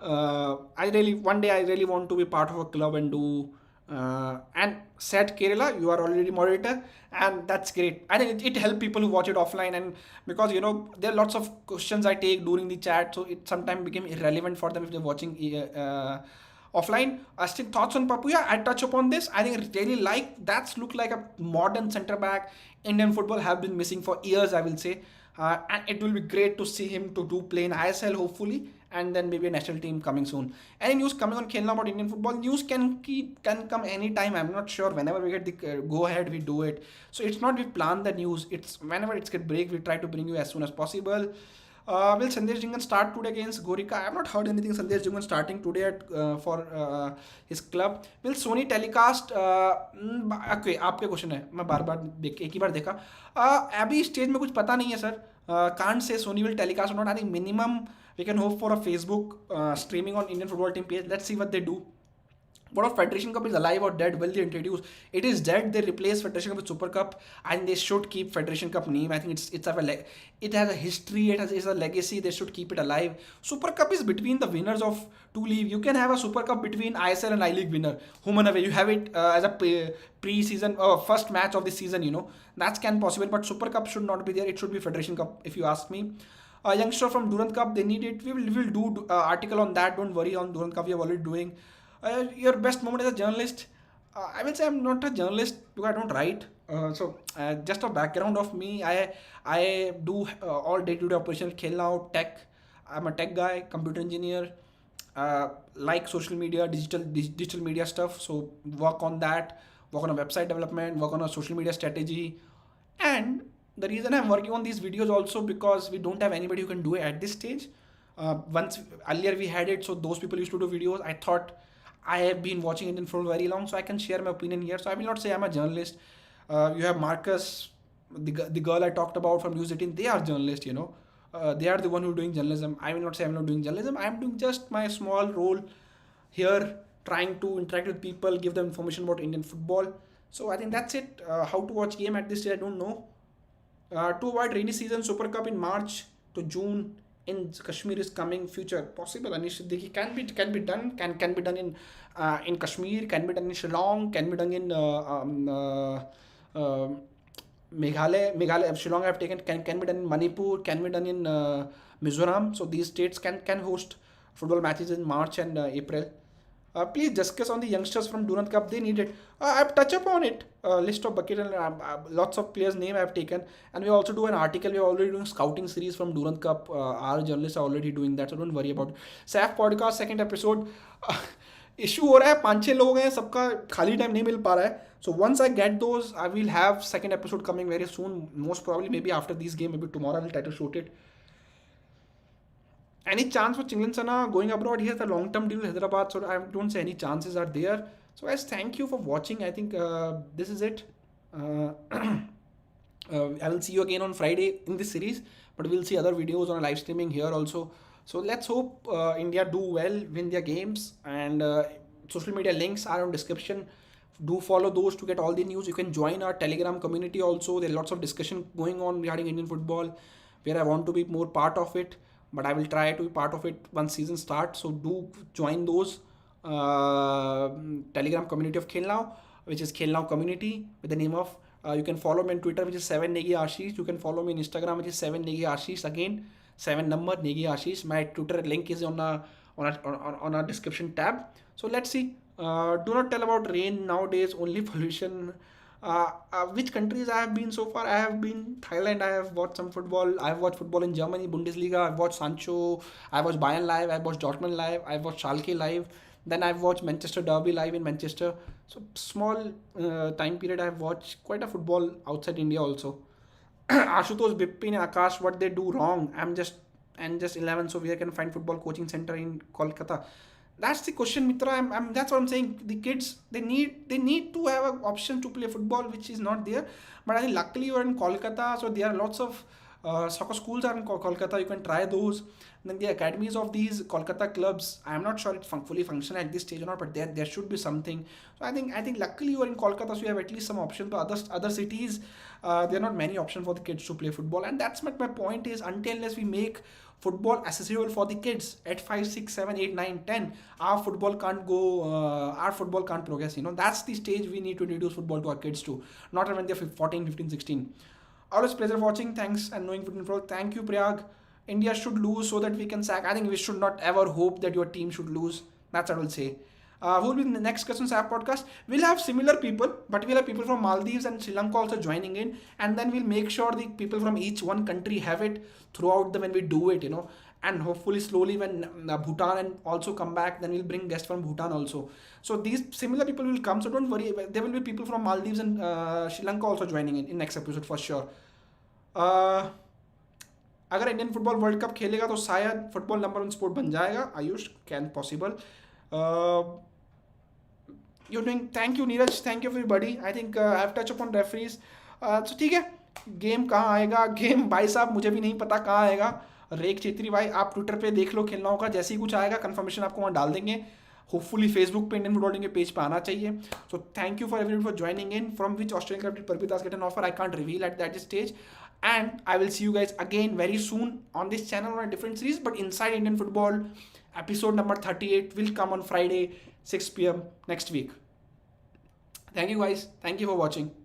One day I really want to be part of a club and do and said Kerala, you are already moderator, and that's great. I think it helps people who watch it offline, and because there are lots of questions I take during the chat, so it sometimes became irrelevant for them if they're watching offline. Still thoughts on Papuya? I touch upon this. I think I really that's look like a modern centre back. Indian football have been missing for years, I will say. And it will be great to see him to do play in ISL hopefully, and then maybe a national team coming soon. Any news coming on Khel about Indian football? News can come anytime. I'm not sure. Whenever we get the go ahead, we do it. So it's not we plan the news. It's whenever it's get break, we try to bring you as soon as possible. Will Sandesh Jingan start today against Gorika? I have not heard anything. Sandesh Jingan starting today for his club. Will Sony telecast? Okay, आपके question है. मैं बार एक ही बार देखा. अभी stage में कुछ पता नहीं है sir. Can't say Sony will telecast or not. I think minimum we can hope for a Facebook streaming on Indian football team page. Let's see what they do. what if Federation Cup is alive or dead? Will they introduce? It is dead. They replace Federation Cup with Super Cup, and they should keep Federation Cup name. I think it has a history. It's a legacy. They should keep it alive. Super Cup is between the winners of two leagues. You can have a Super Cup between ISL and I League winner, home and away. You have it as a pre-season first match of the season. That can possible. But Super Cup should not be there. It should be Federation Cup, if you ask me. A youngster from Durand Cup, they need it. We will do article on that. Don't worry on Durand Cup. We are already doing. Your best moment as a journalist? I will say I'm not a journalist because I don't write. Just a background of me. I do all day-to-day operational Khel now, tech. I'm a tech guy, computer engineer. Like social media, digital media stuff. So work on that. Work on a website development. Work on a social media strategy. And the reason I'm working on these videos also because we don't have anybody who can do it at this stage. Once earlier we had it, so those people used to do videos. I thought I have been watching Indian football very long, so I can share my opinion here. So I will not say I'm a journalist. You have Marcus, the girl I talked about from News 18. They are journalists, they are the one who are doing journalism. I will not say I'm not doing journalism. I'm doing just my small role here, trying to interact with people, give them information about Indian football. So I think that's it. How to watch game at this stage, I don't know. To avoid rainy season, Super Cup in March to June in Kashmir is coming. Future possible. Anish Siddiqui can be done. Can be done in Kashmir. Can be done in Shillong. Can be done in Meghalaya. Shillong I have taken. Can be done in Manipur. Can be done in Mizoram. So these states can host football matches in March and April. Please discuss on the youngsters from Durand Cup. They need it. I've touched upon it. List of bucket and lots of players' name I've taken, and we also do an article. We're already doing scouting series from Durand Cup. Our journalists are already doing that, so don't worry about it. SAF podcast second episode. Issue हो रहा है 5-6 लोग हैं सबका खाली time नहीं मिल पा रहा है so once I get those I will have second episode coming very soon most probably maybe after this game maybe tomorrow I will try to shoot it. Any chance for Chinglan going abroad? He has a long-term deal with Hyderabad, so I don't say any chances are there. So guys, thank you for watching. I think this is it. I will see you again on Friday in this series, but we'll see other videos on live streaming here also. So let's hope India do well, win their games, and social media links are on description. Do follow those to get all the news. You can join our Telegram community also. There are lots of discussion going on regarding Indian football, where I want to be more part of it. But I will try to be part of it once season starts. So do join those Telegram community of Khel Now, which is Khel Now community with the name of. You can follow me on Twitter, which is 7 Negi Ashish. You can follow me on Instagram, which is 7 Negi Ashish. Again, 7 number Negi Ashish. My Twitter link is on a description tab. So let's see. Do not tell about rain nowadays. Only pollution. Which countries I have been so far? I have been Thailand. I have watched some football. I have watched football in Germany, Bundesliga. I've watched Sancho. I watched Bayern live. I watched Dortmund live. I watched Schalke live. Then I've watched Manchester Derby live in Manchester. So small time period. I've watched quite a football outside India also. Ashutosh, Bipin, Akash, what they do wrong? I'm just 11. So where can I find football coaching center in Kolkata? That's the question, Mitra. That's what I'm saying. The kids they need to have an option to play football, which is not there. But I think luckily you're in Kolkata, so there are lots of soccer schools are in Kolkata. You can try those. Then the academies of these Kolkata clubs. I'm not sure it's fully functional at this stage or not, but there should be something. So I think luckily you're in Kolkata, so you have at least some options. But other cities, there are not many options for the kids to play football, and that's what my point is. Unless we make football accessible for the kids at 5, 6, 7, 8, 9, 10, our football can't go. Our football can't progress. That's the stage we need to introduce football to our kids too. Not when they're 14, 15, 16. Always pleasure watching. Thanks and knowing football. Thank you, Prayag. India should lose so that we can sack. I think we should not ever hope that your team should lose. That's what I will say. Who will be in the next Questions App podcast? We'll have similar people, but we'll have people from Maldives and Sri Lanka also joining in, and then we'll make sure the people from each one country have it throughout when we do it, and hopefully slowly when Bhutan and also come back, then we'll bring guests from Bhutan also. So these similar people will come, so don't worry. There will be people from Maldives and Sri Lanka also joining in next episode for sure. अगर Indian football world cup खेलेगा तो शायद football number 1 sport बन जाएगा. Ayush can possible. You're doing. Thank you, Neeraj. Thank you, everybody. I think I've touched upon referees. So ठीक है. Game कहाँ आएगा? गेम भाई साहब मुझे भी नहीं पता कहाँ आएगा. रेक चेत्री भाई आप ट्विटर पे देख लो खेलना होगा. जैसे ही कुछ आएगा कंफर्मेशन आपको वहाँ डाल देंगे. होपफुली फेसबुक पे इंडियन फुटबॉल के पेज पे आना चाहिए. So thank you for everyone for joining in. From which Australian club did Parpitas get an offer? I can't reveal at that stage. And I will see you guys again very soon on this channel on a different series. But Inside Indian Football episode number 38 will come on Friday 6 p.m. next week. Thank you guys. Thank you for watching.